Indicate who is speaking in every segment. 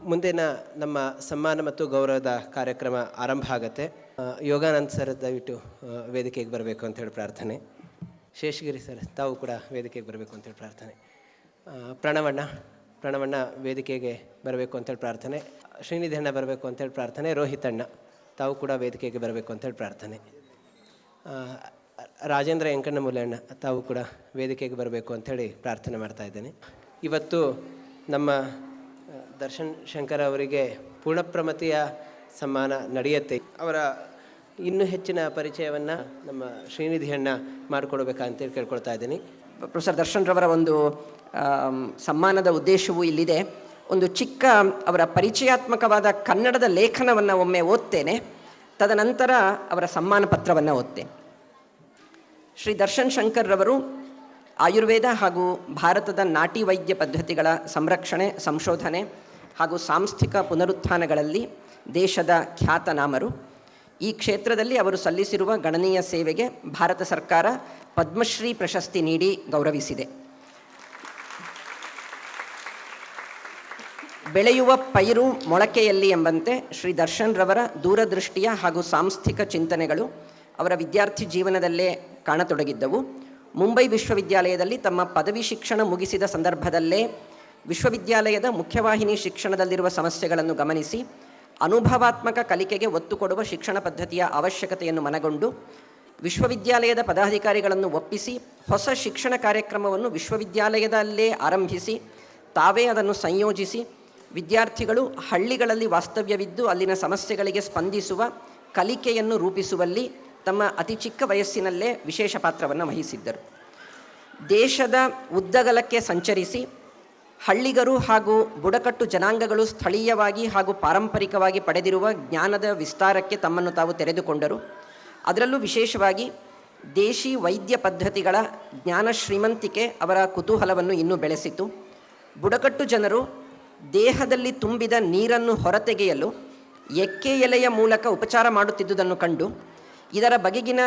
Speaker 1: ಮುಂದಿನ ನಮ್ಮ ಸನ್ಮಾನ ಮತ್ತು ಗೌರವದ ಕಾರ್ಯಕ್ರಮ ಆರಂಭ ಆಗುತ್ತೆ. ಯೋಗಾನಂದ್ ಸರ್ ದಯವಿಟ್ಟು ವೇದಿಕೆಗೆ ಬರಬೇಕು ಅಂತೇಳಿ ಪ್ರಾರ್ಥನೆ. ಶೇಷಗಿರಿ ಸರ್ ತಾವು ಕೂಡ ವೇದಿಕೆಗೆ ಬರಬೇಕು ಅಂತೇಳಿ ಪ್ರಾರ್ಥನೆ. ಪ್ರಣವಣ್ಣ ವೇದಿಕೆಗೆ ಬರಬೇಕು ಅಂತೇಳಿ ಪ್ರಾರ್ಥನೆ. ಶ್ರೀನಿಧಿ ಅಣ್ಣ ಬರಬೇಕು ಅಂತೇಳಿ ಪ್ರಾರ್ಥನೆ. ರೋಹಿತ್ ಅಣ್ಣ ತಾವು ಕೂಡ ವೇದಿಕೆಗೆ ಬರಬೇಕು ಅಂತೇಳಿ ಪ್ರಾರ್ಥನೆ. ರಾಜೇಂದ್ರ ಎಂಕಣ್ಣಮೂಲೆ ಅಣ್ಣ ತಾವು ಕೂಡ ವೇದಿಕೆಗೆ ಬರಬೇಕು ಅಂಥೇಳಿ ಪ್ರಾರ್ಥನೆ ಮಾಡ್ತಾ ಇದ್ದೇನೆ. ಇವತ್ತು ನಮ್ಮ ದರ್ಶನ್ ಶಂಕರ್ ಅವರಿಗೆ ಪೂರ್ಣಪ್ರಮತಿಯ ಸನ್ಮಾನ ನಡೆಯುತ್ತೆ. ಅವರ ಇನ್ನೂ ಹೆಚ್ಚಿನ ಪರಿಚಯವನ್ನು ನಮ್ಮ ಶ್ರೀನಿಧಿ ಅಣ್ಣ ಮಾಡಿಕೊಡ್ಬೇಕಂತೇಳಿ ಕೇಳ್ಕೊಳ್ತಾ ಇದ್ದೀನಿ.
Speaker 2: ಪ್ರೊಫೆಸರ್ ದರ್ಶನ್ ರವರ ಒಂದು ಸನ್ಮಾನದ ಉದ್ದೇಶವೂ ಇಲ್ಲಿದೆ. ಒಂದು ಚಿಕ್ಕ ಅವರ ಪರಿಚಯಾತ್ಮಕವಾದ ಕನ್ನಡದ ಲೇಖನವನ್ನು ಒಮ್ಮೆ ಓದ್ತೇನೆ, ತದನಂತರ ಅವರ ಸನ್ಮಾನ ಪತ್ರವನ್ನು ಓದ್ತೇನೆ. ಶ್ರೀ ದರ್ಶನ್ ಶಂಕರ್ ರವರು ಆಯುರ್ವೇದ ಹಾಗೂ ಭಾರತದ ನಾಟಿ ವೈದ್ಯ ಪದ್ಧತಿಗಳ ಸಂರಕ್ಷಣೆ, ಸಂಶೋಧನೆ ಹಾಗೂ ಸಾಂಸ್ಥಿಕ ಪುನರುತ್ಥಾನಗಳಲ್ಲಿ ದೇಶದ ಖ್ಯಾತನಾಮರು. ಈ ಕ್ಷೇತ್ರದಲ್ಲಿ ಅವರು ಸಲ್ಲಿಸಿರುವ ಗಣನೀಯ ಸೇವೆಗೆ ಭಾರತ ಸರ್ಕಾರ ಪದ್ಮಶ್ರೀ ಪ್ರಶಸ್ತಿ ನೀಡಿ ಗೌರವಿಸಿದೆ. ಬೆಳೆಯುವ ಪೈರು ಮೊಳಕೆಯಲ್ಲಿ ಎಂಬಂತೆ ಶ್ರೀ ದರ್ಶನ್ ರವರ ದೂರದೃಷ್ಟಿಯ ಹಾಗೂ ಸಾಂಸ್ಥಿಕ ಚಿಂತನೆಗಳು ಅವರ ವಿದ್ಯಾರ್ಥಿ ಜೀವನದಲ್ಲೇ ಕಾಣತೊಡಗಿದ್ದವು. ಮುಂಬೈ ವಿಶ್ವವಿದ್ಯಾಲಯದಲ್ಲಿ ತಮ್ಮ ಪದವಿ ಶಿಕ್ಷಣ ಮುಗಿಸಿದ ಸಂದರ್ಭದಲ್ಲೇ ವಿಶ್ವವಿದ್ಯಾಲಯದ ಮುಖ್ಯವಾಹಿನಿ ಶಿಕ್ಷಣದಲ್ಲಿರುವ ಸಮಸ್ಯೆಗಳನ್ನು ಗಮನಿಸಿ ಅನುಭವಾತ್ಮಕ ಕಲಿಕೆಗೆ ಒತ್ತು ಕೊಡುವ ಶಿಕ್ಷಣ ಪದ್ಧತಿಯ ಅವಶ್ಯಕತೆಯನ್ನು ಮನಗೊಂಡು ವಿಶ್ವವಿದ್ಯಾಲಯದ ಪದಾಧಿಕಾರಿಗಳನ್ನು ಒಪ್ಪಿಸಿ ಹೊಸ ಶಿಕ್ಷಣ ಕಾರ್ಯಕ್ರಮವನ್ನು ವಿಶ್ವವಿದ್ಯಾಲಯದಲ್ಲೇ ಆರಂಭಿಸಿ ತಾವೇ ಅದನ್ನು ಸಂಯೋಜಿಸಿ ವಿದ್ಯಾರ್ಥಿಗಳು ಹಳ್ಳಿಗಳಲ್ಲಿ ವಾಸ್ತವ್ಯವಿದ್ದು ಅಲ್ಲಿನ ಸಮಸ್ಯೆಗಳಿಗೆ ಸ್ಪಂದಿಸುವ ಕಲಿಕೆಯನ್ನು ರೂಪಿಸುವಲ್ಲಿ ತಮ್ಮ ಅತಿ ಚಿಕ್ಕ ವಯಸ್ಸಿನಲ್ಲೇ ವಿಶೇಷ ಪಾತ್ರವನ್ನು ವಹಿಸಿದ್ದರು. ದೇಶದ ಉದ್ದಗಲಕ್ಕೆ ಸಂಚರಿಸಿ ಹಳ್ಳಿಗರು ಹಾಗೂ ಬುಡಕಟ್ಟು ಜನಾಂಗಗಳು ಸ್ಥಳೀಯವಾಗಿ ಹಾಗೂ ಪಾರಂಪರಿಕವಾಗಿ ಪಡೆದಿರುವ ಜ್ಞಾನದ ವಿಸ್ತಾರಕ್ಕೆ ತಮ್ಮನ್ನು ತಾವು ತೆರೆದುಕೊಂಡರು. ಅದರಲ್ಲೂ ವಿಶೇಷವಾಗಿ ದೇಶಿ ವೈದ್ಯ ಪದ್ಧತಿಗಳ ಜ್ಞಾನ ಶ್ರೀಮಂತಿಕೆ ಅವರ ಕುತೂಹಲವನ್ನು ಇನ್ನೂ ಬೆಳೆಸಿತು. ಬುಡಕಟ್ಟು ಜನರು ದೇಹದಲ್ಲಿ ತುಂಬಿದ ನೀರನ್ನು ಹೊರತೆಗೆಯಲು ಎಕ್ಕೆ ಎಲೆಯ ಮೂಲಕ ಉಪಚಾರ ಮಾಡುತ್ತಿದ್ದುದನ್ನು ಕಂಡು ಇದರ ಬಗೆಗಿನ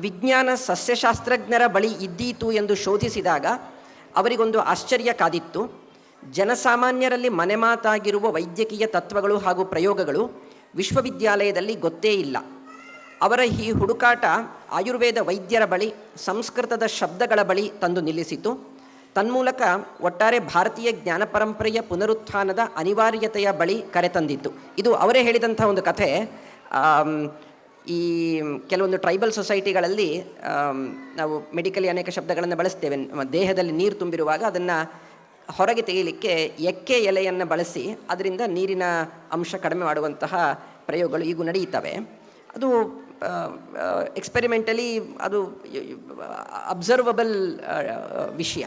Speaker 2: ವಿಜ್ಞಾನ ಸಸ್ಯಶಾಸ್ತ್ರಜ್ಞರ ಬಳಿ ಇದ್ದೀತು ಎಂದು ಶೋಧಿಸಿದಾಗ ಅವರಿಗೊಂದು ಆಶ್ಚರ್ಯ ಕಾದಿತ್ತು. ಜನಸಾಮಾನ್ಯರಲ್ಲಿ ಮನೆಮಾತಾಗಿರುವ ವೈದ್ಯಕೀಯ ತತ್ವಗಳು ಹಾಗೂ ಪ್ರಯೋಗಗಳು ವಿಶ್ವವಿದ್ಯಾಲಯದಲ್ಲಿ ಗೊತ್ತೇ ಇಲ್ಲ. ಅವರ ಈ ಹುಡುಕಾಟ ಆಯುರ್ವೇದ ವೈದ್ಯರ ಬಳಿ, ಸಂಸ್ಕೃತದ ಶಬ್ದಗಳ ಬಳಿ ತಂದು ನಿಲ್ಲಿಸಿತು. ತನ್ಮೂಲಕ ಒಟ್ಟಾರೆ ಭಾರತೀಯ ಜ್ಞಾನ ಪರಂಪರೆಯ ಪುನರುತ್ಥಾನದ ಅನಿವಾರ್ಯತೆಯ ಬಳಿ ಕರೆತಂದಿತ್ತು. ಇದು ಅವರೇ ಹೇಳಿದಂಥ ಒಂದು ಕಥೆ. ಈ ಕೆಲವೊಂದು ಟ್ರೈಬಲ್ ಸೊಸೈಟಿಗಳಲ್ಲಿ ನಾವು ಮೆಡಿಕಲಿ ಅನೇಕ ಶಬ್ದಗಳನ್ನು ಬಳಸ್ತೇವೆ. ದೇಹದಲ್ಲಿ ನೀರು ತುಂಬಿರುವಾಗ ಅದನ್ನು ಹೊರಗೆ ತೆಗೆಯಲಿಕ್ಕೆ ಎಕ್ಕೆ ಎಲೆಯನ್ನು ಬಳಸಿ ಅದರಿಂದ ನೀರಿನ ಅಂಶ ಕಡಿಮೆ ಮಾಡುವಂತಹ ಪ್ರಯೋಗಗಳು ಈಗೂ ನಡೆಯುತ್ತವೆ. ಅದು ಎಕ್ಸ್ಪೆರಿಮೆಂಟಲಿ ಅದು ಅಬ್ಸರ್ವಬಲ್ ವಿಷಯ.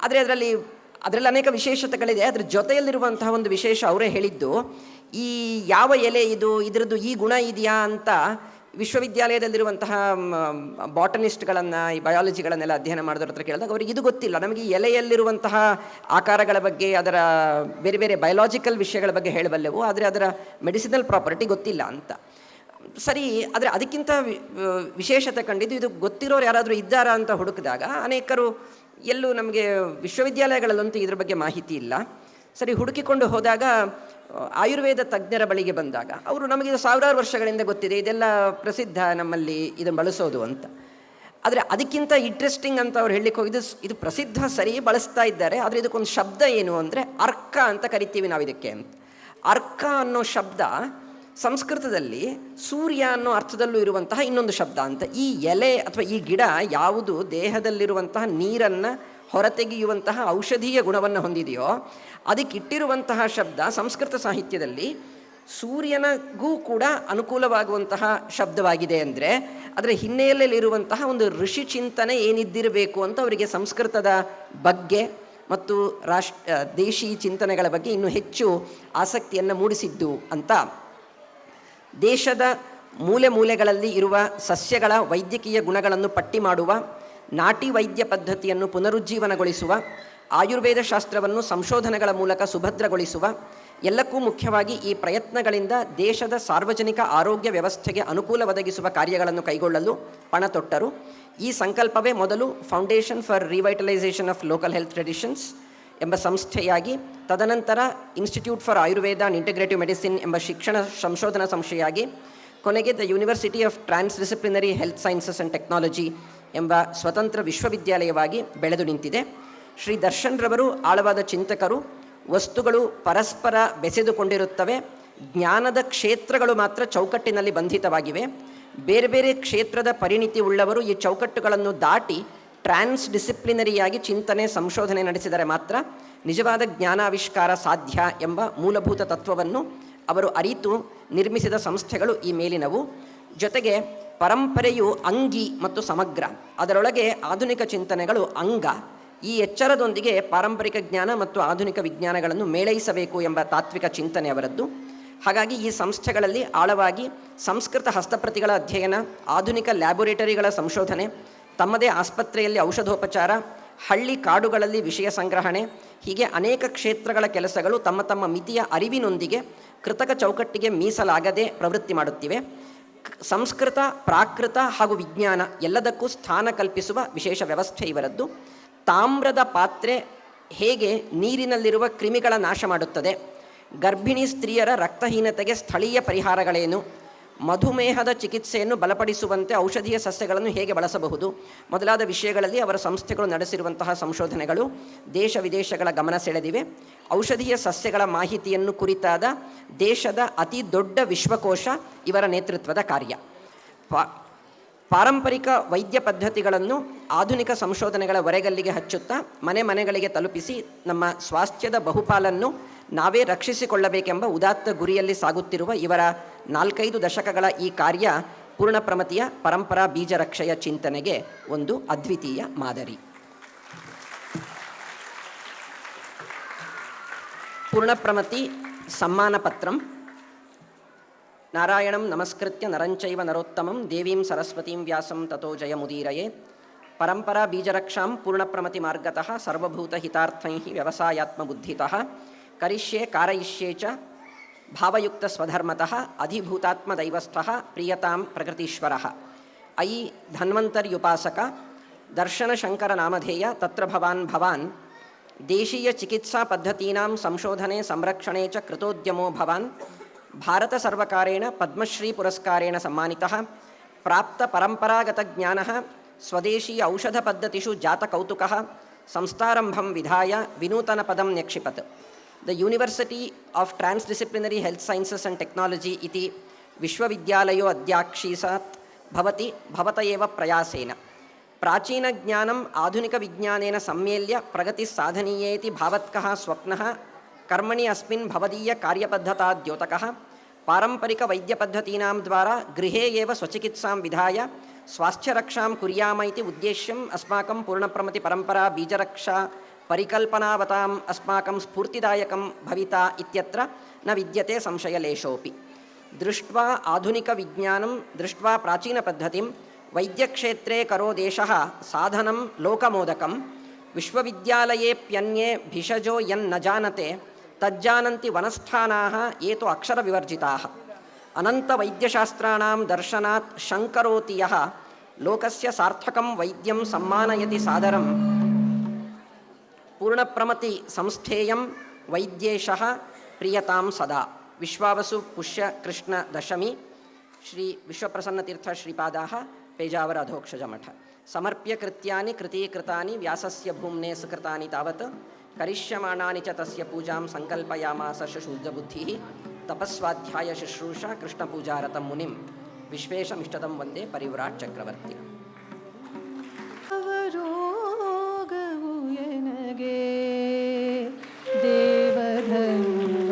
Speaker 2: ಆದರೆ ಅದರಲ್ಲಿ ಅನೇಕ ವಿಶೇಷತೆಗಳಿದೆ. ಅದರ ಜೊತೆಯಲ್ಲಿರುವಂತಹ ಒಂದು ವಿಶೇಷ ಅವರೇ ಹೇಳಿದ್ದು, ಈ ಯಾವ ಎಲೆ ಇದು, ಇದರದ್ದು ಈ ಗುಣ ಇದೆಯಾ ಅಂತ ವಿಶ್ವವಿದ್ಯಾಲಯದಲ್ಲಿರುವಂತಹ ಬಾಟನಿಸ್ಟ್ಗಳನ್ನು, ಈ ಬಯಾಲಜಿಗಳನ್ನೆಲ್ಲ ಅಧ್ಯಯನ ಮಾಡಿದವ್ರ ಹತ್ರ ಕೇಳಿದಾಗ ಅವರಿಗೆ ಇದು ಗೊತ್ತಿಲ್ಲ. ನಮಗೆ ಈ ಎಲೆಯಲ್ಲಿರುವಂತಹ ಆಕಾರಗಳ ಬಗ್ಗೆ, ಅದರ ಬೇರೆ ಬೇರೆ ಬಯೋಲಾಜಿಕಲ್ ವಿಷಯಗಳ ಬಗ್ಗೆ ಹೇಳಬಲ್ಲೆವು, ಆದರೆ ಅದರ ಮೆಡಿಸಿನಲ್ ಪ್ರಾಪರ್ಟಿ ಗೊತ್ತಿಲ್ಲ ಅಂತ. ಸರಿ, ಆದರೆ ಅದಕ್ಕಿಂತ ವಿಶೇಷತೆ ಕಂಡಿದ್ದು ಇದು ಗೊತ್ತಿರೋರು ಯಾರಾದರೂ ಇದ್ದಾರಾ ಅಂತ ಹುಡುಕಿದಾಗ ಅನೇಕರು ಎಲ್ಲೂ ನಮಗೆ ವಿಶ್ವವಿದ್ಯಾಲಯಗಳಲ್ಲಂತೂ ಇದ್ರ ಬಗ್ಗೆ ಮಾಹಿತಿ ಇಲ್ಲ. ಸರಿ, ಹುಡುಕಿಕೊಂಡು ಹೋದಾಗ ಆಯುರ್ವೇದ ತಜ್ಞರ ಬಳಿಗೆ ಬಂದಾಗ ಅವರು ನಮಗೆ ಸಾವಿರಾರು ವರ್ಷಗಳಿಂದ ಗೊತ್ತಿದೆ, ಇದೆಲ್ಲ ಪ್ರಸಿದ್ಧ ನಮ್ಮಲ್ಲಿ ಇದನ್ನು ಬಳಸೋದು ಅಂತ. ಆದರೆ ಅದಕ್ಕಿಂತ ಇಂಟ್ರೆಸ್ಟಿಂಗ್ ಅಂತ ಅವ್ರು ಹೇಳಲಿಕ್ಕೆ ಹೋಗಿದ್ದು, ಇದು ಪ್ರಸಿದ್ಧ ಸರಿ, ಬಳಸ್ತಾ ಇದ್ದಾರೆ, ಆದರೆ ಇದಕ್ಕೊಂದು ಶಬ್ದ ಏನು ಅಂದರೆ ಅರ್ಕ ಅಂತ ಕರಿತೀವಿ ನಾವು ಇದಕ್ಕೆ ಅಂತ. ಅರ್ಕ ಅನ್ನೋ ಶಬ್ದ ಸಂಸ್ಕೃತದಲ್ಲಿ ಸೂರ್ಯ ಅನ್ನೋ ಅರ್ಥದಲ್ಲೂ ಇರುವಂತಹ ಇನ್ನೊಂದು ಶಬ್ದ ಅಂತ. ಈ ಎಲೆ ಅಥವಾ ಈ ಗಿಡ ಯಾವುದು ದೇಹದಲ್ಲಿರುವಂತಹ ನೀರನ್ನು ಹೊರತೆಗೆಯುವಂತಹ ಔಷಧೀಯ ಗುಣವನ್ನು ಹೊಂದಿದೆಯೋ ಅದಕ್ಕಿಟ್ಟಿರುವಂತಹ ಶಬ್ದ ಸಂಸ್ಕೃತ ಸಾಹಿತ್ಯದಲ್ಲಿ ಸೂರ್ಯನಿಗೂ ಕೂಡ ಅನುಕೂಲವಾಗುವಂತಹ ಶಬ್ದವಾಗಿದೆ. ಅಂದರೆ ಅದರ ಹಿನ್ನೆಲೆಯಲ್ಲಿರುವಂತಹ ಒಂದು ಋಷಿ ಚಿಂತನೆ ಏನಿದ್ದಿರಬೇಕು ಅಂತ ಅವರಿಗೆ ಸಂಸ್ಕೃತದ ಬಗ್ಗೆ ಮತ್ತು ದೇಶಿ ಚಿಂತನೆಗಳ ಬಗ್ಗೆ ಇನ್ನೂ ಹೆಚ್ಚು ಆಸಕ್ತಿಯನ್ನು ಮೂಡಿಸಿದ್ದು ಅಂತ. ದೇಶದ ಮೂಲೆ ಮೂಲೆಗಳಲ್ಲಿ ಇರುವ ಸಸ್ಯಗಳ ವೈದ್ಯಕೀಯ ಗುಣಗಳನ್ನು ಪಟ್ಟಿ ಮಾಡುವ, ನಾಟಿ ವೈದ್ಯ ಪದ್ಧತಿಯನ್ನು ಪುನರುಜ್ಜೀವನಗೊಳಿಸುವ, ಆಯುರ್ವೇದ ಶಾಸ್ತ್ರವನ್ನು ಸಂಶೋಧನೆಗಳ ಮೂಲಕ ಸುಭದ್ರಗೊಳಿಸುವ, ಎಲ್ಲಕ್ಕೂ ಮುಖ್ಯವಾಗಿ ಈ ಪ್ರಯತ್ನಗಳಿಂದ ದೇಶದ ಸಾರ್ವಜನಿಕ ಆರೋಗ್ಯ ವ್ಯವಸ್ಥೆಗೆ ಅನುಕೂಲ ಒದಗಿಸುವ ಕಾರ್ಯಗಳನ್ನು ಕೈಗೊಳ್ಳಲು ಪಣ ತೊಟ್ಟರು. ಈ ಸಂಕಲ್ಪವೇ ಮೊದಲು foundation for revitalisation of local health traditions ಎಂಬ ಸಂಸ್ಥೆಯಾಗಿ, ತದನಂತರ institute for Ayurveda and integrative medicine ಎಂಬ ಶಿಕ್ಷಣ ಸಂಶೋಧನಾ ಸಂಸ್ಥೆಯಾಗಿ, ಕೊನೆಗೆ the university of transdisciplinary health sciences and technology ಎಂಬ ಸ್ವತಂತ್ರ ವಿಶ್ವವಿದ್ಯಾಲಯವಾಗಿ ಬೆಳೆದು ನಿಂತಿದೆ. ಶ್ರೀ ದರ್ಶನ್ ರವರು ಆಳವಾದ ಚಿಂತಕರು. ವಸ್ತುಗಳು ಪರಸ್ಪರ ಬೆಸೆದುಕೊಂಡಿರುತ್ತವೆ, ಜ್ಞಾನದ ಕ್ಷೇತ್ರಗಳು ಮಾತ್ರ ಚೌಕಟ್ಟಿನಲ್ಲಿ ಬಂಧಿತವಾಗಿವೆ. ಬೇರೆ ಬೇರೆ ಕ್ಷೇತ್ರದ ಪರಿಣಿತಿ ಉಳ್ಳವರು ಈ ಚೌಕಟ್ಟುಗಳನ್ನು ದಾಟಿ ಟ್ರಾನ್ಸ್ ಡಿಸಿಪ್ಲಿನರಿಯಾಗಿ ಚಿಂತನೆ ಸಂಶೋಧನೆ ನಡೆಸಿದರೆ ಮಾತ್ರ ನಿಜವಾದ ಜ್ಞಾನಾವಿಷ್ಕಾರ ಸಾಧ್ಯ ಎಂಬ ಮೂಲಭೂತ ತತ್ವವನ್ನು ಅವರು ಅರಿತು ನಿರ್ಮಿಸಿದ ಸಂಸ್ಥೆಗಳು ಈ ಮೇಲಿನವು. ಜೊತೆಗೆ ಪರಂಪರೆಯು ಅಂಗಿ ಮತ್ತು ಸಮಗ್ರ, ಅದರೊಳಗೆ ಆಧುನಿಕ ಚಿಂತನೆಗಳು ಅಂಗ. ಈ ಎಚ್ಚರದೊಂದಿಗೆ ಪಾರಂಪರಿಕ ಜ್ಞಾನ ಮತ್ತು ಆಧುನಿಕ ವಿಜ್ಞಾನಗಳನ್ನು ಮೇಳೈಸಬೇಕು ಎಂಬ ತಾತ್ವಿಕ ಚಿಂತನೆ ಅವರದ್ದು. ಹಾಗಾಗಿ ಈ ಸಂಸ್ಥೆಗಳಲ್ಲಿ ಆಳವಾಗಿ ಸಂಸ್ಕೃತ ಹಸ್ತಪ್ರತಿಗಳ ಅಧ್ಯಯನ, ಆಧುನಿಕ ಲ್ಯಾಬೊರೇಟರಿಗಳ ಸಂಶೋಧನೆ, ತಮ್ಮದೇ ಆಸ್ಪತ್ರೆಯಲ್ಲಿ ಔಷಧೋಪಚಾರ, ಹಳ್ಳಿ ಕಾಡುಗಳಲ್ಲಿ ವಿಷಯ ಸಂಗ್ರಹಣೆ, ಹೀಗೆ ಅನೇಕ ಕ್ಷೇತ್ರಗಳ ಕೆಲಸಗಳು ತಮ್ಮ ತಮ್ಮ ಮಿತಿಯ ಅರಿವಿನೊಂದಿಗೆ ಕೃತಕ ಚೌಕಟ್ಟಿಗೆ ಮೀಸಲಾಗದೆ ಪ್ರವೃತ್ತಿ ಮಾಡುತ್ತಿವೆ. ಸಂಸ್ಕೃತ, ಪ್ರಾಕೃತ ಹಾಗೂ ವಿಜ್ಞಾನ ಎಲ್ಲದಕ್ಕೂ ಸ್ಥಾನ ಕಲ್ಪಿಸುವ ವಿಶೇಷ ವ್ಯವಸ್ಥೆ ಇವರದ್ದು. ತಾಮ್ರದ ಪಾತ್ರೆ ಹೇಗೆ ನೀರಿನಲ್ಲಿರುವ ಕ್ರಿಮಿಗಳ ನಾಶ ಮಾಡುತ್ತದೆ, ಗರ್ಭಿಣಿ ಸ್ತ್ರೀಯರ ರಕ್ತಹೀನತೆಗೆ ಸ್ಥಳೀಯ ಪರಿಹಾರಗಳೇನು, ಮಧುಮೇಹದ ಚಿಕಿತ್ಸೆಯನ್ನು ಬಲಪಡಿಸುವಂತೆ ಔಷಧೀಯ ಸಸ್ಯಗಳನ್ನು ಹೇಗೆ ಬಳಸಬಹುದು ಮೊದಲಾದ ವಿಷಯಗಳಲ್ಲಿ ಅವರ ಸಂಸ್ಥೆಗಳು ನಡೆಸಿರುವಂತಹ ಸಂಶೋಧನೆಗಳು ದೇಶ ವಿದೇಶಗಳ ಗಮನ ಸೆಳೆದಿವೆ. ಔಷಧೀಯ ಸಸ್ಯಗಳ ಮಾಹಿತಿಯನ್ನು ಕುರಿತಾದ ದೇಶದ ಅತಿ ದೊಡ್ಡ ವಿಶ್ವಕೋಶ ಇವರ ನೇತೃತ್ವದ ಕಾರ್ಯ. ಪಾರಂಪರಿಕ ವೈದ್ಯ ಪದ್ಧತಿಗಳನ್ನು ಆಧುನಿಕ ಸಂಶೋಧನೆಗಳ ಹೊರೆಗಲ್ಲಿಗೆ ಹಚ್ಚುತ್ತಾ ಮನೆ ಮನೆಗಳಿಗೆ ತಲುಪಿಸಿ ನಮ್ಮ ಸ್ವಾಸ್ಥ್ಯದ ಬಹುಪಾಲನ್ನು ನಾವೇ ರಕ್ಷಿಸಿಕೊಳ್ಳಬೇಕೆಂಬ ಉದಾತ್ತ ಗುರಿಯಲ್ಲಿ ಸಾಗುತ್ತಿರುವ ಇವರ 4-5 ದಶಕಗಳ ಈ ಕಾರ್ಯ ಪೂರ್ಣಪ್ರಮತಿಯ ಪರಂಪರಾ ಬೀಜರಕ್ಷೆಯ ಚಿಂತನೆಗೆ ಒಂದು ಅದ್ವಿತೀಯ ಮಾದರಿ. ಪೂರ್ಣಪ್ರಮತಿ ಸಮ್ಮಾನ ಪತ್ರಂ. ನಾರಾಯಣಂ ನಮಸ್ಕೃತ್ಯ ನರಂಚೈವ ನರೋತ್ತಮಂ ದೇವೀಂ ಸರಸ್ವತೀಂ ವ್ಯಾಸಂ ತಥೋ ಜಯಮುದೀರಯೇ. ಪರಂಪರಾ ಬೀಜರಕ್ಷಾಂ ಪೂರ್ಣಪ್ರಮತಿ ಮಾರ್ಗತಃ ಸರ್ವಭೂತ ಹಿತಾರ್ಥೈಃ ವ್ಯವಸಾಯಾತ್ಮಬುದ್ಧಿತಃ ಕರಿಷ್ಯೆ ಕಾರಯಿಷ್ಯೆ ಚ ಭಾವಯುಕ್ತ ಸ್ವಧರ್ಮತಃ ಅಧಿಭೂತಾತ್ಮದೈವಸ್ಥಃ ಪ್ರಿಯತಾಂ ಪ್ರಕೃತೀಶ್ವರಃ. ಅಯಿ ಧನ್ವಂತರ್ಯುಪಾಸಕ ದರ್ಶನ ಶಂಕರ ನಾಮಧೇಯ ತತ್ರ ಭವಾನ್ ಭವಾನ್ ದೇಶೀಯ ಚಿಕಿತ್ಸಾ ಪದ್ಧತೀನಾಂ ಸಂಶೋಧನೆ ಸಂರಕ್ಷಣೆ ಚ ಕೃತೋದ್ಯಮೋ ಭವಾನ್ ಭಾರತ ಸರ್ವಕಾರೇಣ ಪದ್ಮಶ್ರೀ ಪುರಸ್ಕಾರೇಣ ಸಮ್ಮಾನಿತಃ ಪ್ರಾಪ್ತ ಪರಂಪರಾಗತ ಜ್ಞಾನಃ ಸ್ವದೇಶೀಯ ಔಷಧ ಪದ್ಧತಿಷು ಜಾತ ಕೌತುಕಃ ಸಂಸ್ಥಾರಂಭಂ ವಿಧಾಯ ವಿನೂತನ ಪದಂ ನ್ಯಕ್ಷಿಪತ್. The university of transdisciplinary health sciences and technology ಇತಿ ವಿಶ್ವವಿದ್ಯಾಲಯೋ ಅಧ್ಯಾಕ್ಷೀಸಾತ್ ಭವತಿ ಭವತ ಏವ ಪ್ರಯಾಸೇನ ಪ್ರಾಚೀನ ಜ್ಞಾನಂ ಆಧುನಿಕ ವಿಜ್ಞಾನೇನ ಸಮ್ಮೇಲ್ಯ ಪ್ರಗತಿ ಸಾಧನೀಯೇತಿ ಭಾವತ್ಕಃ ಸ್ವಪ್ನಃ ಕರ್ಮಣಿ ಅಸ್ಮಿನ್ ಭವದೀಯ ಕಾರ್ಯಪದ್ಧತಾ ದ್ಯೋತಕಃ ಪಾರಂಪರಿಕ ವೈದ್ಯಪದ್ಧತೀನಾಂ ದ್ವಾರಾ ಗೃಹೇ ಏವ ಸ್ವಚಿಕಿತ್ಸಾಂ ವಿಧಾಯ ಸ್ವಾಸ್ಥ್ಯರಕ್ಷಾಂ ಕುರ್ಯಾಮ ಇತಿ ಉದ್ದೇಶ್ಯಂ ಅಸ್ಮಾಕಂ ಪೂರ್ಣಪ್ರಮತಿ ಪರಂಪರಾ ಬೀಜರಕ್ಷಾ ಪರಿಕಲ್ಪನಾವತಾಂ ಅಸ್ಮಾಕಂ ಸ್ಫೂರ್ತಿದಾಯಕಂ ಭವಿತಾ ಇತ್ಯತ್ರ ನ ವಿದ್ಯತೆ ಸಂಶಯಲೇಶೋಪಿ. ದೃಷ್ಟ್ವಾ ಆಧುನಿಕ ವಿಜ್ಞಾನಂ ದೃಷ್ಟ್ವಾ ಪ್ರಾಚೀನ ಪದ್ಧತಿಂ ವೈದ್ಯಕ್ಷೇತ್ರೇ ಕರೋ ದೇಶಃ ಸಾಧನಂ ಲೋಕಮೋದಕಂ ವಿಶ್ವವಿದ್ಯಾಲಯೇಪ್ಯನ್ಯೇ ಭಿಷಜೋ ಯನ್ನ ಜಾನತೆ ತಜ್ಜಾನಂತಿ ವನಸ್ಥಾನಾಃ ಏತು ಅಕ್ಷರ ವಿವರ್ಜಿತಾಃ. ಅನಂತ ವೈದ್ಯಶಾಸ್ತ್ರಾಣಾಂ ದರ್ಶನಾತ್ ಶಂಕರೋತಿ ಯಃ ಲೋಕಸ್ಯ ಸಾರ್ಥಕಂ ವೈದ್ಯಂ ಸಮ್ಮಾನಯತಿ ಸಾದರಂ ಪೂರ್ಣಪ್ರಮತಿ ಸಂಸ್ಥೇಯಂ ವೈದ್ಯೇಶಃ ಪ್ರಿಯತಾಂ ಸದಾ. ವಿಶ್ವಾವಸು ಪುಷ್ಯ ಕೃಷ್ಣ ದಶಮಿ ಶ್ರೀ ವಿಶ್ವಪ್ರಸನ್ನತೀರ್ಥ ಶ್ರೀಪಾದಾಃ ಪೇಜಾವರ ಅಧೋಕ್ಷಜ ಮಠ. ಸಮರ್ಪ್ಯ ಕೃತ್ಯಾನಿ ಕೃತೀಕೃತಾನಿ ವ್ಯಾಸಸ್ಯ ಭೂಮ್ನೆ ಸುಕೃತಾನಿ ತಾವತ್ ಕರಿಷ್ಯಮಾಣಾನಿ ಚ ತಸ್ಯ ಪೂಜಾಂ ಸಂಕಲ್ಪಯಾಮಾಸ ಶುದ್ಧಬುದ್ಧಿಃ. ತಪಸ್ವಾಧ್ಯಾಯ ಶುಶ್ರೂಷಾ ಕೃಷ್ಣಪೂಜಾರತಂ ಮುನಿಂ ವಿಶ್ವೇಶಮಿಷ್ಟದಂ ವಂದೇ ಪರಿವ್ರಾಟ್ ಚಕ್ರವರ್ತಿ.
Speaker 3: ಅವರೋಗವು ಎನಗೆ ದೇವಧನ್ವಂತ್ರಿ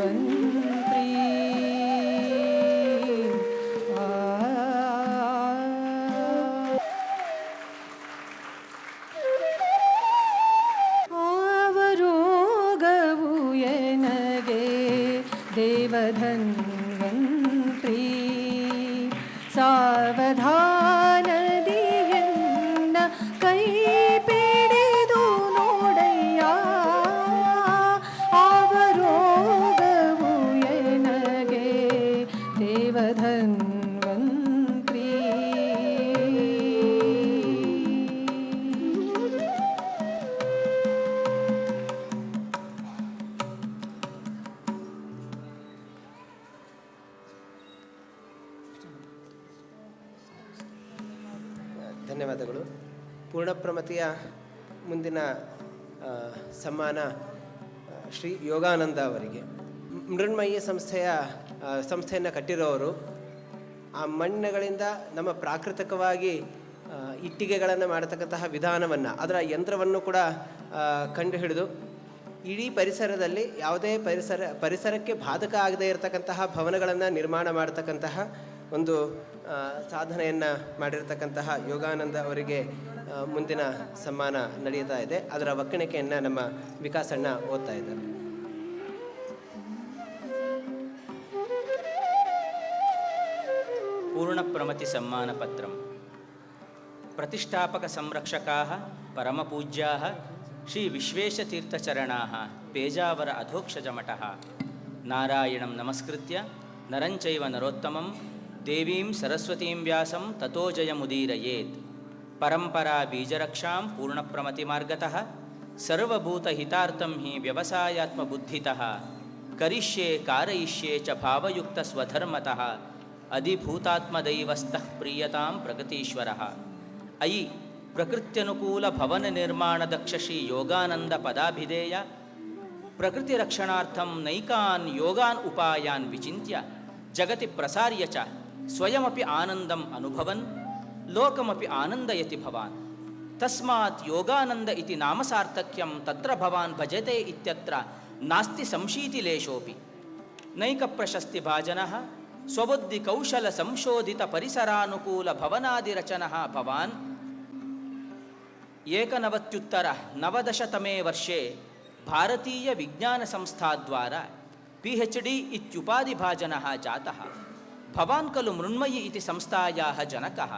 Speaker 3: ಅವರೋಗವು ಎನಗೆ ದೇವಧನ್ವಂತ್ರಿ ಸಾವಧಾನದಿ ಎನ್ನ ಕೈ ಪಿಡಿದು ನೋಡಯ್ಯ ಅವರೋಗವು ಎನಗೆ ದೇವಧನ್ವಂತ್ರಿ.
Speaker 1: ಧನ್ಯವಾದಗಳು. ಪೂರ್ಣಪ್ರಮತಿಯ ಮುಂದಿನ ಸಮ್ಮಾನ ಶ್ರೀ ಯೋಗಾನಂದ ಅವರಿಗೆ. ಮೃಣ್ಮಯಿ ಸಂಸ್ಥೆಯನ್ನು ಕಟ್ಟಿರೋರು ಆ ಮಣ್ಣುಗಳಿಂದ ನಮ್ಮ ಪ್ರಾಕೃತಿಕವಾಗಿ ಇಟ್ಟಿಗೆಗಳನ್ನು ಮಾಡತಕ್ಕಂತಹ ವಿಧಾನವನ್ನು, ಅದರ ಯಂತ್ರವನ್ನು ಕೂಡ ಕಂಡುಹಿಡಿದು ಇಡೀ ಪರಿಸರದಲ್ಲಿ ಯಾವುದೇ ಪರಿಸರಕ್ಕೆ ಬಾಧಕ ಆಗದೇ ಇರತಕ್ಕಂತಹ ಭವನಗಳನ್ನು ನಿರ್ಮಾಣ ಮಾಡತಕ್ಕಂತಹ ಒಂದು ಸಾಧನೆಯನ್ನು ಮಾಡಿರ್ತಕ್ಕಂತಹ ಯೋಗಾನಂದ ಅವರಿಗೆ ಮುಂದಿನ ಸಮ್ಮಾನ ನಡೆಯುತ್ತಾ ಇದೆ. ಅದರ ಒಕ್ಕಣಿಕೆಯನ್ನು ನಮ್ಮ ವಿಕಾಸಣ್ಣ ಓದ್ತಾ ಇದ್ದಾರೆ.
Speaker 4: पूर्णप्रमति सम्मानपत्रं प्रतिष्ठापकसंरक्षकाः परमपूज्याः श्री विश्वेशतीर्थचरणाः पेजावर अधोक्षजमठः नारायणं नमस्कृत्य नरञ्चैव नरोत्तमं देवीं सरस्वतीं व्यासं ततो जयमुदीरयेत् परम्परा बीजरक्षां पूर्णप्रमतिमार्गतः सर्वभूतहितार्थं हि व्यवसायात्मबुद्धितः करिष्ये कारयिष्ये च भावयुक्तस्वधर्मतः अधिभूतात्मदैवस्थः प्रीयतां प्रगतीश्वरः. अयि प्रकृत्यनुकूलभवननिर्माणदक्ष श्री योगानंद पदाभिधेय प्रकृतिरक्षणार्थं नैकान् योगान् उपायान् विचिन्त्य जगति प्रसार्य च स्वयमपि आनन्दम् अनुभवन् लोकमपि आनन्दयति भवान्. तस्मात् योगानन्द इति नामसार्थक्यं तत्र भवान् भजते इत्यत्र नास्ति संशीतिलेशोऽपि. नैकप्रशस्तिभाजनः स्वबुद्धिकौशलसंशोधितपरिसरानुकूलभवनादिरचनः भवान् 1990तमे वर्षे भारतीयविज्ञानसंस्थाद्वारा PhD इत्युपाधिभाजनः जातः. भवान् खलु मृण्मयी इति संस्थायाः जनकः.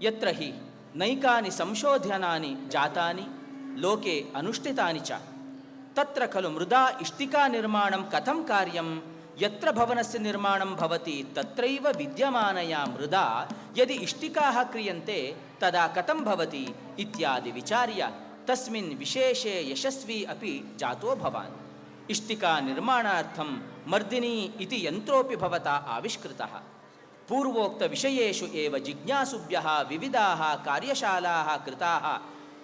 Speaker 4: यत्र हि नैकानि संशोधनानि जातानि लोके अनुष्ठितानि च तत्र खलु मृदा इष्टिकानिर्माणं कथं कार्यं यत्र भवनस्य निर्माणं भवति तत्रैव विद्यमानया मृदा यदि इष्टिकाः क्रियन्ते तदा कथं भवति इत्यादि विचार्य तस्मिन् विशेषे यशस्वी अपि जातो भवान्. इष्टिका निर्माणार्थं मर्दिनी इति यन्त्रोऽपि भवता आविष्कृतः. पूर्वोक्तविषयेषु एव जिज्ञासुभ्यः विविधाः कार्यशालाः कृताः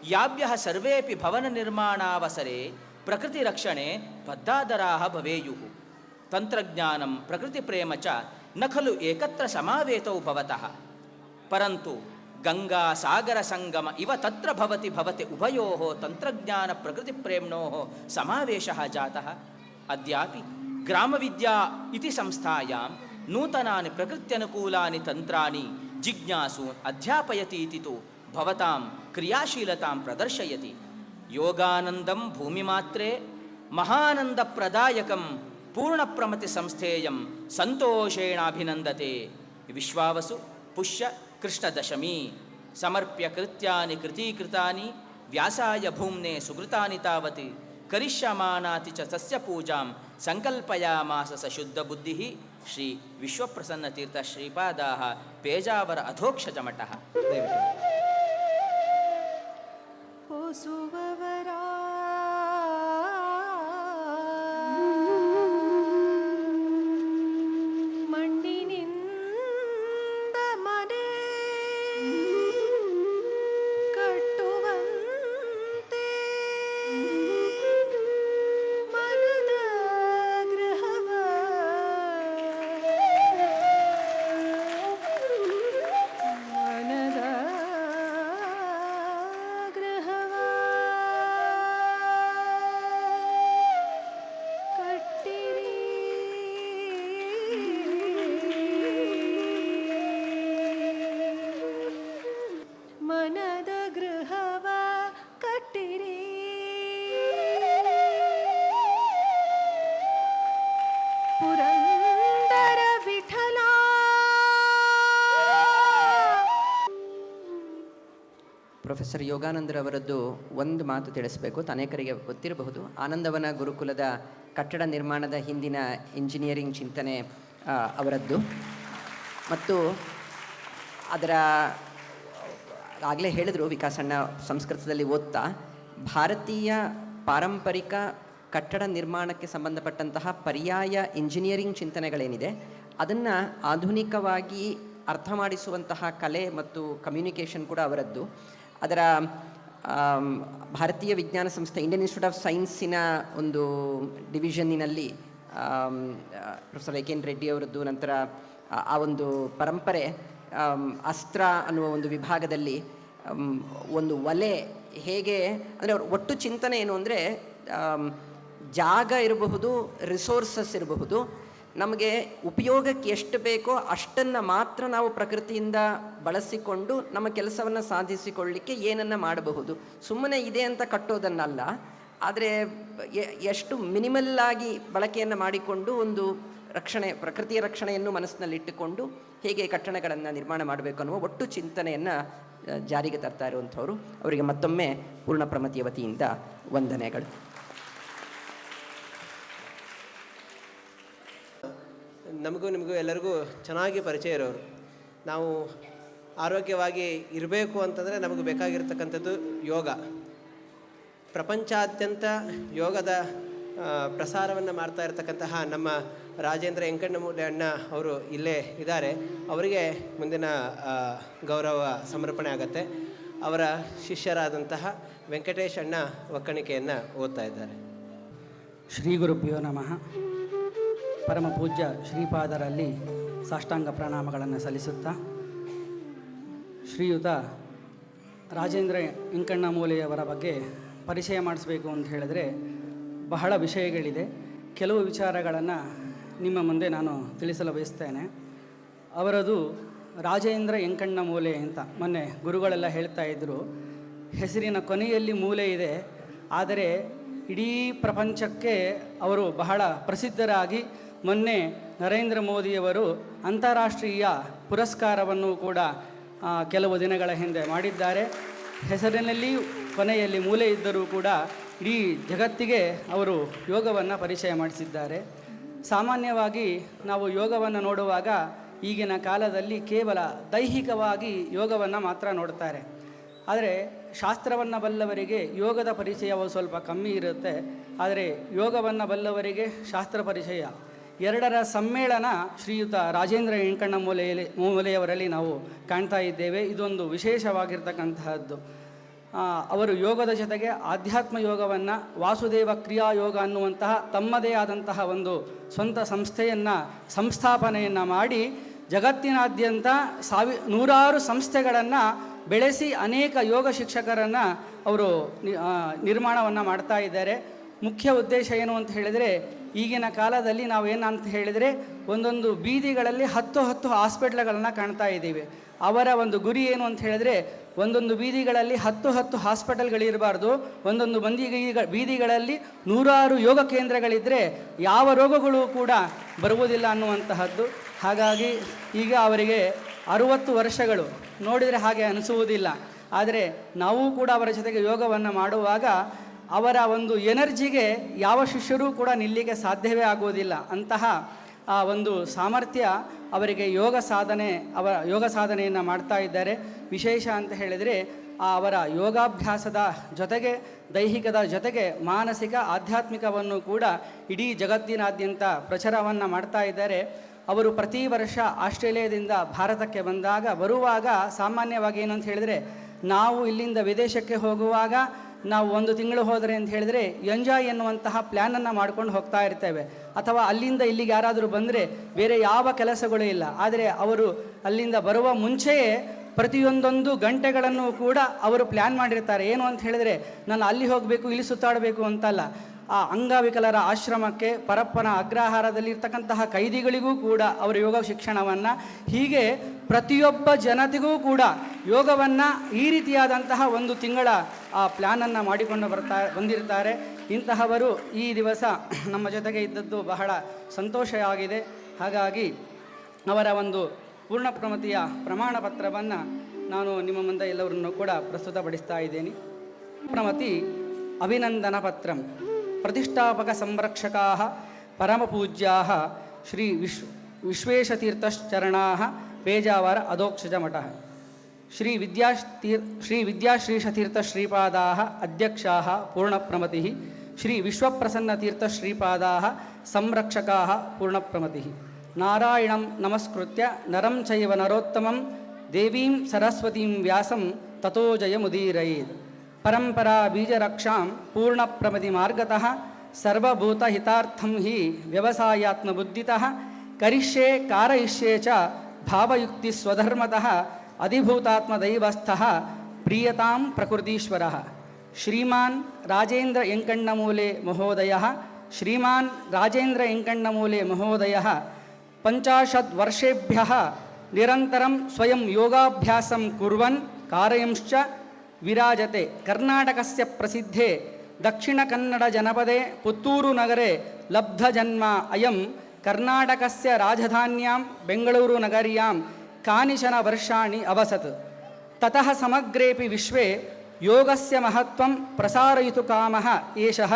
Speaker 4: याभ्यः सर्वेऽपि भवननिर्माणावसरे प्रकृतिरक्षणे बद्धादराः भवेयुः. तंत्रज्ञानं प्रकृतिप्रेम च न खलु एकत्र समावेतौ भवतः परन्तु गंगा सागर संगम इव तत्र भवति उभयोः तंत्रज्ञान प्रकृतिप्रेम्णोः समावेशः जातः. अद्यापि ग्रामविद्या इति संस्थायां नूतनानि प्रकृत्यनुकूलानि तंत्राणि जिज्ञासून् अध्यापयति इति तु भवतां क्रियाशीलतां प्रदर्शयति. योगानन्दं भूमिमात्रे महानन्दप्रदायकं पूर्णप्रमति संस्थेयं संतोषेणाभिनन्दते. विश्वावसु पुष्य कृष्णदशमी समर्प्य कृत्यानि कृतीकृतानि व्यासाय भूम्ने सुकृतानि तावत् करिष्यमानाति च तस्य पूजां संकल्पयामास स शुद्धबुद्धिः. श्री विश्वप्रसन्नतीर्थ श्रीपादाः पेजावर अधोक्षजमठः.
Speaker 2: ಪ್ರೊಫೆಸರ್ ಯೋಗಾನಂದರವರದ್ದು ಒಂದು ಮಾತು ತಿಳಿಸಬೇಕು, ಅನೇಕರಿಗೆ ಗೊತ್ತಿರಬಹುದು. ಆನಂದವನ ಗುರುಕುಲದ ಕಟ್ಟಡ ನಿರ್ಮಾಣದ ಹಿಂದಿನ ಇಂಜಿನಿಯರಿಂಗ್ ಚಿಂತನೆ ಅವರದ್ದು. ಮತ್ತು ಅದರ ಆಗಲೇ ಹೇಳಿದರು ವಿಕಾಸಣ್ಣ ಸಂಸ್ಕೃತದಲ್ಲಿ ಓದ್ತಾ, ಭಾರತೀಯ ಪಾರಂಪರಿಕ ಕಟ್ಟಡ ನಿರ್ಮಾಣಕ್ಕೆ ಸಂಬಂಧಪಟ್ಟಂತಹ ಪರ್ಯಾಯ ಇಂಜಿನಿಯರಿಂಗ್ ಚಿಂತನೆಗಳೇನಿದೆ ಅದನ್ನು ಆಧುನಿಕವಾಗಿ ಅರ್ಥ ಮಾಡಿಸುವಂತಹ ಕಲೆ ಮತ್ತು ಕಮ್ಯುನಿಕೇಷನ್ ಕೂಡ ಅವರದ್ದು. ಅದರ ಭಾರತೀಯ ವಿಜ್ಞಾನ ಸಂಸ್ಥೆ ಇಂಡಿಯನ್ ಇನ್ಸ್ಟಿಟ್ಯೂಟ್ ಆಫ್ ಸೈನ್ಸಿನ ಒಂದು ಡಿವಿಷನ್ನಿನಲ್ಲಿ ಪ್ರೊಫೆಸರ್ ಏಕೆನ್ ರೆಡ್ಡಿ ಅವರದ್ದು, ನಂತರ ಆ ಒಂದು ಪರಂಪರೆ ಅಸ್ತ್ರ ಅನ್ನುವ ಒಂದು ವಿಭಾಗದಲ್ಲಿ ಒಂದು ಒಲೆ ಹೇಗೆ ಅಂದರೆ ಅವ್ರ ಒಟ್ಟು ಚಿಂತನೆ ಏನು ಅಂದರೆ ಜಾಗ ಇರಬಹುದು, ರಿಸೋರ್ಸಸ್ ಇರಬಹುದು, ನಮಗೆ ಉಪಯೋಗಕ್ಕೆ ಎಷ್ಟು ಬೇಕೋ ಅಷ್ಟನ್ನು ಮಾತ್ರ ನಾವು ಪ್ರಕೃತಿಯಿಂದ ಬಳಸಿಕೊಂಡು ನಮ್ಮ ಕೆಲಸವನ್ನು ಸಾಧಿಸಿಕೊಳ್ಳಲಿಕ್ಕೆ ಏನನ್ನು ಮಾಡಬಹುದು. ಸುಮ್ಮನೆ ಇದೆ ಅಂತ ಕಟ್ಟೋದನ್ನಲ್ಲ, ಆದರೆ ಎಷ್ಟು ಮಿನಿಮಲ್ಲಾಗಿ ಬಳಕೆಯನ್ನು ಮಾಡಿಕೊಂಡು ಒಂದು ರಕ್ಷಣೆ, ಪ್ರಕೃತಿಯ ರಕ್ಷಣೆಯನ್ನು ಮನಸ್ಸಿನಲ್ಲಿಟ್ಟುಕೊಂಡು ಹೇಗೆ ಕಟ್ಟಡಗಳನ್ನು ನಿರ್ಮಾಣ ಮಾಡಬೇಕು ಅನ್ನುವ ಒಟ್ಟು ಚಿಂತನೆಯನ್ನು ಜಾರಿಗೆ ತರ್ತಾ ಇರುವಂಥವ್ರು. ಅವರಿಗೆ ಮತ್ತೊಮ್ಮೆ ಪೂರ್ಣ ಪ್ರಮತಿಯ ವತಿಯಿಂದ ವಂದನೆಗಳು.
Speaker 1: ನಮಗೂ ನಿಮಗೂ ಎಲ್ಲರಿಗೂ ಚೆನ್ನಾಗಿ ಪರಿಚಯ ಇರೋರು. ನಾವು ಆರೋಗ್ಯವಾಗಿ ಇರಬೇಕು ಅಂತಂದರೆ ನಮಗೆ ಬೇಕಾಗಿರ್ತಕ್ಕಂಥದ್ದು ಯೋಗ. ಪ್ರಪಂಚಾದ್ಯಂತ ಯೋಗದ ಪ್ರಸಾರವನ್ನು ಮಾಡ್ತಾ ಇರತಕ್ಕಂತಹ ನಮ್ಮ ರಾಜೇಂದ್ರ ಎಂಕಣ್ಣಮೂಲೆ ಅಣ್ಣ ಅವರು ಇಲ್ಲೇ ಇದ್ದಾರೆ. ಅವರಿಗೆ ಮುಂದಿನ ಗೌರವ ಸಮರ್ಪಣೆ ಆಗುತ್ತೆ. ಅವರ ಶಿಷ್ಯರಾದಂತಹ ವೆಂಕಟೇಶ್ ಅಣ್ಣ ಒಕ್ಕಣಿಕೆಯನ್ನು ಓದ್ತಾ ಇದ್ದಾರೆ.
Speaker 5: ಶ್ರೀ ಗುರುಭ್ಯೋ ನಮಃ. ಪರಮ ಪೂಜ್ಯ ಶ್ರೀಪಾದರಲ್ಲಿ ಸಾಷ್ಟಾಂಗ ಪ್ರಣಾಮಗಳನ್ನು ಸಲ್ಲಿಸುತ್ತಾ, ಶ್ರೀಯುತ ರಾಜೇಂದ್ರ ಎಂಕಣ್ಣಮೂಲೆಯವರ ಬಗ್ಗೆ ಪರಿಚಯ ಮಾಡಿಸಬೇಕು ಅಂತ ಹೇಳಿದ್ರೆ ಬಹಳ ವಿಷಯಗಳಿದೆ. ಕೆಲವು ವಿಚಾರಗಳನ್ನು ನಿಮ್ಮ ಮುಂದೆ ನಾನು ತಿಳಿಸಲು ಬಯಸ್ತೇನೆ. ಅವರದು ರಾಜೇಂದ್ರ ಎಂಕಣ್ಣಮೂಲೆ ಅಂತ ಮೊನ್ನೆ ಗುರುಗಳೆಲ್ಲ ಹೇಳ್ತಾ ಇದ್ದರು. ಹೆಸರಿನ ಕೊನೆಯಲ್ಲಿ ಮೂಲೆ ಇದೆ, ಆದರೆ ಇಡೀ ಪ್ರಪಂಚಕ್ಕೆ ಅವರು ಬಹಳ ಪ್ರಸಿದ್ಧರಾಗಿ ಮೊನ್ನೆ ನರೇಂದ್ರ ಮೋದಿಯವರು ಅಂತಾರಾಷ್ಟ್ರೀಯ ಪುರಸ್ಕಾರವನ್ನು ಕೂಡ ಕೆಲವು ದಿನಗಳ ಹಿಂದೆ ಮಾಡಿದ್ದಾರೆ. ಹೆಸರಿನಲ್ಲಿ ಕೊನೆಯಲ್ಲಿ ಮೂಲೆ ಇದ್ದರೂ ಕೂಡ ಇಡೀ ಜಗತ್ತಿಗೆ ಅವರು ಯೋಗವನ್ನು ಪರಿಚಯ ಮಾಡಿಸಿದ್ದಾರೆ. ಸಾಮಾನ್ಯವಾಗಿ ನಾವು ಯೋಗವನ್ನು ನೋಡುವಾಗ ಈಗಿನ ಕಾಲದಲ್ಲಿ ಕೇವಲ ದೈಹಿಕವಾಗಿ ಯೋಗವನ್ನು ಮಾತ್ರ ನೋಡ್ತಾರೆ. ಆದರೆ ಶಾಸ್ತ್ರವನ್ನು ಬಲ್ಲವರಿಗೆ ಯೋಗದ ಪರಿಚಯವು ಸ್ವಲ್ಪ ಕಮ್ಮಿ ಇರುತ್ತೆ. ಆದರೆ ಯೋಗವನ್ನು ಬಲ್ಲವರಿಗೆ ಶಾಸ್ತ್ರ ಪರಿಚಯ ಎರಡರ ಸಮ್ಮೇಳನ ಶ್ರೀಯುತ ರಾಜೇಂದ್ರ ಎಂಕಣ್ಣಮೂಲೆಯವರಲ್ಲಿ ನಾವು ಕಾಣ್ತಾ ಇದ್ದೇವೆ. ಇದೊಂದು ವಿಶೇಷವಾಗಿರ್ತಕ್ಕಂತಹದ್ದು. ಅವರು ಯೋಗದ ಜೊತೆಗೆ ಆಧ್ಯಾತ್ಮ ಯೋಗವನ್ನು, ವಾಸುದೇವ ಕ್ರಿಯಾ ಯೋಗ ಅನ್ನುವಂತಹ ತಮ್ಮದೇ ಆದಂತಹ ಒಂದು ಸ್ವಂತ ಸಂಸ್ಥಾಪನೆಯನ್ನು ಮಾಡಿ ಜಗತ್ತಿನಾದ್ಯಂತ ನೂರಾರು ಸಂಸ್ಥೆಗಳನ್ನು ಬೆಳೆಸಿ ಅನೇಕ ಯೋಗ ಶಿಕ್ಷಕರನ್ನು ಅವರು ನಿರ್ಮಾಣವನ್ನು ಮಾಡ್ತಾ ಇದ್ದಾರೆ. ಮುಖ್ಯ ಉದ್ದೇಶ ಏನು ಅಂತ ಹೇಳಿದರೆ, ಈಗಿನ ಕಾಲದಲ್ಲಿ ನಾವೇನಂತ ಹೇಳಿದರೆ ಒಂದೊಂದು ಬೀದಿಗಳಲ್ಲಿ 10 ಹಾಸ್ಪಿಟ್ಲ್ಗಳನ್ನು ಕಾಣ್ತಾ ಇದ್ದೀವಿ. ಅವರ ಒಂದು ಗುರಿ ಏನು ಅಂತ ಹೇಳಿದರೆ, ಒಂದೊಂದು ಬೀದಿಗಳಲ್ಲಿ 10 ಹಾಸ್ಪಿಟಲ್ಗಳಿರಬಾರ್ದು, ಒಂದೊಂದು ಬೀದಿಗಳಲ್ಲಿ ನೂರಾರು ಯೋಗ ಕೇಂದ್ರಗಳಿದ್ದರೆ ಯಾವ ರೋಗಗಳು ಕೂಡ ಬರುವುದಿಲ್ಲ ಅನ್ನುವಂತಹದ್ದು. ಹಾಗಾಗಿ ಈಗ ಅವರಿಗೆ 60 ವರ್ಷಗಳು, ನೋಡಿದರೆ ಹಾಗೆ ಅನಿಸುವುದಿಲ್ಲ. ಆದರೆ ನಾವು ಕೂಡ ಅವರ ಜೊತೆಗೆ ಯೋಗವನ್ನು ಮಾಡುವಾಗ ಅವರ ಒಂದು ಎನರ್ಜಿಗೆ ಯಾವ ಶಿಷ್ಯರೂ ಕೂಡ ನಿಲ್ಲಿಗೆ ಸಾಧ್ಯವೇ ಆಗುವುದಿಲ್ಲ. ಅಂತಹ ಆ ಒಂದು ಸಾಮರ್ಥ್ಯ ಅವರಿಗೆ ಯೋಗ ಸಾಧನೆಯನ್ನು ಮಾಡ್ತಾ ಇದ್ದಾರೆ. ವಿಶೇಷ ಅಂತ ಹೇಳಿದರೆ ಅವರ ಯೋಗಾಭ್ಯಾಸದ ಜೊತೆಗೆ ದೈಹಿಕದ ಜೊತೆಗೆ ಮಾನಸಿಕ ಆಧ್ಯಾತ್ಮಿಕವನ್ನು ಕೂಡ ಇಡೀ ಜಗತ್ತಿನಾದ್ಯಂತ ಪ್ರಚಾರವನ್ನು ಮಾಡ್ತಾ ಇದ್ದಾರೆ. ಅವರು ಪ್ರತಿ ವರ್ಷ ಆಸ್ಟ್ರೇಲಿಯಾದಿಂದ ಭಾರತಕ್ಕೆ ಬರುವಾಗ ಸಾಮಾನ್ಯವಾಗಿ ಏನಂತ ಹೇಳಿದರೆ, ನಾವು ಇಲ್ಲಿಂದ ವಿದೇಶಕ್ಕೆ ಹೋಗುವಾಗ ನಾವು 1 ತಿಂಗಳು ಹೋದರೆ ಅಂತ ಹೇಳಿದರೆ ಎಂಜಾಯ್ ಎನ್ನುವಂತಹ ಪ್ಲ್ಯಾನನ್ನು ಮಾಡ್ಕೊಂಡು ಹೋಗ್ತಾ ಇರ್ತೇವೆ. ಅಥವಾ ಅಲ್ಲಿಂದ ಇಲ್ಲಿಗೆ ಯಾರಾದರೂ ಬಂದರೆ ಬೇರೆ ಯಾವ ಕೆಲಸಗಳೂ ಇಲ್ಲ. ಆದರೆ ಅವರು ಅಲ್ಲಿಂದ ಬರುವ ಮುಂಚೆಯೇ ಪ್ರತಿಯೊಂದೊಂದು ಗಂಟೆಗಳನ್ನು ಕೂಡ ಅವರು ಪ್ಲ್ಯಾನ್ ಮಾಡಿರ್ತಾರೆ. ಏನು ಅಂತ ಹೇಳಿದರೆ, ನಾನು ಅಲ್ಲಿ ಹೋಗಬೇಕು, ಇಲ್ಲಿ ಸುತ್ತಾಡಬೇಕು ಅಂತಲ್ಲ. ಆ ಅಂಗವಿಕಲರ ಆಶ್ರಮಕ್ಕೆ, ಪರಪ್ಪನ ಅಗ್ರಹಾರದಲ್ಲಿರ್ತಕ್ಕಂತಹ ಕೈದಿಗಳಿಗೂ ಕೂಡ ಅವರು ಯೋಗ ಶಿಕ್ಷಣವನ್ನು, ಹೀಗೆ ಪ್ರತಿಯೊಬ್ಬ ಜನತೆಗೂ ಕೂಡ ಯೋಗವನ್ನು ಈ ರೀತಿಯಾದಂತಹ 1 ತಿಂಗಳ ಆ ಪ್ಲ್ಯಾನನ್ನು ಮಾಡಿಕೊಂಡು ಬಂದಿರ್ತಾರೆ. ಇಂತಹವರು ಈ ದಿವಸ ನಮ್ಮ ಜೊತೆಗೆ ಇದ್ದದ್ದು ಬಹಳ ಸಂತೋಷವಾಗಿದೆ. ಹಾಗಾಗಿ ಅವರ ಒಂದು ಪೂರ್ಣ ಪ್ರಮತಿಯ ಪ್ರಮಾಣ ಪತ್ರವನ್ನು ನಾನು ನಿಮ್ಮ ಮುಂದೆ ಎಲ್ಲವರನ್ನು ಕೂಡ ಪ್ರಸ್ತುತಪಡಿಸ್ತಾ ಇದ್ದೇನೆ. ಪ್ರಮತಿ ಅಭಿನಂದನ ಪತ್ರಂ ಪ್ರತಿಷ್ಠಾಪಕ ಸಂರಕ್ಷಕಾ ಪರಮಪೂಜ್ಯಾ ಶ್ರೀ ವಿಶ್ವೇಶತೀರ್ಥಶ್ಚರಣಾ ಪೇಜಾವರ ಅಧೋಕ್ಷಜ ಮಠ ಶ್ರೀ ವಿದ್ಯಾಶ್ರೀಶತೀರ್ಥ ಶ್ರೀಪಾದಾ ಅಧ್ಯಕ್ಷಾ ಪೂರ್ಣಪ್ರಮತಿ ಶ್ರೀ ವಿಶ್ವಪ್ರಸನ್ನತೀರ್ಥ ಶ್ರೀಪಾದಾ ಸಂರಕ್ಷಕಾ ಪೂರ್ಣಪ್ರಮತಿ ನಾರಾಯಣಂ ನಮಸ್ಕೃತ್ಯ ನರಂ ಚೈವ ನರೋತ್ತಮಂ ದೇವೀಂ ಸರಸ್ವತೀಂ ವ್ಯಾಸಂ ತಥೋ ಜಯಮುದೀರಯೇತ್. ಪರಂಪರಾ ಬೀಜರಕ್ಷಾಂ ಪೂರ್ಣಪ್ರಮದಿ ಮಾರ್ಗತಃ ಸರ್ವಭೂತಹಿತಾರ್ಥಂ ಹಿ ವ್ಯವಸಾಯಾತ್ಮಬುದ್ಧಿತಃ ಕರಿಷ್ಯೆ ಕಾರಯಿಷ್ಯೆ ಚ ಭಾವಯುಕ್ತಿ ಸ್ವಧರ್ಮತಃ ಅಧಿಭೂತಾತ್ಮದೈವಸ್ಥಃ ಪ್ರೀಯತಾಂ ಪ್ರಕೃತೀಶ್ವರಃ. ಶ್ರೀಮಾನ್ ರಾಜೇಂದ್ರ ಎಂಕಣ್ಣಮೂಲೆ ಮಹೋದಯಃ ಶ್ರೀಮಾನ್ ರಾಜೇಂದ್ರ ಎಂಕಣ್ಣಮೂಲೆ ಮಹೋದಯಃ 50 ವರ್ಷೇಭ್ಯಃ ನಿರಂತರಂ ಸ್ವಯಂ ಯೋಗಾಭ್ಯಾಸಂ ಕುರ್ವನ್ ಕಾರಯಂಶ್ಚ ವಿರಾಜತೆ. ಕರ್ನಾಟಕಸ್ಯ ಪ್ರಸಿದ್ಧೆ ದಕ್ಷಿಣಕನ್ನಡ ಜನಪದೆ ಪುತ್ತೂರು ನಗರೆ ಲಬ್ಧಜನ್ಮ ಅಯಂ ಕರ್ನಾಟಕಸ್ಯ ರಾಜಧಾನ್ಯಾಂ ಬೆಂಗಳೂರು ನಗರ್ಯಾಂ ಕಾನಿಚನ ವರ್ಷಾಣಿ ಅವಸತ್. ತತಃ ಸಮಗ್ರೇಪಿ ವಿಶ್ವೇ ಯೋಗಸ್ಯ ಮಹತ್ವಂ ಪ್ರಸಾರಯಿತು ಕಾಮಃ ಏಷಃ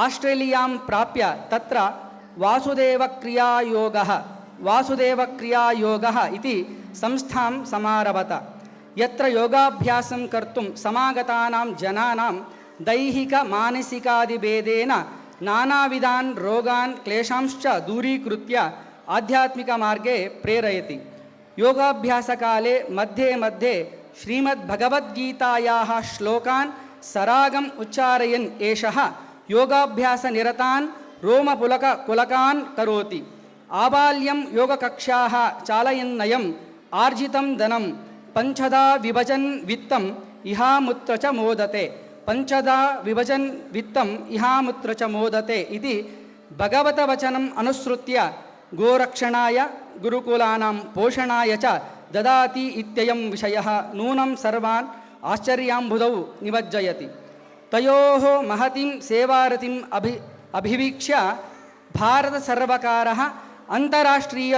Speaker 5: ಆಸ್ಟ್ರೇಲಿಯಾಂ ಪ್ರಾಪ್ಯ ತತ್ರ ವಾಸುದೇವಕ್ರಿಯಾಯೋಗಃ ಇತಿ ಸಂಸ್ಥಾಂ ಸಮಾರಭತ. ಯತ್ರ ಯೋಗಾಭ್ಯಾಸಂ ಕರ್ತುಂ ಸಮಾಗತಾನಾಂ ಜನಾನಾಂ ದೈಹಿಕ ಮಾನಸಿಕಾದಿಭೇದೇನ ನಾನಾವಿಧಾನ್ ರೋಗಾನ್ ಕ್ಲೇಶಾಂಶ್ಚ ದೂರೀಕೃತ್ಯ ಆಧ್ಯಾತ್ಮಿಕ ಮಾರ್ಗೆ ಪ್ರೇರಯತಿ. ಯೋಗಾಭ್ಯಾಸಕಾಲೆ ಮಧ್ಯೆ ಮಧ್ಯೆ ಶ್ರೀಮದ್ಭಗವದ್ಗೀತಾಯಾಃ ಶ್ಲೋಕಾನ್ ಸರಾಗಂ ಉಚ್ಚಾರಯನ್ ಏಷಃ ಯೋಗಾಭ್ಯಾಸನಿರತಾನ್ ರೋಮಪುಲಕಾನ್ ಕರೋತಿ. ಆಬಾಲ್ಯಂ ಯೋಗಕಕ್ಷಾಃ ಚಾಲಯನ್ನಯಂ ಆರ್ಜಿತಂ ಧನಂ ಪಂಚಧಾ ವಿಭಜನ್ ವಿತ್ತಂ ಇಹಾಮುತ್ರ ಚ ಮೋದತೆ. ಪಂಚಧಾ ವಿಭಜನ್ ವಿತ್ತಂ ಇಹಾಮುತ್ರ ಚ ಮೋದತೆ ಇತಿ ಭಗವತ ವಚನಂ ಅನುಸೃತ್ಯ ಗೋರಕ್ಷಣಾಯ ಗುರುಕುಲಾನಾಂ ಪೋಷಣಾಯ ಚ ದದಾತಿ ಇತ್ಯಯಂ ವಿಷಯಃ ನೂನಂ ಸರ್ವಾನ್ ಆಶ್ಚರ್ಯಾಂಬುಧೌ ನಿಮಜ್ಜಯತಿ. ತಯೋಃ ಮಹತಿಂ ಸೇವಾರತಿಂ ಅಭಿವೀಕ್ಷ್ಯ ಭಾರತ ಸರ್ವಕಾರಃ ಅಂತಾರಾಷ್ಟ್ರೀಯ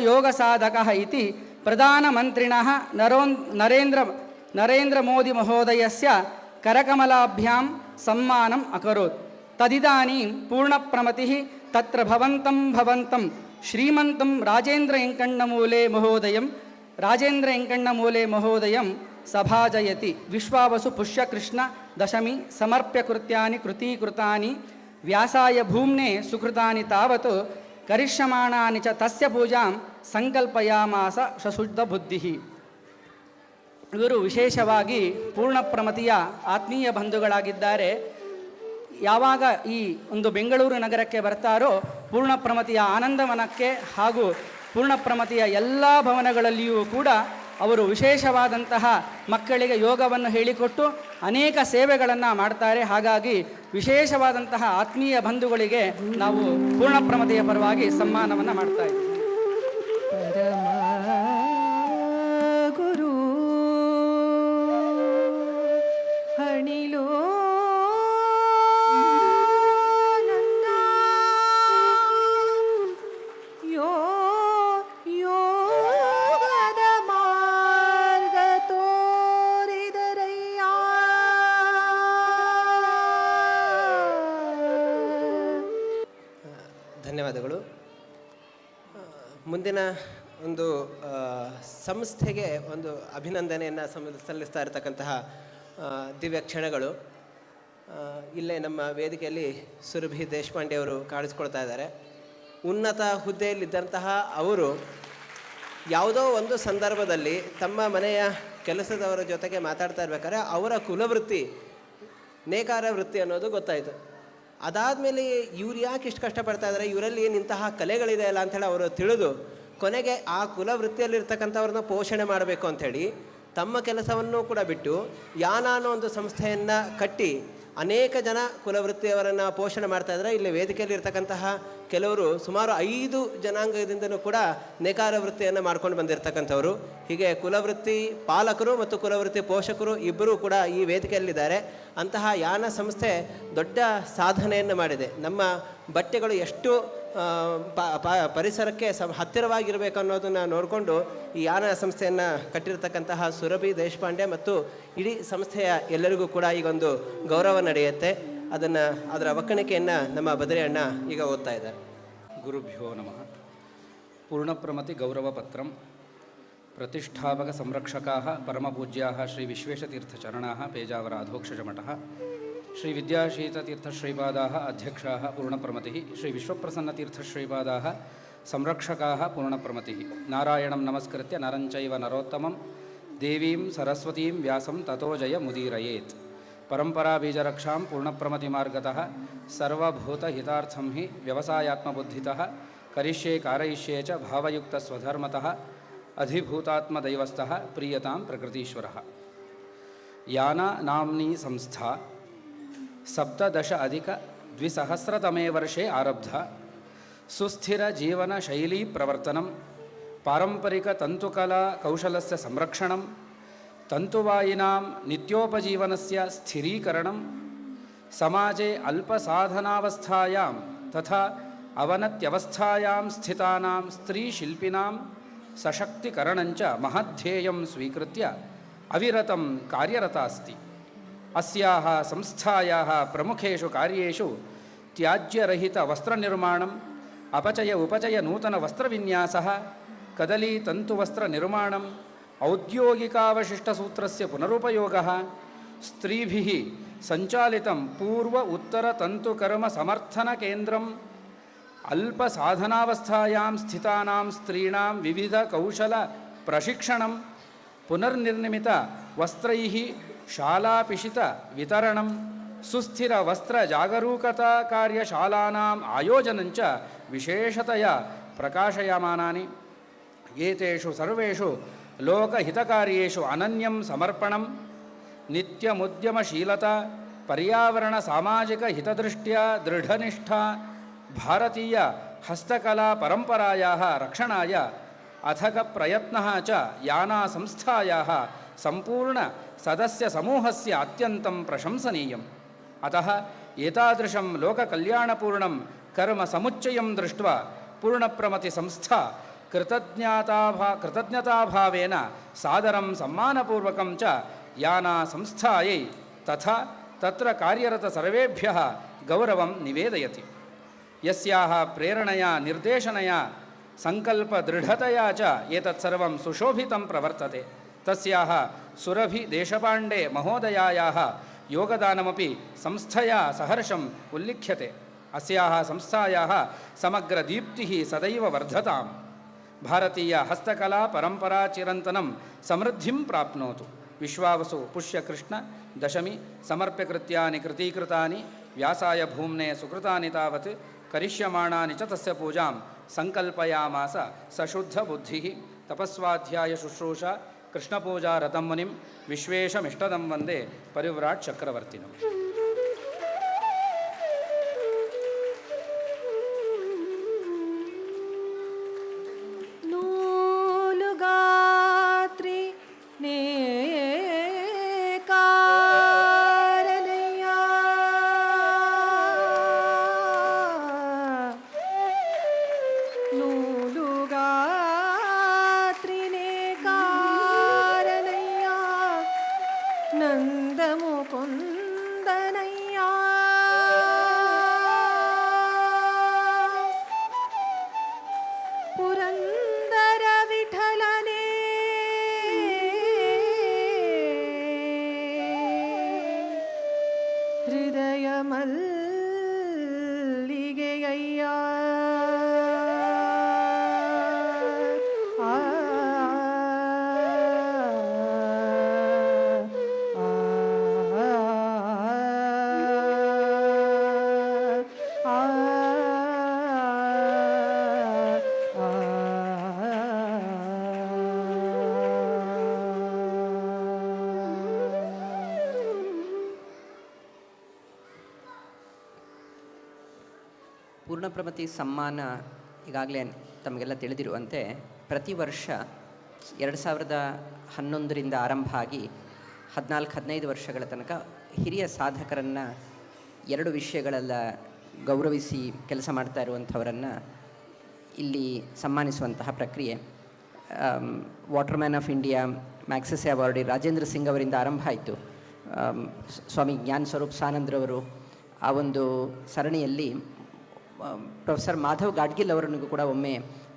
Speaker 5: ಯೋಗ ಸಾಧಕಃ ಇತಿ ಪ್ರಧಾನಮಂತ್ರಿಣಃ ನರೇಂದ್ರ ಮೋದಿ ಮಹೋದಯಸ್ಯ ಕರಕಮಲಾಭ್ಯಾಂ ಸಮ್ಮಾನಂ ಅಕರೋತ್. ತದಿದಾನೀಂ ಪೂರ್ಣಪ್ರಮತಿಃ ತತ್ರ ಭವಂತಂ ಶ್ರೀಮಂತಂ ರಾಜೇಂದ್ರ ಎಂಕಣ್ಣಮೂಲೆ ಮಹೋದಯಂ ಸಭಾಜಯತಿ. ವಿಶ್ವಾವಸು ಪುಷ್ಯಕೃಷ್ಣ ದಶಮಿ ಸಮರ್ಪ್ಯ ಕೃತ್ಯಾನಿ ಕೃತೀಕೃತಾನಿ ವ್ಯಾಸಾಯ ಭೂಮ್ನೆ ಸುಕೃತಾನಿ ತಾವತ್ ಕರಿಷ್ಯಮಾಣಾನಿ ಚ ತಸ್ಯ ಪೂಜಾಂ ಸಂಕಲ್ಪಯಾಮಾಸ ಸಶುದ್ಧ ಬುದ್ಧಿ. ಇವರು ವಿಶೇಷವಾಗಿ ಪೂರ್ಣಪ್ರಮತಿಯ ಆತ್ಮೀಯ ಬಂಧುಗಳಾಗಿದ್ದಾರೆ. ಯಾವಾಗ ಈ ಒಂದು ಬೆಂಗಳೂರು ನಗರಕ್ಕೆ ಬರ್ತಾರೋ ಪೂರ್ಣಪ್ರಮತಿಯ ಆನಂದವನಕ್ಕೆ ಹಾಗೂ ಪೂರ್ಣಪ್ರಮತಿಯ ಎಲ್ಲ ಭವನಗಳಲ್ಲಿಯೂ ಕೂಡ ಅವರು ವಿಶೇಷವಾದಂತಹ ಮಕ್ಕಳಿಗೆ ಯೋಗವನ್ನು ಹೇಳಿಕೊಟ್ಟು ಅನೇಕ ಸೇವೆಗಳನ್ನು ಮಾಡ್ತಾರೆ. ಹಾಗಾಗಿ ವಿಶೇಷವಾದಂತಹ ಆತ್ಮೀಯ ಬಂಧುಗಳಿಗೆ ನಾವು ಪೂರ್ಣಪ್ರಮತಿಯ ಪರವಾಗಿ ಸನ್ಮಾನವನ್ನು ಮಾಡ್ತಾ ಇದ್ದೀವಿ.
Speaker 3: ಪರಮ ಗುರು ಹಣಿಲೋ
Speaker 1: ಧನ್ಯವಾದಗಳು. ಮುಂದಿನ ಒಂದು ಸಂಸ್ಥೆಗೆ ಒಂದು ಅಭಿನಂದನೆಯನ್ನು ಸಲ್ಲಿಸ್ತಾ ಇರತಕ್ಕಂತಹ ದಿವ್ಯ ಕ್ಷಣಗಳು. ಇಲ್ಲೇ ನಮ್ಮ ವೇದಿಕೆಯಲ್ಲಿ ಸುರಭಿ ದೇಶಪಾಂಡೆ ಅವರು ಕಾಣಿಸ್ಕೊಳ್ತಾ ಇದ್ದಾರೆ. ಉನ್ನತ ಹುದ್ದೆಯಲ್ಲಿದ್ದಂತಹ ಅವರು ಯಾವುದೋ ಒಂದು ಸಂದರ್ಭದಲ್ಲಿ ತಮ್ಮ ಮನೆಯ ಕೆಲಸದವರ ಜೊತೆಗೆ ಮಾತಾಡ್ತಾ ಇರ್ಬೇಕಾದ್ರೆ ಅವರ ಕುಲವೃತ್ತಿ ನೇಕಾರ ವೃತ್ತಿ ಅನ್ನೋದು ಗೊತ್ತಾಯಿತು. ಅದಾದಮೇಲೆ ಇವ್ರು ಯಾಕೆ ಇಷ್ಟು ಕಷ್ಟಪಡ್ತಾ ಇದ್ದಾರೆ, ಇವರಲ್ಲಿ ಇಂತಹ ಕಲೆಗಳಿದೆ ಅಲ್ಲ ಅಂಥೇಳಿ ಅವರು ತಿಳಿದು ಕೊನೆಗೆ ಆ ಕುಲವೃತ್ತಿಯಲ್ಲಿರ್ತಕ್ಕಂಥವ್ರನ್ನ ಪೋಷಣೆ ಮಾಡಬೇಕು ಅಂಥೇಳಿ ತಮ್ಮ ಕೆಲಸವನ್ನು ಕೂಡ ಬಿಟ್ಟು ಯಾನ ಅನ್ನೋ ಒಂದು ಸಂಸ್ಥೆಯನ್ನು ಕಟ್ಟಿ ಅನೇಕ ಜನ ಕುಲವೃತ್ತಿಯವರನ್ನು ಪೋಷಣೆ ಮಾಡ್ತಾ ಇದ್ದಾರೆ. ಇಲ್ಲಿ ವೇದಿಕೆಯಲ್ಲಿ ಇರ್ತಕ್ಕಂತಹ ಕೆಲವರು ಸುಮಾರು 5 ಜನಾಂಗದಿಂದಲೂ ಕೂಡ ನೇಕಾರ ವೃತ್ತಿಯನ್ನು ಮಾಡ್ಕೊಂಡು ಬಂದಿರತಕ್ಕಂಥವ್ರು. ಹೀಗೆ ಕುಲವೃತ್ತಿ ಪಾಲಕರು ಮತ್ತು ಕುಲವೃತ್ತಿ ಪೋಷಕರು ಇಬ್ಬರೂ ಕೂಡ ಈ ವೇದಿಕೆಯಲ್ಲಿದ್ದಾರೆ. ಅಂತಹ ಯಾನ ಸಂಸ್ಥೆ ದೊಡ್ಡ ಸಾಧನೆಯನ್ನು ಮಾಡಿದೆ. ನಮ್ಮ ಬಟ್ಟೆಗಳು ಎಷ್ಟು ಪರಿಸರಕ್ಕೆ ಹತ್ತಿರವಾಗಿರಬೇಕು ಅನ್ನೋದನ್ನು ನೋಡಿಕೊಂಡು ಈ ಯಾನ ಸಂಸ್ಥೆಯನ್ನು ಕಟ್ಟಿರ್ತಕ್ಕಂತಹ ಸುರಭಿ ದೇಶಪಾಂಡೆ ಮತ್ತು ಇಡೀ ಸಂಸ್ಥೆಯ ಎಲ್ಲರಿಗೂ ಕೂಡ ಈಗೊಂದು ಗೌರವ ನಡೆಯುತ್ತೆ. ಅದರ ಒಕ್ಕಣಿಕೆಯನ್ನು ನಮ್ಮ ಬದರಿ ಅಣ್ಣ ಈಗ ಓದ್ತಾ ಇದ್ದಾರೆ.
Speaker 6: ಗುರುಭ್ಯೋ ನಮಃ. ಪೂರ್ಣಪ್ರಮತಿ ಗೌರವಪತ್ರಂ ಪ್ರತಿಷ್ಠಾಪಕ ಸಂರಕ್ಷಕಾಃ ಪರಮಪೂಜ್ಯಾಃ ಶ್ರೀ ವಿಶ್ವೇಶತೀರ್ಥಚರಣಾಃ ಪೇಜಾವರ ಅಧೋಕ್ಷಜಮಠಃ ಶ್ರೀ ವಿದ್ಯಾಶೀತತೀರ್ಥಶ್ರೀಪಾದಾः ಅಧ್ಯಕ್ಷಾः ಪೂರ್ಣಪ್ರಮತಿः ಶ್ರೀ ವಿಶ್ವಪ್ರಸನ್ನತೀರ್ಥಶ್ರೀಪಾದಾः ಸಂರಕ್ಷಕಾः ಪೂರ್ಣಪ್ರಮತಿः ನಾರಾಯಣಂ ನಮಸ್ಕೃತ್ಯ ನರಂಚೈವ ನರೋತ್ತಮಂ ದೇವೀಂ ಸರಸ್ವತೀಂ ವ್ಯಾಸಂ ತತೋ ಜಯ ಮುದೀರಯೇತ್ ಪರಂಪರಾಬೀಜರಕ್ಷಾಂ ಪೂರ್ಣಪ್ರಮತಿಮಾರ್ಗತಃ ಸರ್ವಭೂತಹಿತಾರ್ಥಂ ಹಿ ವ್ಯವಸಾಯಾತ್ಮಬುದ್ಧಿತಃ ಕರಿಷ್ಯೆ ಕಾರಯಿಷ್ಯೆ ಚ ಭಾವಯುಕ್ತಸ್ವಧರ್ಮತಃ ಅಧಿಭೂತಾತ್ಮದೈವಸ್ಥಃ ಪ್ರೀಯತಾಂ ಪ್ರಕೃತೀಶ್ವರಃ ಯಾನ ನಾಮ್ನಿ ಸಂಸ್ಥಾ 17-20 ವರ್ಷೆ ಆರಬ್ಧ ಸುಸ್ಥಿರ ಜೀವನ ಶೈಲಿ ಪ್ರವರ್ತನಂ ಪಾರಂಪರಿಕ ತಂತುಕಲಾ ಕೌಶಲಸ್ಯ ಸಂರಕ್ಷಣಂ ತಂತುವಾಯಿನಾಂ ನಿತ್ಯೋಪಜೀವನಸ್ಯ ಸ್ಥಿರೀಕರಣಂ ಸಮಾಜೆ ಅಲ್ಪಸಾಧನಾವಸ್ಥಾಯಾಂ ತಥಾ ಅವನತ್ಯವಸ್ಥಾಯಾಂ ಸ್ಥಿತಾನಾಂ ಸ್ತ್ರೀಶಿಲ್ಪಿನಾಂ ಸಶಕ್ತೀಕರಣಂಚ ಮಹಧ್ಯೇಯಂ ಸ್ವೀಕೃತ್ಯ ಅವಿರತಂ ಕಾರ್ಯರತಾ ಅಸ್ತಿ ಅಸ್ಯಾಹ ಸಂಸ್ಥಾಯಾಹ ಪ್ರಮುಖೇಷು ಕಾರ್ಯೇಷು ತ್ಯಾಜ್ಯರಹಿತ ವಸ್ತ್ರನಿರ್ಮಾಣಂ ಅಪಚಯ ಉಪಚಯ ನೂತನ ವಸ್ತ್ರವಿನ್ಯಾಸಃ ಕದಲಿ ತಂತುವಸ್ತ್ರ ನಿರ್ಮಾಣಂ ಔದ್ಯೋಗಿಕಾವಶಿಷ್ಟಸೂತ್ರಸ್ಯ ಪುನರುಪಯೋಗಃ ಸ್ತ್ರೀಭಿಃ ಸಂಚಾಲಿತಂ ಪೂರ್ವ ಉತ್ತರ ತಂತುಕರ್ಮ ಸಮರ್ಥನ ಕೇಂದ್ರಂ ಅಲ್ಪಸಾಧನಾವಸ್ಥಾಯಾಂ ಸ್ಥಿತಾನಾಂ ಸ್ತ್ರೀಣಾಂ ವಿವಿಧ ಕೌಶಲ ಪ್ರಶಿಕ್ಷಣಂ ಪುನರ್ನಿರ್ಮಿತ ವಸ್ತ್ರೈಃ ಶಾಲಾಪಿಷಿತ ವಿತರಣಂ ಸುಸ್ಥಿರ ವಸ್ತ್ರ ಜಾಗರೂಕತಾ ಕಾರ್ಯಶಾಲಾನಾಂ ಆಯೋಜನಂಚ ವಿಶೇಷತೆಯ ಪ್ರಕಾಶಯಮಾನಾನಿ ಏತೇಷು ಸರ್ವೇಷು ಲೋಕಹಿತಕಾರ್ಯೇಷು ಅನನ್ಯಂ ಸಮರ್ಪಣಂ ನಿತ್ಯಮುದ್ಯಮಶೀಲತಾ ಪರ್ಯಾವರಣ ಸಾಮಾಜಿಕ ಹಿತದೃಷ್ಟ್ಯಾ ದೃಢನಿಷ್ಠಾ ಭಾರತೀಯ ಹಸ್ತಕಲಾ ಪರಂಪರಾಯಾಃ ರಕ್ಷಣಾಯ ಅಥಕ ಪ್ರಯತ್ನಃ ಚ ಯಾನಾ ಸಂಸ್ಥಾಯಾಃ ಸಂಪೂರ್ಣ ಸದಸ್ಯ ಸಮೂಹಸ್ಯ ಅತ್ಯಂತಂ ಪ್ರಶಂಸನೀಯಂ ಅತಃ ಏತಾದೃಶಂ ಲೋಕಕಲ್ಯಾಣಪೂರ್ಣಂ ಕರ್ಮ ಸಮುಚ್ಚಯಂ ದೃಷ್ಟ್ವಾ ಪೂರ್ಣಪ್ರಮತಿ ಸಂಸ್ಥಾ ಕೃತಜ್ಞತಾಭಾವೇನ ಸಾದರಂ ಸಮ್ಮಾನಪೂರ್ವಕಂ ಚ ಯಾನಾ ಸಂಸ್ಥಾಯೈ ತಥಾ ತತ್ರ ಕಾರ್ಯರತ ಸರ್ವೇಭ್ಯಃ ಗೌರವಂ ನಿವೇದಯತಿ ಯಸ್ಯಾಹ ಪ್ರೇರಣೆಯ ನಿರ್ದೇಶನಯ ಸಂಕಲ್ಪ ದೃಢತೆಯ ಚ ಏತತ್ಸರ್ವಂ ಸುಶೋಭಿತಂ ಪ್ರವರ್ತತೆ ತಸ್ಯಾಹ ಸುರಭಿ ದೇಶಪಾಂಡೆ ಮಹೋದಯಾಯಾಹ ಯೋಗದಾನಮಪಿ ಸಂಸ್ಥೆಯ ಸಹರ್ಷಂ ಉಲ್ಲಿಖ್ಯತೆ ಅಸ್ಯಾಹ ಸಂಸ್ಥಾಯಾಹ ಸಮಗ್ರ ದೀಪ್ತಿಃ ಸದೈವ ವರ್ಧತಾಂ ಭಾರತೀಯ ಹಸ್ತಕಲಾ ಪರಂಪರಾ ಚಿರಂತನಂ ಸಮೃದ್ಧಿಂ ಪ್ರಾಪ್ನೋತು ವಿಶ್ವಾವಸು ಪುಷ್ಯಕೃಷ್ಣ ದಶಮಿ ಸಮರ್ಪ್ಯಕೃತ್ಯಾನಿ ಕೃತೀಕೃತಾನಿ ವ್ಯಾಸಾಯ ಭೂಮ್ನೆ ಸುಕೃತಾನಿ ತಾವತ್ ಕರಿಷ್ಯಮಾಣಾನಿ ಚ ತಸ್ಯ ಪೂಜಾಂ ಸಂಕಲ್ಪಯಾಮಾಸ ಸಶುದ್ಧ ಬುದ್ಧಿಃ ತಪಸ್ವಾಧ್ಯಾಯ ಶುಶ್ರೂಷಾ ಕೃಷ್ಣಪೂಜಾ ರಥಂ ಮುನಿಂ ವಿಶ್ವೇಶಮಿಷ್ಟದಂ ವಂದೇ ಪರಿವ್ರಾಟ್ ಚಕ್ರವರ್ತಿನಂ.
Speaker 3: ನೂಲುಗಾತ್ರಿ
Speaker 2: ಪೂರ್ಣಪ್ರಮತಿ ಸಮ್ಮಾನ ಈಗಾಗಲೇ ತಮಗೆಲ್ಲ ತಿಳಿದಿರುವಂತೆ ಪ್ರತಿ ವರ್ಷ 2011ರಿಂದ ಆರಂಭ ಆಗಿ 14-15 ವರ್ಷಗಳ ತನಕ ಹಿರಿಯ ಸಾಧಕರನ್ನು 2 ವಿಷಯಗಳೆಲ್ಲ ಗೌರವಿಸಿ ಕೆಲಸ ಮಾಡ್ತಾ ಇರುವಂಥವರನ್ನು ಇಲ್ಲಿ ಸನ್ಮಾನಿಸುವಂತಹ ಪ್ರಕ್ರಿಯೆ. Waterman of India Magsaysay awardee Rajendra Singh ಅವರಿಂದ ಆರಂಭ ಆಯಿತು. ಸ್ವಾಮಿ ಜ್ಞಾನ ಸ್ವರೂಪ್ ಸಾನಂದ್ರವರು ಆ ಒಂದು ಸರಣಿಯಲ್ಲಿ ಪ್ರೊಫೆಸರ್ ಮಾಧವ್ ಗಾಡ್ಗಿಲ್ ಅವರನ್ನು ಕೂಡ ಒಮ್ಮೆ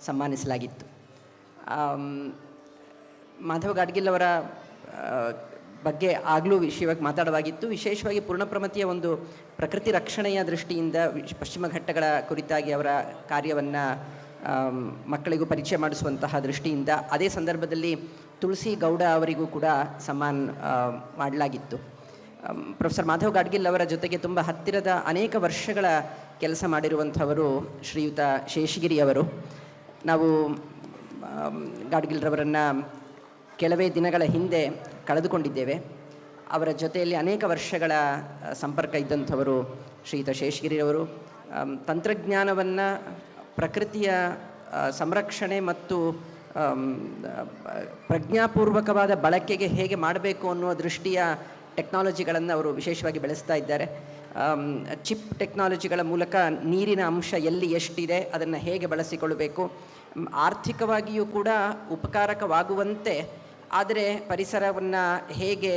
Speaker 2: ಸನ್ಮಾನಿಸಲಾಗಿತ್ತು. ಮಾಧವ್ ಗಾಡ್ಗಿಲ್ ಅವರ ಬಗ್ಗೆ ಆಗಲೂ ವಿಷಯವಾಗಿ ಮಾತಾಡವಾಗಿತ್ತು. ವಿಶೇಷವಾಗಿ ಪೂರ್ಣಪ್ರಮತಿಯ ಒಂದು ಪ್ರಕೃತಿ ರಕ್ಷಣೆಯ ದೃಷ್ಟಿಯಿಂದ ಪಶ್ಚಿಮ ಘಟ್ಟಗಳ ಕುರಿತಾಗಿ ಅವರ ಕಾರ್ಯವನ್ನು ಮಕ್ಕಳಿಗೂ ಪರಿಚಯ ಮಾಡಿಸುವಂತಹ ದೃಷ್ಟಿಯಿಂದ ಅದೇ ಸಂದರ್ಭದಲ್ಲಿ ತುಳಸಿ ಗೌಡ ಅವರಿಗೂ ಕೂಡ ಸನ್ಮಾನ ಮಾಡಲಾಗಿತ್ತು. ಪ್ರೊಫೆಸರ್ ಮಾಧವ್ ಗಾಡ್ಗಿಲ್ ಅವರ ಜೊತೆಗೆ ತುಂಬ ಹತ್ತಿರದ ಅನೇಕ ವರ್ಷಗಳ ಕೆಲಸ ಮಾಡಿರುವಂಥವರು ಶ್ರೀಯುತ ಶೇಷಗಿರಿ ಅವರು. ನಾವು ಗಾಡ್ಗಿಲ್ರವರನ್ನು ಕೆಲವೇ ದಿನಗಳ ಹಿಂದೆ ಕಳೆದುಕೊಂಡಿದ್ದೇವೆ. ಅವರ ಜೊತೆಯಲ್ಲಿ ಅನೇಕ ವರ್ಷಗಳ ಸಂಪರ್ಕ ಇದ್ದಂಥವರು ಶ್ರೀಯುತ ಶೇಷಗಿರಿಯವರು. ತಂತ್ರಜ್ಞಾನವನ್ನು ಪ್ರಕೃತಿಯ ಸಂರಕ್ಷಣೆ ಮತ್ತು ಪ್ರಜ್ಞಾಪೂರ್ವಕವಾದ ಬಳಕೆಗೆ ಹೇಗೆ ಮಾಡಬೇಕು ಅನ್ನುವ ದೃಷ್ಟಿಯ ಟೆಕ್ನಾಲಜಿಗಳನ್ನು ಅವರು ವಿಶೇಷವಾಗಿ ಬೆಳೆಸ್ತಾ ಇದ್ದಾರೆ. ಚಿಪ್ ಟೆಕ್ನಾಲಜಿಗಳ ಮೂಲಕ ನೀರಿನ ಅಂಶ ಎಲ್ಲಿ ಎಷ್ಟಿದೆ ಅದನ್ನು ಹೇಗೆ ಬಳಸಿಕೊಳ್ಳಬೇಕು, ಆರ್ಥಿಕವಾಗಿಯೂ ಕೂಡ ಉಪಕಾರಕವಾಗುವಂತೆ ಆದರೆ ಪರಿಸರವನ್ನು ಹೇಗೆ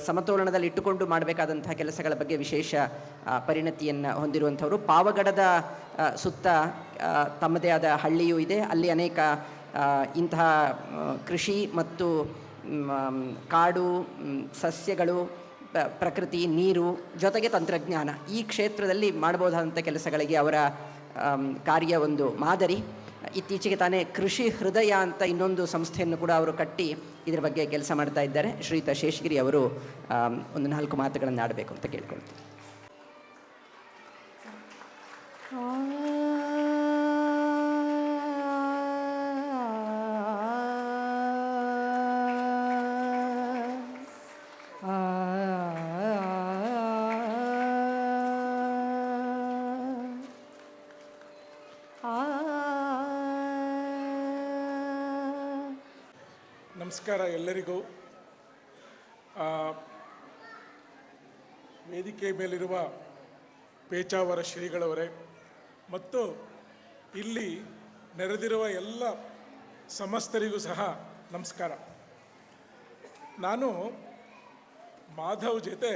Speaker 2: ಸಮತೋಲನದಲ್ಲಿ ಇಟ್ಟುಕೊಂಡು ಮಾಡಬೇಕಾದಂತಹ ಕೆಲಸಗಳ ಬಗ್ಗೆ ವಿಶೇಷ ಪರಿಣತಿಯನ್ನು ಹೊಂದಿರುವಂಥವರು. ಪಾವಗಡದ ಸುತ್ತ ತಮ್ಮದೇ ಆದ ಹಳ್ಳಿಯೂ ಇದೆ. ಅಲ್ಲಿ ಅನೇಕ ಇಂತಹ ಕೃಷಿ ಮತ್ತು ಕಾಡು, ಸಸ್ಯಗಳು, ಪ್ರಕೃತಿ, ನೀರು ಜೊತೆಗೆ ತಂತ್ರಜ್ಞಾನ ಈ ಕ್ಷೇತ್ರದಲ್ಲಿ ಮಾಡಬಹುದಾದಂಥ ಕೆಲಸಗಳಿಗೆ ಅವರ ಕಾರ್ಯ ಒಂದು ಮಾದರಿ. ಇತ್ತೀಚೆಗೆ ತಾನೇ ಕೃಷಿ ಹೃದಯ ಅಂತ ಇನ್ನೊಂದು ಸಂಸ್ಥೆಯನ್ನು ಕೂಡ ಅವರು ಕಟ್ಟಿ ಇದರ ಬಗ್ಗೆ ಕೆಲಸ ಮಾಡ್ತಾ ಇದ್ದಾರೆ. ಶ್ರೀಯುತ ಶೇಷಗಿರಿ ಅವರು ಒಂದು 4 ಮಾತುಗಳನ್ನು ಆಡಬೇಕು ಅಂತ ಕೇಳ್ಕೊಳ್ತೀನಿ.
Speaker 7: ನಮಸ್ಕಾರ ಎಲ್ಲರಿಗೂ. ವೇದಿಕೆ ಮೇಲಿರುವ ಪೇಚಾವರ ಶ್ರೀಗಳವರೇ ಮತ್ತು ಇಲ್ಲಿ ನೆರೆದಿರುವ ಎಲ್ಲ ಸಮಸ್ತರಿಗೂ ಸಹ ನಮಸ್ಕಾರ. ನಾನು ಮಾಧವ್ ಜೊತೆ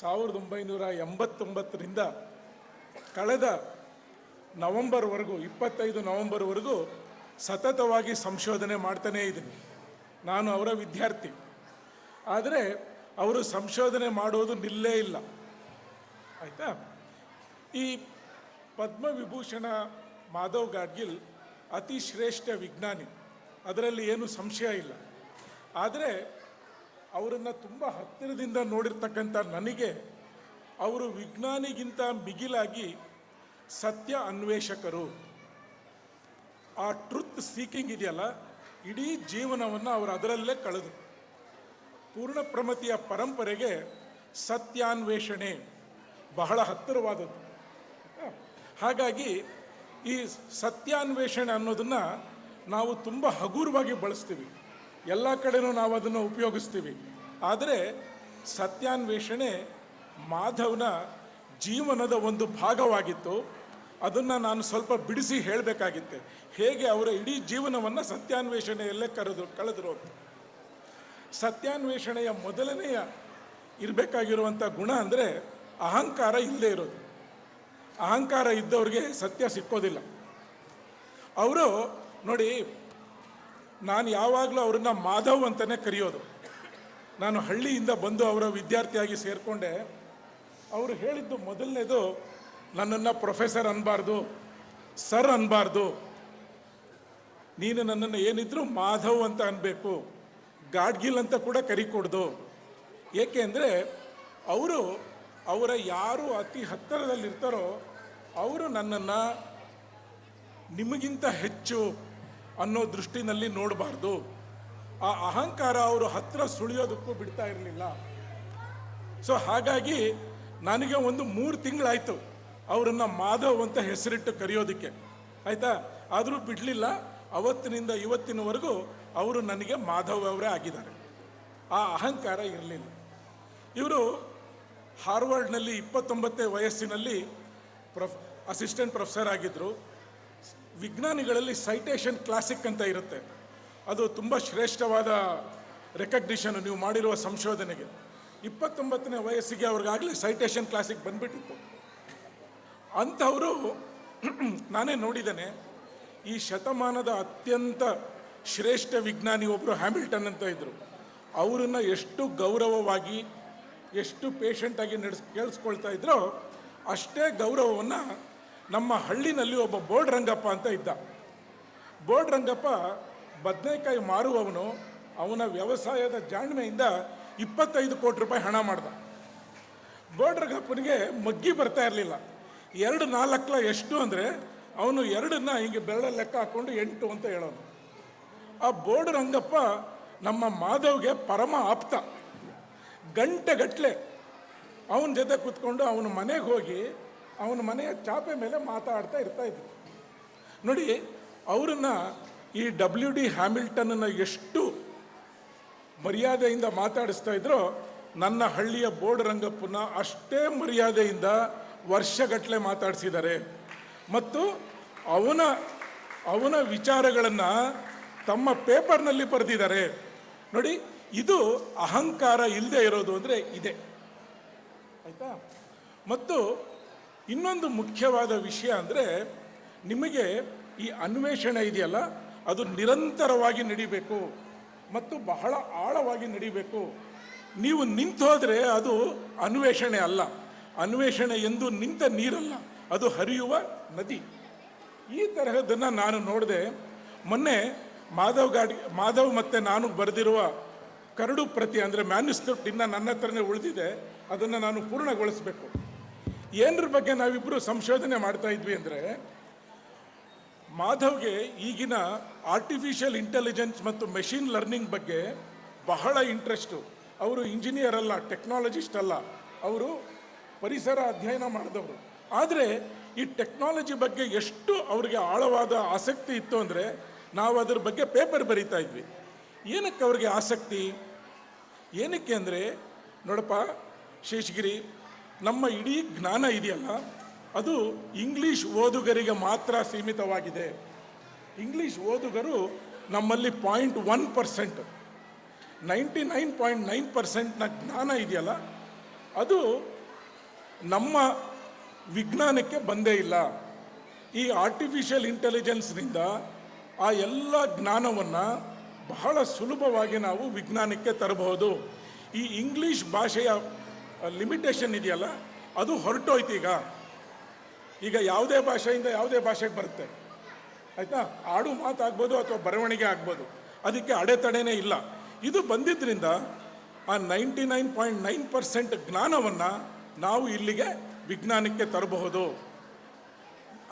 Speaker 7: 1989ರಿಂದ ಕಳೆದ ನವಂಬರ್ವರೆಗೂ 25 ನವಂಬರ್ವರೆಗೂ ಸತತವಾಗಿ ಸಂಶೋಧನೆ ಮಾಡ್ತಾನೇ ಇದ್ದೀನಿ. ನಾನು ಅವರ ವಿದ್ಯಾರ್ಥಿ. ಆದರೆ ಅವರು ಸಂಶೋಧನೆ ಮಾಡೋದು ನಿಲ್ಲೇ ಇಲ್ಲ, ಆಯಿತಾ. ಈ ಪದ್ಮವಿಭೂಷಣ ಮಾಧವ್ ಗಾಡ್ಗಿಲ್ ಅತಿ ಶ್ರೇಷ್ಠ ವಿಜ್ಞಾನಿ, ಅದರಲ್ಲಿ ಏನು ಸಂಶಯ ಇಲ್ಲ. ಆದರೆ ಅವರನ್ನು ತುಂಬ ಹತ್ತಿರದಿಂದ ನೋಡಿರ್ತಕ್ಕಂಥ ನನಗೆ ಅವರು ವಿಜ್ಞಾನಿಗಿಂತ ಮಿಗಿಲಾಗಿ ಸತ್ಯ ಅನ್ವೇಷಕರು. ಆ ಟ್ರುತ್ ಸೀಕಿಂಗ್ ಇದೆಯಲ್ಲ, ಇಡೀ ಜೀವನವನ್ನು ಅವರು ಅದರಲ್ಲೇ ಕಳೆದು ಪೂರ್ಣಪ್ರಮತಿಯ ಪರಂಪರೆಗೆ ಸತ್ಯಾನ್ವೇಷಣೆ ಬಹಳ ಹತ್ತಿರವಾದದ್ದು. ಹಾಗಾಗಿ ಈ ಸತ್ಯಾನ್ವೇಷಣೆ ಅನ್ನೋದನ್ನು ನಾವು ತುಂಬ ಹಗುರವಾಗಿ ಬಳಸ್ತೀವಿ, ಎಲ್ಲ ಕಡೆನೂ ನಾವು ಅದನ್ನು ಉಪಯೋಗಿಸ್ತೀವಿ. ಆದರೆ ಸತ್ಯಾನ್ವೇಷಣೆ ಮಾಧವನ ಜೀವನದ ಒಂದು ಭಾಗವಾಗಿತ್ತು. ಅದನ್ನು ನಾನು ಸ್ವಲ್ಪ ಬಿಡಿಸಿ ಹೇಳಬೇಕಾಗಿತ್ತೆ, ಹೇಗೆ ಅವರ ಇಡೀ ಜೀವನವನ್ನು ಸತ್ಯಾನ್ವೇಷಣೆಯಲ್ಲೇ ಕಳೆದರು ಅಂತ. ಸತ್ಯಾನ್ವೇಷಣೆಯ ಮೊದಲನೆಯ ಇರಬೇಕಾಗಿರುವಂಥ ಗುಣ ಅಂದರೆ ಅಹಂಕಾರ ಇಲ್ಲದೆ ಇರೋದು. ಅಹಂಕಾರ ಇದ್ದವ್ರಿಗೆ ಸತ್ಯ ಸಿಕ್ಕೋದಿಲ್ಲ. ಅವರು ನೋಡಿ, ನಾನು ಯಾವಾಗಲೂ ಅವ್ರನ್ನ ಮಾಧವ್ ಅಂತಲೇ ಕರೆಯೋದು. ನಾನು ಹಳ್ಳಿಯಿಂದ ಬಂದು ಅವರ ವಿದ್ಯಾರ್ಥಿಯಾಗಿ ಸೇರಿಕೊಂಡೆ. ಅವರು ಹೇಳಿದ್ದು ಮೊದಲನೇದು, ನನ್ನನ್ನು ಪ್ರೊಫೆಸರ್ ಅನ್ನಬಾರ್ದು, ಸರ್ ಅನ್ನಬಾರ್ದು, ನೀನು ನನ್ನನ್ನು ಏನಿದ್ರು ಮಾಧವ್ ಅಂತ ಅನ್ಬೇಕು, ಗಾಡ್ಗಿಲ್ ಅಂತ ಕೂಡ ಕರಿಕೊಡ್ದು. ಏಕೆ ಅಂದರೆ ಅವರು ಅವರ ಯಾರು ಅತಿ ಹತ್ತಿರದಲ್ಲಿರ್ತಾರೋ ಅವರು ನನ್ನನ್ನು ನಿಮಗಿಂತ ಹೆಚ್ಚು ಅನ್ನೋ ದೃಷ್ಟಿನಲ್ಲಿ ನೋಡಬಾರ್ದು. ಆ ಅಹಂಕಾರ ಅವರು ಹತ್ತಿರ ಸುಳಿಯೋದಕ್ಕೂ ಬಿಡ್ತಾ ಇರಲಿಲ್ಲ. ಸೊ ಹಾಗಾಗಿ ನನಗೆ ಒಂದು 3 ತಿಂಗಳಾಯಿತು ಅವರನ್ನು ಮಾಧವ್ ಅಂತ ಹೆಸರಿಟ್ಟು ಕರೆಯೋದಕ್ಕೆ, ಆಯಿತಾ. ಆದರೂ ಬಿಡಲಿಲ್ಲ. ಅವತ್ತಿನಿಂದ ಇವತ್ತಿನವರೆಗೂ ಅವರು ನನಗೆ ಮಾಧವ್ ಅವರೇ ಆಗಿದ್ದಾರೆ. ಆ ಅಹಂಕಾರ ಇರಲಿಲ್ಲ. ಇವರು ಹಾರ್ವರ್ಡ್ನಲ್ಲಿ 29ನೇ ವಯಸ್ಸಿನಲ್ಲಿ ಅಸಿಸ್ಟೆಂಟ್ ಪ್ರೊಫೆಸರ್ ಆಗಿದ್ದರು. ವಿಜ್ಞಾನಿಗಳಲ್ಲಿ ಸೈಟೇಷನ್ ಕ್ಲಾಸಿಕ್ ಅಂತ ಇರುತ್ತೆ, ಅದು ತುಂಬ ಶ್ರೇಷ್ಠವಾದ ರೆಕಗ್ನಿಷನ್ ನೀವು ಮಾಡಿರುವ ಸಂಶೋಧನೆಗೆ. 29ನೇ ವಯಸ್ಸಿಗೆ ಅವ್ರಿಗಾಗಲೇ ಸೈಟೇಷನ್ ಕ್ಲಾಸಿಕ್ ಬಂದ್ಬಿಟ್ಟಿತ್ತು. ಅಂಥವರು ನಾನೇ ನೋಡಿದ್ದೇನೆ. ಈ ಶತಮಾನದ ಅತ್ಯಂತ ಶ್ರೇಷ್ಠ ವಿಜ್ಞಾನಿ ಒಬ್ಬರು ಹ್ಯಾಮಿಲ್ಟನ್ ಅಂತ ಇದ್ದರು. ಅವರನ್ನು ಎಷ್ಟು ಗೌರವವಾಗಿ ಎಷ್ಟು ಪೇಷಂಟಾಗಿ ಕೇಳಿಸ್ಕೊಳ್ತಾ ಇದ್ರೋ ಅಷ್ಟೇ ಗೌರವವನ್ನು ನಮ್ಮ ಹಳ್ಳಿನಲ್ಲಿ ಒಬ್ಬ ಬೋರ್ಡ್ ರಂಗಪ್ಪ ಅಂತ ಇದ್ದ. ಬೋರ್ಡ್ ರಂಗಪ್ಪ ಬದನೆಕಾಯಿ ಮಾರುವವನು. ಅವನ ವ್ಯವಸಾಯದ ಜಾಣ್ಮೆಯಿಂದ 25 ಕೋಟಿ ರೂಪಾಯಿ ಹಣ ಮಾಡ್ದ. ಬೋರ್ಡ್ ರಂಗಪ್ಪನಿಗೆ ಮಗ್ಗಿ ಬರ್ತಾ ಇರಲಿಲ್ಲ. 2-4 ಎಷ್ಟು ಅಂದರೆ ಅವನು 2ನ್ನ ಹೀಗೆ ಬೆರಳಲ್ಲಿ ಲೆಕ್ಕ ಹಾಕ್ಕೊಂಡು 8 ಅಂತ ಹೇಳೋನು. ಆ ಬೋರ್ಡ್ ರಂಗಪ್ಪ ನಮ್ಮ ಮಾಧವ್ಗೆ ಪರಮ ಆಪ್ತ. ಗಂಟೆಗಟ್ಟಲೆ ಅವನ ಜೊತೆ ಕೂತ್ಕೊಂಡು ಅವನ ಮನೆಗೆ ಹೋಗಿ ಅವನ ಮನೆಯ ಚಾಪೆ ಮೇಲೆ ಮಾತಾಡ್ತಾ ಇದ್ರು. ನೋಡಿ, ಅವರನ್ನು ಈ WD ಹ್ಯಾಮಿಲ್ಟನ್ನ ಎಷ್ಟು ಮರ್ಯಾದೆಯಿಂದ ಮಾತಾಡಿಸ್ತಾ ಇದ್ರೋ ನನ್ನ ಹಳ್ಳಿಯ ಬೋರ್ಡ್ ರಂಗಪ್ಪನ ಅಷ್ಟೇ ಮರ್ಯಾದೆಯಿಂದ ವರ್ಷಗಟ್ಟಲೆ ಮಾತಾಡಿಸಿದ್ದಾರೆ. ಮತ್ತು ಅವನ ವಿಚಾರಗಳನ್ನು ತಮ್ಮ ಪೇಪರ್ನಲ್ಲಿ ಬರೆದಿದ್ದಾರೆ. ನೋಡಿ, ಇದು ಅಹಂಕಾರ ಇಲ್ಲದೆ ಇರೋದು ಅಂದರೆ ಇದೆ, ಆಯಿತಾ? ಮತ್ತು ಇನ್ನೊಂದು ಮುಖ್ಯವಾದ ವಿಷಯ ಅಂದರೆ, ನಿಮಗೆ ಈ ಅನ್ವೇಷಣೆ ಇದೆಯಲ್ಲ, ಅದು ನಿರಂತರವಾಗಿ ನಡಿಬೇಕು ಮತ್ತು ಬಹಳ ಆಳವಾಗಿ ನಡಿಬೇಕು. ನೀವು ನಿಂತು ಹೋದರೆ ಅದು ಅನ್ವೇಷಣೆ ಅಲ್ಲ. ಅನ್ವೇಷಣೆ ಎಂದು ನಿಂತ ನೀರಲ್ಲ, ಅದು ಹರಿಯುವ ನದಿ. ಈ ತರಹದನ್ನು ನಾನು ನೋಡಿದೆ. ಮೊನ್ನೆ ಮಾಧವ್ ಮತ್ತು ನಾನು ಬರೆದಿರುವ ಕರಡು ಪ್ರತಿ ಅಂದರೆ ಮ್ಯಾನ್ಯುಸ್ಕ್ರಿಪ್ಟ್ ಇನ್ನು ನನ್ನ ಹತ್ರನೇ ಉಳಿದಿದೆ. ಅದನ್ನು ನಾನು ಪೂರ್ಣಗೊಳಿಸಬೇಕು. ಏನರ ಬಗ್ಗೆ ನಾವಿಬ್ಬರು ಸಂಶೋಧನೆ ಮಾಡ್ತಾ ಇದ್ವಿ ಅಂದರೆ, ಮಾಧವ್ಗೆ ಈಗಿನ ಆರ್ಟಿಫಿಷಿಯಲ್ ಇಂಟೆಲಿಜೆನ್ಸ್ ಮತ್ತು ಮೆಷಿನ್ ಲರ್ನಿಂಗ್ ಬಗ್ಗೆ ಬಹಳ ಇಂಟ್ರೆಸ್ಟು. ಅವರು ಇಂಜಿನಿಯರ್ ಅಲ್ಲ, ಟೆಕ್ನಾಲಜಿಸ್ಟ್ ಅಲ್ಲ, ಅವರು ಪರಿಸರ ಅಧ್ಯಯನ ಮಾಡಿದವರು. ಆದರೆ ಈ ಟೆಕ್ನಾಲಜಿ ಬಗ್ಗೆ ಎಷ್ಟು ಅವ್ರಿಗೆ ಆಳವಾದ ಆಸಕ್ತಿ ಇತ್ತು ಅಂದರೆ, ನಾವು ಅದ್ರ ಬಗ್ಗೆ ಪೇಪರ್ ಬರೀತಾ ಇದ್ವಿ. ಏನಕ್ಕೆ ಅವ್ರಿಗೆ ಆಸಕ್ತಿ? ಏನಕ್ಕೆ ಅಂದರೆ, ನೋಡಪ್ಪ ಶೇಷಗಿರಿ, ನಮ್ಮ ಇಡೀ ಜ್ಞಾನ ಇದೆಯಲ್ಲ, ಅದು ಇಂಗ್ಲೀಷ್ ಓದುಗರಿಗೆ ಮಾತ್ರ ಸೀಮಿತವಾಗಿದೆ. ಇಂಗ್ಲೀಷ್ ಓದುಗರು ನಮ್ಮಲ್ಲಿ 0.1%, 99.9%ನ ಜ್ಞಾನ ಇದೆಯಲ್ಲ, ಅದು ನಮ್ಮ ವಿಜ್ಞಾನಕ್ಕೆ ಬಂದೇ ಇಲ್ಲ. ಈ ಆರ್ಟಿಫಿಷಿಯಲ್ ಇಂಟೆಲಿಜೆನ್ಸ್ನಿಂದ ಆ ಎಲ್ಲ ಜ್ಞಾನವನ್ನು ಬಹಳ ಸುಲಭವಾಗಿ ನಾವು ವಿಜ್ಞಾನಕ್ಕೆ ತರಬಹುದು. ಈ ಇಂಗ್ಲೀಷ್ ಭಾಷೆಯ ಲಿಮಿಟೇಷನ್ ಇದೆಯಲ್ಲ, ಅದು ಹೊರಟೋಯ್ತು. ಈಗ ಯಾವುದೇ ಭಾಷೆಯಿಂದ ಯಾವುದೇ ಭಾಷೆಗೆ ಬರುತ್ತೆ, ಆಯಿತಾ? ಆಡು ಮಾತಾಗ್ಬೋದು ಅಥವಾ ಬರವಣಿಗೆ ಆಗ್ಬೋದು, ಅದಕ್ಕೆ ಅಡೆತಡೆನೇ ಇಲ್ಲ. ಇದು ಬಂದಿದ್ದರಿಂದ ಆ 99.9% ಜ್ಞಾನವನ್ನು ನಾವು ಇಲ್ಲಿಗೆ ವಿಜ್ಞಾನಕ್ಕೆ ತರಬಹುದು.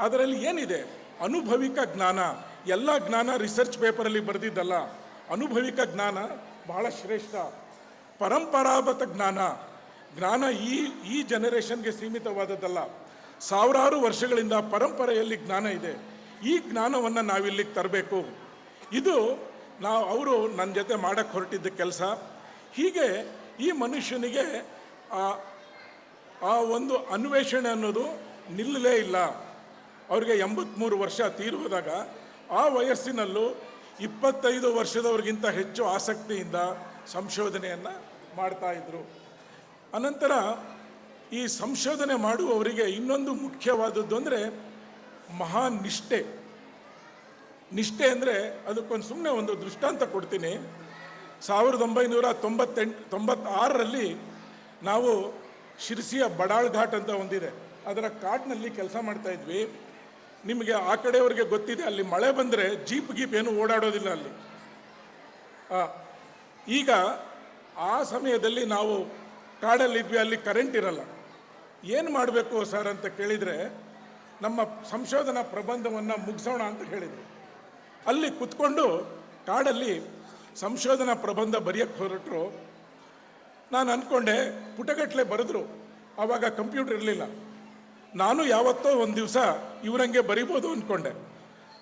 Speaker 7: ಅದರಲ್ಲಿ ಏನಿದೆ? ಅನುಭವಿಕ ಜ್ಞಾನ. ಎಲ್ಲ ಜ್ಞಾನ ರಿಸರ್ಚ್ ಪೇಪರಲ್ಲಿ ಬರೆದಿದ್ದಲ್ಲ. ಅನುಭವಿಕ ಜ್ಞಾನ ಬಹಳ ಶ್ರೇಷ್ಠ. ಪರಂಪರಾಗತ ಜ್ಞಾನ ಈ ಜನರೇಷನ್ಗೆ ಸೀಮಿತವಾದದ್ದಲ್ಲ. ಸಾವಿರಾರು ವರ್ಷಗಳಿಂದ ಪರಂಪರೆಯಲ್ಲಿ ಜ್ಞಾನ ಇದೆ. ಈ ಜ್ಞಾನವನ್ನು ನಾವಿಲ್ಲಿಗೆ ತರಬೇಕು. ಇದು ಅವರು ನನ್ನ ಜೊತೆ ಮಾಡೋಕ್ಕೆ ಹೊರಟಿದ್ದ ಕೆಲಸ. ಹೀಗೆ ಈ ಮನುಷ್ಯನಿಗೆ ಆ ಒಂದು ಅನ್ವೇಷಣೆ ಅನ್ನೋದು ನಿಲ್ಲಲೇ ಇಲ್ಲ. ಅವ್ರಿಗೆ 83 ವರ್ಷ ತೀರೋದಾಗ ಆ ವಯಸ್ಸಿನಲ್ಲೂ 25 ವರ್ಷದವ್ರಿಗಿಂತ ಹೆಚ್ಚು ಆಸಕ್ತಿಯಿಂದ ಸಂಶೋಧನೆಯನ್ನು ಮಾಡ್ತಾಯಿದ್ರು. ಅನಂತರ ಈ ಸಂಶೋಧನೆ ಮಾಡುವವರಿಗೆ ಇನ್ನೊಂದು ಮುಖ್ಯವಾದದ್ದು ಅಂದರೆ ಮಹಾನ್ ನಿಷ್ಠೆ. ನಿಷ್ಠೆ ಅಂದರೆ ಅದಕ್ಕೊಂದು ಸುಮ್ಮನೆ ಒಂದು ದೃಷ್ಟಾಂತ ಕೊಡ್ತೀನಿ. 1996ರಲ್ಲಿ ನಾವು ಶಿರ್ಸಿಯ ಬಡಾಳ್ ಘಾಟ್ ಅಂತ ಒಂದಿದೆ, ಅದರ ಕಾಡ್ನಲ್ಲಿ ಕೆಲಸ ಮಾಡ್ತಾ ಇದ್ವಿ. ನಿಮಗೆ ಆ ಕಡೆಯವರಿಗೆ ಗೊತ್ತಿದೆ, ಅಲ್ಲಿ ಮಳೆ ಬಂದರೆ ಜೀಪ್ ಏನು ಓಡಾಡೋದಿಲ್ಲ ಅಲ್ಲಿ. ಈಗ ಆ ಸಮಯದಲ್ಲಿ ನಾವು ಕಾಡಲ್ಲಿದ್ವಿ, ಅಲ್ಲಿ ಕರೆಂಟ್ ಇರಲ್ಲ. ಏನು ಮಾಡಬೇಕು ಸರ್ ಅಂತ ಕೇಳಿದರೆ, ನಮ್ಮ ಸಂಶೋಧನಾ ಪ್ರಬಂಧವನ್ನು ಮುಗಿಸೋಣ ಅಂತ ಹೇಳಿದರು. ಅಲ್ಲಿ ಕುತ್ಕೊಂಡು ಕಾಡಲ್ಲಿ ಸಂಶೋಧನಾ ಪ್ರಬಂಧ ಬರೆಯೋಕ್ಕೆ ಹೊರಟರು. ನಾನು ಅಂದ್ಕೊಂಡೆ ಪುಟಗಟ್ಟಲೆ ಬರೆದ್ರು. ಆವಾಗ ಕಂಪ್ಯೂಟರ್ ಇರಲಿಲ್ಲ. ನಾನು ಯಾವತ್ತೋ ಒಂದು ದಿವಸ ಇವರಂಗೆ ಬರಿಬೋದು ಅಂದ್ಕೊಂಡೆ.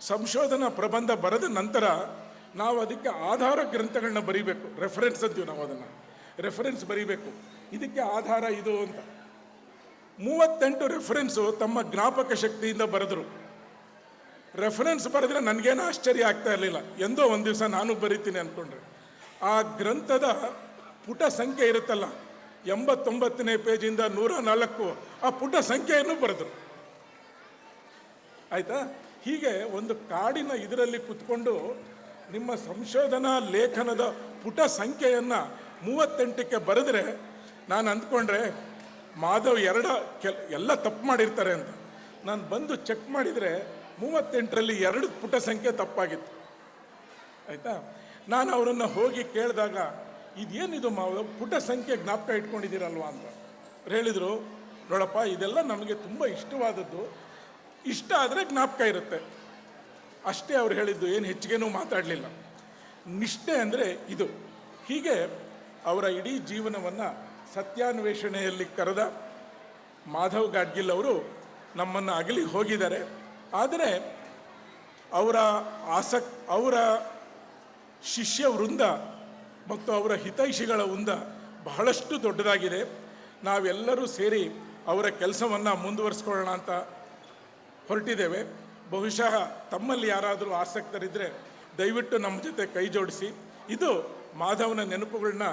Speaker 7: ಸಂಶೋಧನಾ ಪ್ರಬಂಧ ಬರೆದ ನಂತರ ನಾವು ಅದಕ್ಕೆ ಆಧಾರ ಗ್ರಂಥಗಳನ್ನ ಬರೀಬೇಕು. ರೆಫರೆನ್ಸ್ ಅಂತೀವಿ ನಾವು, ಅದನ್ನು ರೆಫರೆನ್ಸ್ ಬರೀಬೇಕು. ಇದಕ್ಕೆ ಆಧಾರ ಇದು ಅಂತ 38 ರೆಫರೆನ್ಸು ತಮ್ಮ ಜ್ಞಾಪಕ ಶಕ್ತಿಯಿಂದ ಬರೆದರು. ರೆಫರೆನ್ಸ್ ಬರೆದ್ರೆ ನನಗೇನು ಆಶ್ಚರ್ಯ ಆಗ್ತಾ ಇರಲಿಲ್ಲ. ಎಂದೋ ಒಂದು ದಿವಸ ನಾನು ಬರೀತೀನಿ ಅಂದ್ಕೊಂಡ್ರೆ. ಆ ಗ್ರಂಥದ ಪುಟ ಸಂಖ್ಯೆ ಇರುತ್ತಲ್ಲ, 89ನೇ ಪೇಜಿಂದ 104 ಆ ಪುಟ ಸಂಖ್ಯೆಯನ್ನು ಬರೆದರು. ಆಯಿತಾ? ಹೀಗೆ ಒಂದು ಕಾಡಿನ ಇದರಲ್ಲಿ ಕುತ್ಕೊಂಡು ನಿಮ್ಮ ಸಂಶೋಧನಾ ಲೇಖನದ ಪುಟ ಸಂಖ್ಯೆಯನ್ನು 38ಕ್ಕೆ ಬರೆದ್ರೆ ನಾನು ಅಂದ್ಕೊಂಡ್ರೆ ಮಾಧವ್ ಎಲ್ಲ ತಪ್ಪು ಮಾಡಿರ್ತಾರೆ ಅಂತ. ನಾನು ಬಂದು ಚೆಕ್ ಮಾಡಿದರೆ 38ರಲ್ಲಿ 2 ಪುಟ ಸಂಖ್ಯೆ ತಪ್ಪಾಗಿತ್ತು. ಆಯಿತಾ, ನಾನು ಅವರನ್ನು ಹೋಗಿ ಕೇಳಿದಾಗ ಇದೇನಿದು ಮಾಧವ್, ಪುಟ ಸಂಖ್ಯೆ ಜ್ಞಾಪಕ ಇಟ್ಕೊಂಡಿದ್ದೀರಲ್ವ ಅಂತ. ಅವ್ರು ಹೇಳಿದರು, ನೋಡಪ್ಪ ಇದೆಲ್ಲ ನಮಗೆ ತುಂಬ ಇಷ್ಟವಾದದ್ದು, ಇಷ್ಟ ಆದರೆ ಜ್ಞಾಪಕ ಇರುತ್ತೆ ಅಷ್ಟೇ. ಅವ್ರು ಹೇಳಿದ್ದು, ಏನು ಹೆಚ್ಚಿಗೆನೂ ಮಾತಾಡಲಿಲ್ಲ. ನಿಷ್ಠೆ ಅಂದರೆ ಇದು. ಹೀಗೆ ಅವರ ಇಡೀ ಜೀವನವನ್ನು ಸತ್ಯಾನ್ವೇಷಣೆಯಲ್ಲಿ ಕರೆದ ಮಾಧವ್ ಗಾಡ್ಗಿಲ್ ಅವರು ನಮ್ಮನ್ನು ಅಗಲಿ ಹೋಗಿದ್ದಾರೆ. ಆದರೆ ಅವರ ಶಿಷ್ಯ ವೃಂದ ಮತ್ತು ಅವರ ಹಿತೈಷಿಗಳ ವೃಂದ ಬಹಳಷ್ಟು ದೊಡ್ಡದಾಗಿದೆ. ನಾವೆಲ್ಲರೂ ಸೇರಿ ಅವರ ಕೆಲಸವನ್ನು ಮುಂದುವರಿಸ್ಕೊಳ್ಳೋಣ ಅಂತ ಹೊರಟಿದ್ದೇವೆ. ಬಹುಶಃ ತಮ್ಮಲ್ಲಿ ಯಾರಾದರೂ ಆಸಕ್ತರಿದ್ದರೆ ದಯವಿಟ್ಟು ನಮ್ಮ ಜೊತೆ ಕೈ ಜೋಡಿಸಿ. ಇದು ಮಾಧವನ ನೆನಪುಗಳನ್ನ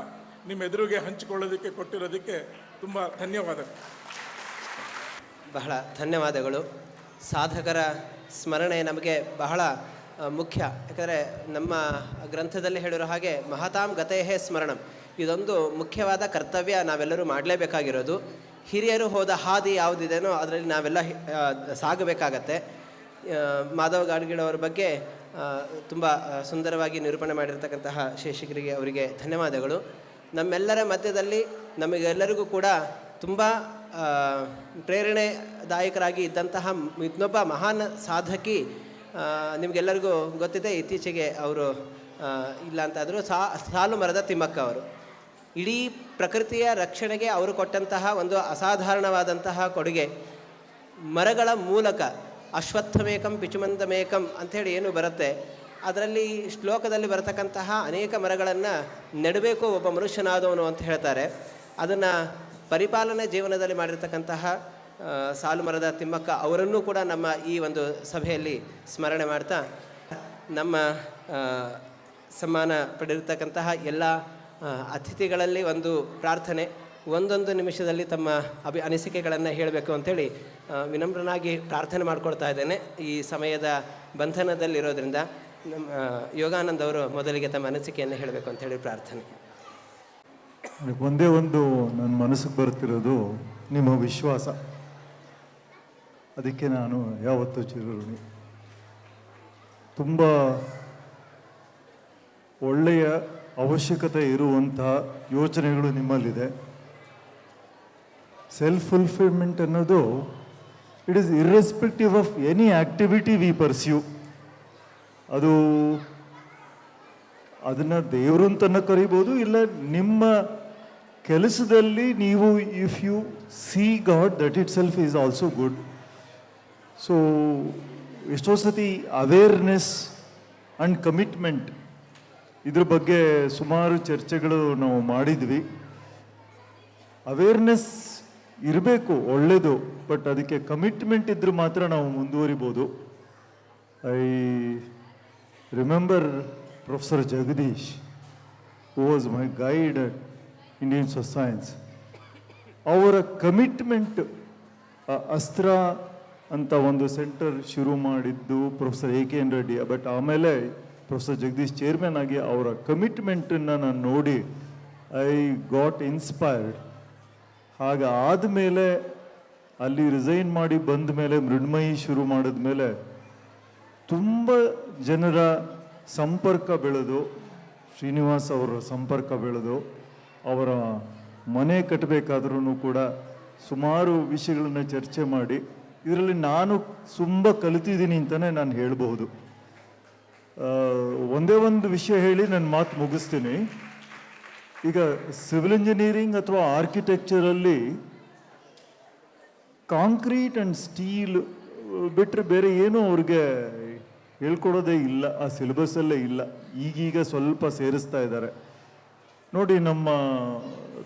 Speaker 7: ನಿಮ್ಮ ಎದುರಿಗೆ ಹಂಚಿಕೊಳ್ಳೋದಕ್ಕೆ ಕೊಟ್ಟಿರೋದಕ್ಕೆ ತುಂಬ ಧನ್ಯವಾದಗಳು.
Speaker 1: ಬಹಳ ಧನ್ಯವಾದಗಳು. ಸಾಧಕರ ಸ್ಮರಣೆ ನಮಗೆ ಬಹಳ ಮುಖ್ಯ. ಯಾಕಂದರೆ ನಮ್ಮ ಗ್ರಂಥದಲ್ಲಿ ಹೇಳಿರೋ ಹಾಗೆ ಮಹತಾಂ ಗತೇಹೇ ಸ್ಮರಣಂ, ಇದೊಂದು ಮುಖ್ಯವಾದ ಕರ್ತವ್ಯ ನಾವೆಲ್ಲರೂ ಮಾಡಲೇಬೇಕಾಗಿರೋದು. ಹಿರಿಯರು ಹೋದ ಹಾದಿ ಯಾವುದಿದೆಯೋ ಅದರಲ್ಲಿ ನಾವೆಲ್ಲ ಸಾಗಬೇಕಾಗತ್ತೆ. ಮಾಧವ್ ಗಾಡ್ಗಿಲ್ ಅವರ ಬಗ್ಗೆ ತುಂಬ ಸುಂದರವಾಗಿ ನಿರೂಪಣೆ ಮಾಡಿರ್ತಕ್ಕಂತಹ ಶೇಷಗಿರಿಗೆ ಅವರಿಗೆ ಧನ್ಯವಾದಗಳು. ನಮ್ಮೆಲ್ಲರ ಮಧ್ಯದಲ್ಲಿ ನಮಗೆಲ್ಲರಿಗೂ ಕೂಡ ತುಂಬ ಪ್ರೇರಣೆದಾಯಕರಾಗಿ ಇದ್ದಂತಹ ಇನ್ನೊಬ್ಬ ಮಹಾನ್ ಸಾಧಕಿ ನಿಮಗೆಲ್ಲರಿಗೂ ಗೊತ್ತಿದೆ. ಇತ್ತೀಚೆಗೆ ಅವರು ಇಲ್ಲ ಅಂತಾದರೂ ಸಾಲು ಮರದ ತಿಮ್ಮಕ್ಕ ಅವರು. ಇಡೀ ಪ್ರಕೃತಿಯ ರಕ್ಷಣೆಗೆ ಅವರು ಕೊಟ್ಟಂತಹ ಒಂದು ಅಸಾಧಾರಣವಾದಂತಹ ಕೊಡುಗೆ. ಮರಗಳ ಮೂಲಕ ಅಶ್ವತ್ಥಮೇಕಂ ಪಿಚುಮಂತಮೇಕಂ ಅಂಥೇಳಿ ಏನು ಬರುತ್ತೆ, ಅದರಲ್ಲಿ ಶ್ಲೋಕದಲ್ಲಿ ಬರತಕ್ಕಂತಹ ಅನೇಕ ಮರಗಳನ್ನು ನೆಡಬೇಕು ಒಬ್ಬ ಮನುಷ್ಯನಾದವನು ಅಂತ ಹೇಳ್ತಾರೆ. ಅದನ್ನು ಪರಿಪಾಲನೆ ಜೀವನದಲ್ಲಿ ಮಾಡಿರ್ತಕ್ಕಂತಹ ಸಾಲು ಮರದ ತಿಮ್ಮಕ್ಕ ಅವರನ್ನೂ ಕೂಡ ನಮ್ಮ ಈ ಒಂದು ಸಭೆಯಲ್ಲಿ ಸ್ಮರಣೆ ಮಾಡ್ತಾ, ನಮ್ಮ ಸನ್ಮಾನ ಪಡೆದಿರ್ತಕ್ಕಂತಹ ಎಲ್ಲ ಅತಿಥಿಗಳಲ್ಲಿ ಒಂದು ಪ್ರಾರ್ಥನೆ, ಒಂದೊಂದು ನಿಮಿಷದಲ್ಲಿ ತಮ್ಮ ಅನಿಸಿಕೆಗಳನ್ನು ಹೇಳಬೇಕು ಅಂಥೇಳಿ ವಿನಮ್ರನಾಗಿ ಪ್ರಾರ್ಥನೆ ಮಾಡ್ಕೊಳ್ತಾ ಇದ್ದೇನೆ. ಈ ಸಮಯದ ಬಂಧನದಲ್ಲಿರೋದ್ರಿಂದ ನಮ್ಮ ಯೋಗಾನಂದ್ ಅವರು ಮೊದಲಿಗೆ ತಮ್ಮ ಅನಿಸಿಕೆಯನ್ನು ಹೇಳಬೇಕು ಅಂಥೇಳಿ ಪ್ರಾರ್ಥನೆ.
Speaker 8: ಒಂದೇ ಒಂದು ನನ್ನ ಮನಸ್ಸಿಗೆ ಬರ್ತಿರೋದು ನಿಮ್ಮ ವಿಶ್ವಾಸ. ಅದಕ್ಕೆ ನಾನು ಯಾವತ್ತೂ ಚಿರಋಣಿ. ತುಂಬ ಒಳ್ಳೆಯ ಅವಶ್ಯಕತೆ ಇರುವಂತಹ ಯೋಚನೆಗಳು ನಿಮ್ಮಲ್ಲಿದೆ. ಸೆಲ್ಫ್ ಫುಲ್ಫಿಲ್ಮೆಂಟ್ ಅನ್ನೋದು it is irrespective of any activity we pursue. ಅದನ್ನು ದೇವರು ಅಂತನ ಕರಿಬೋದು, ಇಲ್ಲ ನಿಮ್ಮ ಕೆಲಸದಲ್ಲಿ ನೀವು if you see God that itself is also good. So ಎಷ್ಟೋ ಸತಿ ಅವೇರ್ನೆಸ್ ಆ್ಯಂಡ್ ಕಮಿಟ್ಮೆಂಟ್ ಇದ್ರ ಬಗ್ಗೆ ಸುಮಾರು ಚರ್ಚೆಗಳು ನಾವು ಮಾಡಿದ್ವಿ. ಅವೇರ್ನೆಸ್ ಇರಬೇಕು, ಒಳ್ಳೆಯದು, ಬಟ್ ಅದಕ್ಕೆ ಕಮಿಟ್ಮೆಂಟ್ ಇದ್ದರೆ ಮಾತ್ರ ನಾವು ಮುಂದುವರಿಬೋದು. I remember Professor Jagadish, who was my guide at Indian Social Science. ಅವರ ಕಮಿಟ್ಮೆಂಟ್, ಅಸ್ತ್ರ ಅಂತ ಒಂದು ಸೆಂಟರ್ ಶುರು ಮಾಡಿದ್ದು ಪ್ರೊಫೆಸರ್ A.K.N. ರೆಡ್ಡಿ. ಬಟ್ ಆಮೇಲೆ ಪ್ರೊಫೆಸರ್ ಜಗದೀಶ್ ಚೇರ್ಮನ್ ಆಗಿ ಅವರ ಕಮಿಟ್ಮೆಂಟನ್ನು ನಾನು ನೋಡಿ ಐ ಗಾಟ್ ಇನ್ಸ್ಪೈರ್ಡ್. ಹಾಗೆ ಆದಮೇಲೆ ಅಲ್ಲಿ ರಿಸೈನ್ ಮಾಡಿ ಬಂದ ಮೇಲೆ ಮೃಣ್ಮಯಿ ಶುರು ಮಾಡಿದ ಮೇಲೆ ತುಂಬ ಜನರ ಸಂಪರ್ಕ ಬೆಳೆದು, ಶ್ರೀನಿವಾಸ್ ಅವರ ಸಂಪರ್ಕ ಬೆಳೆದು, ಅವರ ಮನೆ ಕಟ್ಟಬೇಕಾದ್ರೂ ಕೂಡ ಸುಮಾರು ವಿಷಯಗಳನ್ನು ಚರ್ಚೆ ಮಾಡಿ ಇದರಲ್ಲಿ ನಾನು ತುಂಬ ಕಲಿತಿದ್ದೀನಿ ಅಂತಲೇ ನಾನು ಹೇಳಬಹುದು. ಒಂದೇ ಒಂದು ವಿಷಯ ಹೇಳಿ ನನ್ನ ಮಾತು ಮುಗಿಸ್ತೀನಿ. ಈಗ ಸಿವಿಲ್ ಇಂಜಿನಿಯರಿಂಗ್ ಅಥವಾ ಆರ್ಕಿಟೆಕ್ಚರಲ್ಲಿ ಕಾಂಕ್ರೀಟ್ ಆ್ಯಂಡ್ ಸ್ಟೀಲ್ ಬಿಟ್ಟರೆ ಬೇರೆ ಏನೂ ಅವ್ರಿಗೆ ಹೇಳ್ಕೊಡೋದೇ ಇಲ್ಲ, ಆ ಸಿಲೆಬಸ್ಸಲ್ಲೇ ಇಲ್ಲ. ಈಗೀಗ ಸ್ವಲ್ಪ ಸೇರಿಸ್ತಾ ಇದ್ದಾರೆ. ನೋಡಿ, ನಮ್ಮ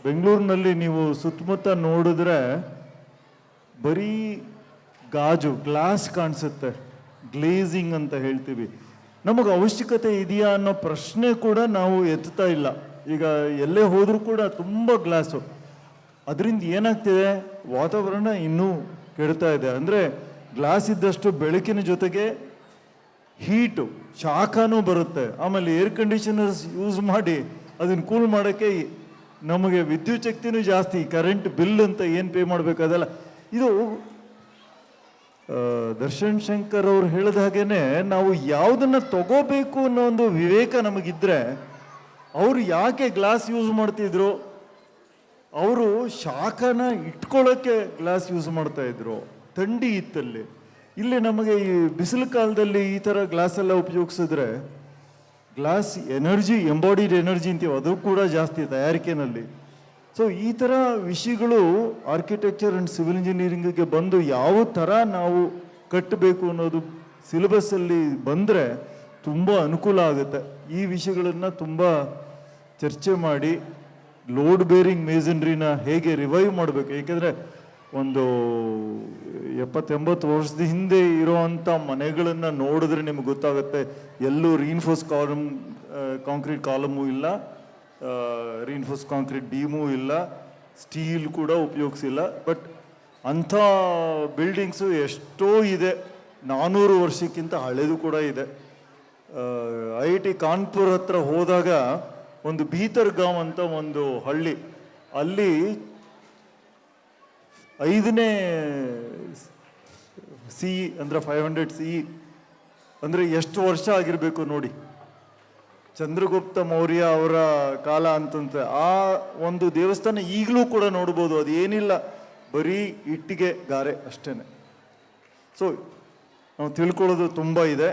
Speaker 8: ಬೆಂಗಳೂರಿನಲ್ಲಿ ನೀವು ಸುತ್ತಮುತ್ತ ನೋಡಿದ್ರೆ ಬರೀ ಗಾಜು, ಗ್ಲಾಸ್ ಕಾಣಿಸುತ್ತೆ, ಗ್ಲೇಸಿಂಗ್ ಅಂತ ಹೇಳ್ತೀವಿ. ನಮಗೆ ಅವಶ್ಯಕತೆ ಇದೆಯಾ ಅನ್ನೋ ಪ್ರಶ್ನೆ ಕೂಡ ನಾವು ಎತ್ತಾ ಇಲ್ಲ. ಈಗ ಎಲ್ಲೇ ಹೋದರೂ ಕೂಡ ತುಂಬ ಗ್ಲಾಸು. ಅದರಿಂದ ಏನಾಗ್ತಿದೆ, ವಾತಾವರಣ ಇನ್ನೂ ಕೆಡ್ತಾ ಇದೆ. ಅಂದರೆ ಗ್ಲಾಸ್ ಇದ್ದಷ್ಟು ಬೆಳಕಿನ ಜೊತೆಗೆ ಹೀಟು ಶಾಖನೂ ಬರುತ್ತೆ. ಆಮೇಲೆ ಏರ್ ಕಂಡೀಷನರ್ಸ್ ಯೂಸ್ ಮಾಡಿ ಅದನ್ನು ಕೂಲ್ ಮಾಡೋಕ್ಕೆ ನಮಗೆ ವಿದ್ಯುತ್ ಶಕ್ತಿನೂ ಜಾಸ್ತಿ, ಕರೆಂಟ್ ಬಿಲ್ ಅಂತ ಏನು ಪೇ ಮಾಡಬೇಕಾದಲ್ಲ. ಇದು ದರ್ಶನ್ ಶಂಕರ್ ಅವ್ರು ಹೇಳಿದ ಹಾಗೇನೆ ನಾವು ಯಾವುದನ್ನು ತಗೋಬೇಕು ಅನ್ನೋ ಒಂದು ವಿವೇಕ ನಮಗಿದ್ರೆ, ಅವರು ಯಾಕೆ ಗ್ಲಾಸ್ ಯೂಸ್ ಮಾಡ್ತಿದ್ರು? ಅವರು ಶಾಖನ ಇಟ್ಕೊಳ್ಳೋಕ್ಕೆ ಗ್ಲಾಸ್ ಯೂಸ್ ಮಾಡ್ತಾ ಇದ್ರು. ಥಂಡಿ ಇತ್ತಲ್ಲಿ. ಇಲ್ಲಿ ನಮಗೆ ಈ ಬಿಸಿಲು ಕಾಲದಲ್ಲಿ ಈ ಥರ ಗ್ಲಾಸ್ ಎಲ್ಲ ಉಪಯೋಗಿಸಿದ್ರೆ ಗ್ಲಾಸ್ ಎನರ್ಜಿ, ಎಂಬಾಡಿಡ್ ಎನರ್ಜಿ ಅಂತೀವಿ, ಅದು ಕೂಡ ಜಾಸ್ತಿ ತಯಾರಿಕೆನಲ್ಲಿ. ಸೊ ಈ ಥರ ವಿಷಯಗಳು ಆರ್ಕಿಟೆಕ್ಚರ್ ಆ್ಯಂಡ್ ಸಿವಿಲ್ ಇಂಜಿನಿಯರಿಂಗಿಗೆ ಬಂದು ಯಾವ ಥರ ನಾವು ಕಟ್ಟಬೇಕು ಅನ್ನೋದು ಸಿಲೆಬಸ್ಸಲ್ಲಿ ಬಂದರೆ ತುಂಬ ಅನುಕೂಲ ಆಗುತ್ತೆ. ಈ ವಿಷಯಗಳನ್ನು ತುಂಬ ಚರ್ಚೆ ಮಾಡಿ ಲೋಡ್ ಬೇರಿಂಗ್ ಮೇಸನ್ರಿನ ಹೇಗೆ ರಿವೈವ್ ಮಾಡಬೇಕು. ಏಕೆಂದರೆ ಒಂದು 70-80 ವರ್ಷದ ಹಿಂದೆ ಇರೋವಂಥ ಮನೆಗಳನ್ನು ನೋಡಿದ್ರೆ ನಿಮ್ಗೆ ಗೊತ್ತಾಗುತ್ತೆ, ಎಲ್ಲೂ ರೀನ್ಫೋರ್ಸ್ ಕಾಂಕ್ರೀಟ್ ಕಾಲಮು ಇಲ್ಲ, ರೀನ್ಫೋರ್ಸ್ ಕಾಂಕ್ರೀಟ್ ಬೀಮೂ ಇಲ್ಲ, ಸ್ಟೀಲ್ ಕೂಡ ಉಪಯೋಗಿಸಿಲ್ಲ. ಬಟ್ ಅಂಥ ಬಿಲ್ಡಿಂಗ್ಸು ಎಷ್ಟೋ ಇದೆ, 400 ವರ್ಷಕ್ಕಿಂತ ಹಳೆದು ಕೂಡ ಇದೆ. IIT ಕಾನ್ಪುರ್ ಹತ್ರ ಹೋದಾಗ ಒಂದು ಬೀತರ್ಗಾಂವ್ ಅಂತ ಒಂದು ಹಳ್ಳಿ, ಅಲ್ಲಿ 5ನೇ CE ಅಂದರೆ 500 CE ಅಂದರೆ ಎಷ್ಟು ವರ್ಷ ಆಗಿರಬೇಕು ನೋಡಿ. ಚಂದ್ರಗುಪ್ತ ಮೌರ್ಯ ಅವರ ಕಾಲ ಅಂತಂತ ಆ ಒಂದು ದೇವಸ್ಥಾನ ಈಗಲೂ ಕೂಡ ನೋಡ್ಬೋದು. ಅದು ಏನಿಲ್ಲ, ಬರೀ ಇಟ್ಟಿಗೆ ಗಾರೆ ಅಷ್ಟೇ. ಸೊ ನಾವು ತಿಳ್ಕೊಳ್ಳೋದು ತುಂಬ ಇದೆ.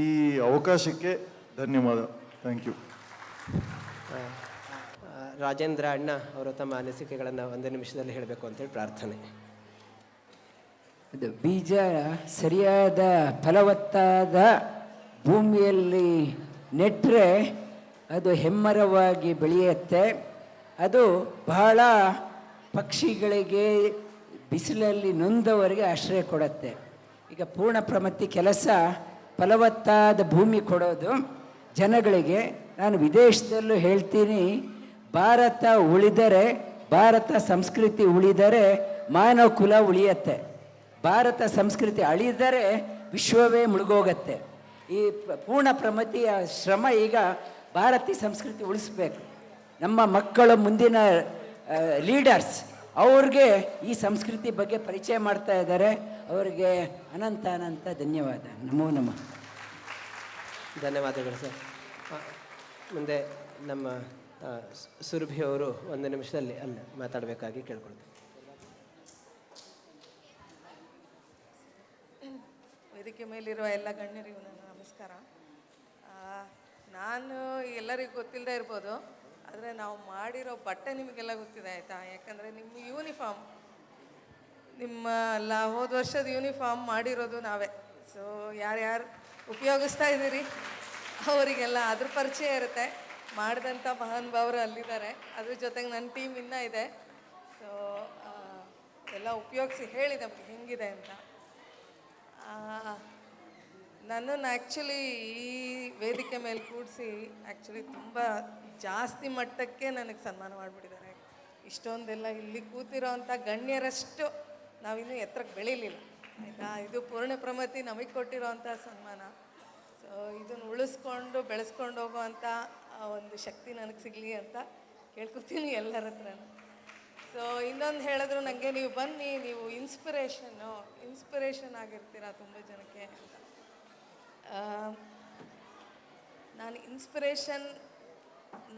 Speaker 8: ಈ ಅವಕಾಶಕ್ಕೆ ಧನ್ಯವಾದ. Thank you.
Speaker 1: ರಾಜೇಂದ್ರ ಅಣ್ಣ ಅವರು ತಮ್ಮ ಅನಿಸಿಕೆಗಳನ್ನು 1 ನಿಮಿಷದಲ್ಲಿ ಹೇಳಬೇಕು ಅಂತೇಳಿ ಪ್ರಾರ್ಥನೆ.
Speaker 9: ಅದು ಬೀಜ ಸರಿಯಾದ ಫಲವತ್ತಾದ ಭೂಮಿಯಲ್ಲಿ ನೆಟ್ಟರೆ ಅದು ಹೆಮ್ಮರವಾಗಿ ಬೆಳೆಯುತ್ತೆ. ಅದು ಬಹಳ ಪಕ್ಷಿಗಳಿಗೆ, ಬಿಸಿಲಲ್ಲಿ ನೊಂದವರಿಗೆ ಆಶ್ರಯ ಕೊಡುತ್ತೆ. ಈಗ ಪೂರ್ಣ ಪ್ರಮತಿ ಕೆಲಸ ಫಲವತ್ತಾದ ಭೂಮಿ ಕೊಡೋದು ಜನಗಳಿಗೆ. ನಾನು ವಿದೇಶದಲ್ಲೂ ಹೇಳ್ತೀನಿ, ಭಾರತ ಉಳಿದರೆ, ಭಾರತ ಸಂಸ್ಕೃತಿ ಉಳಿದರೆ ಮಾನವ ಕುಲ ಉಳಿಯತ್ತೆ. ಭಾರತ ಸಂಸ್ಕೃತಿ ಅಳಿದರೆ ವಿಶ್ವವೇ ಮುಳುಗೋಗತ್ತೆ. ಈ ಪೂರ್ಣ ಪ್ರಮತಿಯ ಶ್ರಮ ಈಗ ಭಾರತೀಯ ಸಂಸ್ಕೃತಿ ಉಳಿಸ್ಬೇಕು. ನಮ್ಮ ಮಕ್ಕಳು, ಮುಂದಿನ ಲೀಡರ್ಸ್, ಅವ್ರಿಗೆ ಈ ಸಂಸ್ಕೃತಿ ಬಗ್ಗೆ ಪರಿಚಯ ಮಾಡ್ತಾ ಇದ್ದಾರೆ. ಅವರಿಗೆ ಅನಂತ ಅನಂತ ಧನ್ಯವಾದ. ನಮೋ ನಮಃ.
Speaker 1: ಧನ್ಯವಾದಗಳು ಸರ್. ಮುಂದೆ ನಮ್ಮ ಸುರಭಿ ಅವರು 1 ನಿಮಿಷದಲ್ಲಿ ಮಾತಾಡಬೇಕಾಗಿ ಕೇಳ್ಕೊಳ್ತೀನಿ.
Speaker 3: ವೇದಿಕೆ ಮೇಲಿರುವ ಎಲ್ಲ ಗಣ್ಯರಿಗೂ ನನ್ನ ನಮಸ್ಕಾರ. ನಾನು ಎಲ್ಲರಿಗೂ ಗೊತ್ತಿಲ್ಲದೆ ಇರ್ಬೋದು, ಆದರೆ ನಾವು ಮಾಡಿರೋ ಬಟ್ಟೆ ನಿಮಗೆಲ್ಲ ಗೊತ್ತಿದೆ ಆಯಿತಾ. ಯಾಕಂದರೆ ನಿಮ್ಮ ಯೂನಿಫಾರ್ಮ್, ನಿಮ್ಮ ಹೋದ ವರ್ಷದ ಯೂನಿಫಾರ್ಮ್ ಮಾಡಿರೋದು ನಾವೇ. ಸೊ ಯಾರ್ಯಾರು ಉಪಯೋಗಿಸ್ತಾ ಇದ್ದೀರಿ ಅವರಿಗೆಲ್ಲ ಅದ್ರ ಪರಿಚಯ ಇರುತ್ತೆ. ಮಾಡಿದಂಥ ಮಹಾನುಭಾವರು ಅಲ್ಲಿದ್ದಾರೆ, ಅದ್ರ ಜೊತೆಗೆ ನನ್ನ ಟೀಮ್ ಇನ್ನೂ ಇದೆ. ಸೊ ಎಲ್ಲ ಉಪಯೋಗಿಸಿ ಹೇಳಿ ನಮಗೆ ಹೆಂಗಿದೆ ಅಂತ. ನನ್ನನ್ನು ಆ್ಯಕ್ಚುಲಿ ಈ ವೇದಿಕೆ ಮೇಲೆ ಕೂಡಿಸಿ ಆ್ಯಕ್ಚುಲಿ ತುಂಬ ಜಾಸ್ತಿ ಮಟ್ಟಕ್ಕೆ ನನಗೆ ಸನ್ಮಾನ ಮಾಡಿಬಿಟ್ಟಿದ್ದಾರೆ. ಇಷ್ಟೊಂದೆಲ್ಲ ಇಲ್ಲಿ ಕೂತಿರೋ ಅಂಥ ಗಣ್ಯರಷ್ಟು ನಾವಿನ್ನೂ ಎತ್ತರಕ್ಕೆ ಬೆಳೀಲಿಲ್ಲ ಆಯಿತಾ. ಇದು ಪೂರ್ಣ ಪ್ರಮತಿ ನಮಗೆ ಕೊಟ್ಟಿರೋ ಅಂಥ ಸನ್ಮಾನ. ಸೊ ಇದನ್ನು ಉಳಿಸ್ಕೊಂಡು ಬೆಳೆಸ್ಕೊಂಡು ಹೋಗೋವಂಥ ಒಂದು ಶಕ್ತಿ ನನಗೆ ಸಿಗಲಿ ಅಂತ ಕೇಳ್ಕೊತೀನಿ ಎಲ್ಲರ ಹತ್ರನೂ. ಸೊ ಇನ್ನೊಂದು ಹೇಳಿದ್ರು ನನಗೆ, ನೀವು ಬನ್ನಿ, ನೀವು ಇನ್ಸ್ಪಿರೇಷನ್ ಆಗಿರ್ತೀರ ತುಂಬ ಜನಕ್ಕೆ ಅಂತ. ನಾನು ಇನ್ಸ್ಪಿರೇಷನ್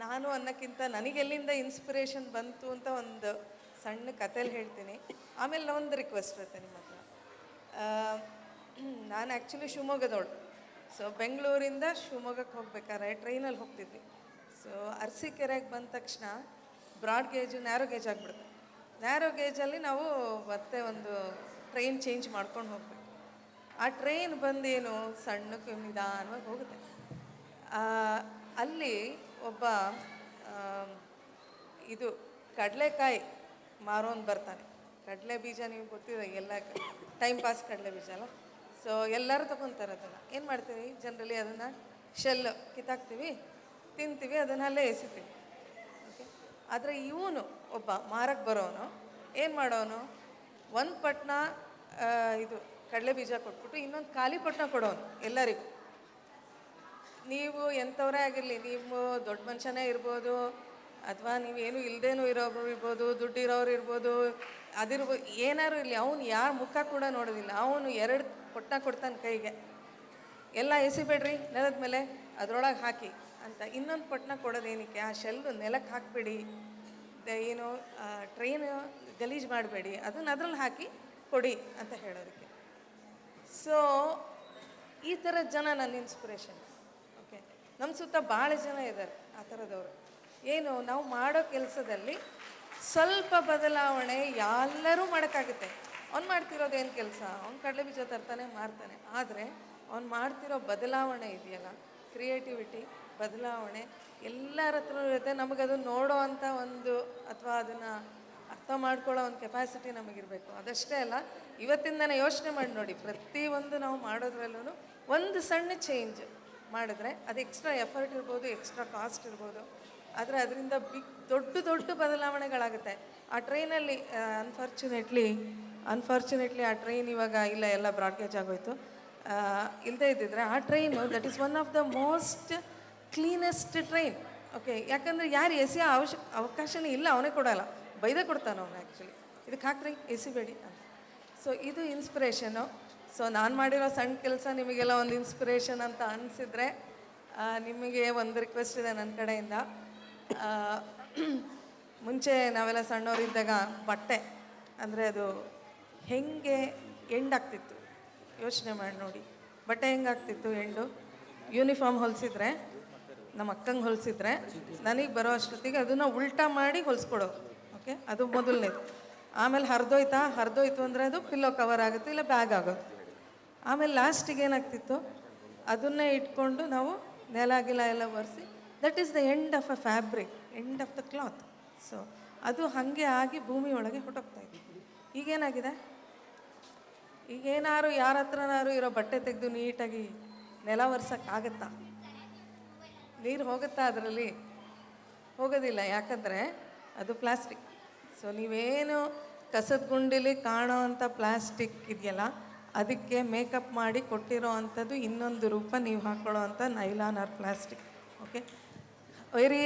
Speaker 3: ನಾನು ಅನ್ನೋಕ್ಕಿಂತ ನನಗೆಲ್ಲಿಂದ ಇನ್ಸ್ಪಿರೇಷನ್ ಬಂತು ಅಂತ ಒಂದು ಸಣ್ಣ ಕಥೆಯಲ್ಲಿ ಹೇಳ್ತೀನಿ. ಆಮೇಲೆ ಒಂದು ರಿಕ್ವೆಸ್ಟ್ ಇರುತ್ತೆ ನಿಮ್ಮ ಹತ್ರ. ನಾನು ಆ್ಯಕ್ಚುಲಿ ಶಿವಮೊಗ್ಗದವಳು. ಸೊ ಬೆಂಗಳೂರಿಂದ ಶಿವಮೊಗ್ಗಕ್ಕೆ ಹೋಗ್ಬೇಕಾದ್ರೆ ಟ್ರೈನಲ್ಲಿ ಹೋಗ್ತಿದ್ವಿ. ಸೊ ಅರಸೀಕೆರೆಗೆ ಬಂದ ತಕ್ಷಣ ಬ್ರಾಡ್ ಗೇಜು ನ್ಯಾರೋ ಗೇಜ್ ಆಗಿಬಿಡುತ್ತೆ. ನ್ಯಾರೋ ಗೇಜಲ್ಲಿ ನಾವು ಮತ್ತೆ ಒಂದು ಟ್ರೈನ್ ಚೇಂಜ್ ಮಾಡ್ಕೊಂಡು ಹೋಗ್ಬೇಕು. ಆ ಟ್ರೈನ್ ಬಂದೇನು ಸಣ್ಣಕ್ಕೆ ನಿಧಾನವಾಗಿ ಹೋಗುತ್ತೆ. ಅಲ್ಲಿ ಒಬ್ಬ ಇದು ಕಡಲೆಕಾಯಿ ಮಾರೋನು ಬರ್ತಾನೆ. ಕಡಲೆ ಬೀಜ ನೀವು ಗೊತ್ತಿದೆ, ಎಲ್ಲ ಟೈಮ್ ಪಾಸ್ ಕಡಲೆ ಬೀಜ ಅಲ್ಲ. ಸೊ ಎಲ್ಲರೂ ತೊಗೊತಾರೆ ಅದನ್ನು. ಏನು ಮಾಡ್ತೀವಿ ಜನರಲಿ, ಅದನ್ನು ಶೆಲ್ ಕಿತ್ತಾಕ್ತೀವಿ, ತಿಂತೀವಿ, ಅದನ್ನು ಅಲ್ಲೇ ಎಸಿತೀವಿ. ಓಕೆ. ಆದರೆ ಇವನು ಒಬ್ಬ ಮಾರಕ್ಕೆ ಬರೋನು ಏನು ಮಾಡೋನು, ಒಂದು ಪಟ್ನ ಇದು ಕಡಲೆ ಬೀಜ ಕೊಟ್ಬಿಟ್ಟು ಇನ್ನೊಂದು ಖಾಲಿ ಪೊಟ್ನ ಕೊಡೋನು ಎಲ್ಲರಿಗೂ. ನೀವು ಎಂಥವರೇ ಆಗಿರಲಿ, ನೀವು ದೊಡ್ಡ ಮನುಷ್ಯನೇ ಇರ್ಬೋದು ಅಥವಾ ನೀವೇನು ಇಲ್ಲದೇನೂ ಇರೋರು ಇರ್ಬೋದು, ದುಡ್ಡು ಇರೋರು ಇರ್ಬೋದು, ಅದಿರ್ಬೋದು, ಏನಾರು ಇರಲಿ, ಅವನು ಯಾರ ಮುಖ ಕೂಡ ನೋಡೋದಿಲ್ಲ. ಅವನು 2 ಪೊಟ್ನ ಕೊಡ್ತಾನೆ ಕೈಗೆ, ಎಲ್ಲ ಎಸಿಬೇಡ್ರಿ ನೆಲದ ಮೇಲೆ, ಅದರೊಳಗೆ ಹಾಕಿ ಅಂತ. ಇನ್ನೊಂದು ಪೊಟ್ನ ಕೊಡೋದೇನಕ್ಕೆ, ಆ ಶೆಲ್ಲು ನೆಲಕ್ಕೆ ಹಾಕಬೇಡಿ, ಏನು ಟ್ರೈನ್ ಗಲೀಜು ಮಾಡಬೇಡಿ, ಅದನ್ನು ಅದ್ರಲ್ಲಿ ಹಾಕಿ ಕೊಡಿ ಅಂತ ಹೇಳೋದಕ್ಕೆ. ಸೊ ಈ ಥರದ ಜನ ನನ್ನ ಇನ್ಸ್ಪಿರೇಷನ್. ಓಕೆ, ನಮ್ಮ ಸುತ್ತ ಭಾಳ ಜನ ಇದ್ದಾರೆ ಆ ಥರದವರು. ಏನು ನಾವು ಮಾಡೋ ಕೆಲಸದಲ್ಲಿ ಸ್ವಲ್ಪ ಬದಲಾವಣೆ ಎಲ್ಲರೂ ಮಾಡೋಕ್ಕಾಗುತ್ತೆ. ಅವ್ನು ಮಾಡ್ತಿರೋದು ಏನು ಕೆಲಸ, ಅವ್ನು ಕಡಲೆ ಬೀಜ ತರ್ತಾನೆ ಮಾರ್ತಾನೆ. ಆದರೆ ಅವ್ನು ಮಾಡ್ತಿರೋ ಬದಲಾವಣೆ ಇದೆಯಲ್ಲ, ಕ್ರಿಯೇಟಿವಿಟಿ, ಬದಲಾವಣೆ ಎಲ್ಲರ ಹತ್ರ ಇರುತ್ತೆ. ನಮಗದು ನೋಡೋ ಅಂಥ ಒಂದು ಅಥವಾ ಅದನ್ನು ಅರ್ಥ ಮಾಡ್ಕೊಳ್ಳೋ ಒಂದು ಕೆಪಾಸಿಟಿ ನಮಗಿರಬೇಕು. ಅದಷ್ಟೇ ಅಲ್ಲ, ಇವತ್ತಿಂದನೇ ಯೋಚನೆ ಮಾಡಿ ನೋಡಿ, ಪ್ರತಿಯೊಂದು ನಾವು ಮಾಡೋದ್ರಲ್ಲೂ ಒಂದು ಸಣ್ಣ ಚೇಂಜ್ ಮಾಡಿದ್ರೆ ಅದು ಎಕ್ಸ್ಟ್ರಾ ಎಫರ್ಟ್ ಇರ್ಬೋದು, ಎಕ್ಸ್ಟ್ರಾ ಕಾಸ್ಟ್ ಇರ್ಬೋದು, ಆದರೆ ಅದರಿಂದ ದೊಡ್ಡ ದೊಡ್ಡ ಬದಲಾವಣೆಗಳಾಗುತ್ತೆ. ಆ ಟ್ರೈನಲ್ಲಿ ಅನ್ಫಾರ್ಚುನೇಟ್ಲಿ ಆ ಟ್ರೈನ್ ಇವಾಗ ಇಲ್ಲ, ಎಲ್ಲ ಬ್ರಾಡ್ಗೇಜ್ ಆಗೋಯ್ತು. ಇಲ್ಲದೇ ಇದ್ದಿದ್ರೆ ಆ train that is one of the most cleanest train. Okay, ಯಾಕಂದರೆ ಯಾರು ಎಸೆಯೋ ಅವಕಾಶನೇ ಇಲ್ಲ, ಅವನೇ ಕೊಡೋಲ್ಲ, ಬೈದೇ ಕೊಡ್ತಾನೆ ಅವನು. ಆ್ಯಕ್ಚುಲಿ ಇದಕ್ಕೆ ಹಾಕ್ರಿ, ಎಸಿಬೇಡಿ ಅಂತ. ಸೊ ಇದು ಇನ್ಸ್ಪಿರೇಷನು. ಸೊ ನಾನು ಮಾಡಿರೋ ಸಣ್ಣ ಕೆಲಸ ನಿಮಗೆಲ್ಲ ಒಂದು ಇನ್ಸ್ಪಿರೇಷನ್ ಅಂತ ಅನಿಸಿದರೆ ನಿಮಗೆ ಒಂದು ರಿಕ್ವೆಸ್ಟ್ ಇದೆ ನನ್ನ ಕಡೆಯಿಂದ. ಮುಂಚೆ ನಾವೆಲ್ಲ ಸಣ್ಣವರಿದ್ದಾಗ ಬಟ್ಟೆ ಅಂದರೆ ಅದು ಹೆಂಗೆ ಎಂಡಾಗ್ತಿತ್ತು ಯೋಚನೆ ಮಾಡಿ ನೋಡಿ. ಬಟ್ಟೆ ಹೆಂಗಾಗ್ತಿತ್ತು ಎಂಡು, ಯೂನಿಫಾರ್ಮ್ ಹೊಲಿಸಿದ್ರೆ, ನಮ್ಮ ಅಕ್ಕಂಗೆ ಹೊಲಿಸಿದ್ರೆ ನನಗೆ ಬರೋ ಅಷ್ಟೊತ್ತಿಗೆ ಅದನ್ನು ಉಲ್ಟಾ ಮಾಡಿ ಹೊಲಿಸ್ಕೊಡೋದು. ಓಕೆ, ಅದು ಮೊದಲನೇದು. ಆಮೇಲೆ ಹರಿದೋಯ್ತು ಅಂದರೆ ಅದು ಪಿಲ್ಲೋ ಕವರ್ ಆಗುತ್ತೆ, ಇಲ್ಲ ಬ್ಯಾಗ್ ಆಗೋದು. ಆಮೇಲೆ ಲಾಸ್ಟಿಗೆ ಏನಾಗ್ತಿತ್ತು, ಅದನ್ನೇ ಇಟ್ಕೊಂಡು ನಾವು ನೆಲ ಗಿಲ ಎಲ್ಲ ಒರೆಸಿ, that is the end of a fabric, end of the cloth. So ಅದು ಹಾಗೆ ಆಗಿ ಭೂಮಿ ಒಳಗೆ ಹೊಟ್ಟೋಗ್ತಾ ಇದೆ. ಈಗೇನಾಗಿದೆ, ಈಗೇನಾರು ಯಾರ ಹತ್ರನಾರು ಇರೋ ಬಟ್ಟೆ ತೆಗೆದು ನೀಟಾಗಿ ನೆಲ ಒರೆಸೋಕ್ಕಾಗತ್ತಾ? ನೀರು ಹೋಗುತ್ತಾ ಅದರಲ್ಲಿ? ಹೋಗೋದಿಲ್ಲ, ಯಾಕಂದರೆ ಅದು ಪ್ಲಾಸ್ಟಿಕ್. ಸೊ ನೀವೇನು ಕಸದ ಗುಂಡಿಲಿ ಕಾಣೋ ಅಂಥ ಪ್ಲಾಸ್ಟಿಕ್ ಇದೆಯಲ್ಲ, ಅದಕ್ಕೆ ಮೇಕಪ್ ಮಾಡಿ ಕೊಟ್ಟಿರೋ ಅಂಥದ್ದು ಇನ್ನೊಂದು ರೂಪ ನೀವು ಹಾಕ್ಕೊಳ್ಳೋ ಅಂಥ nylon or plastic. Okay, very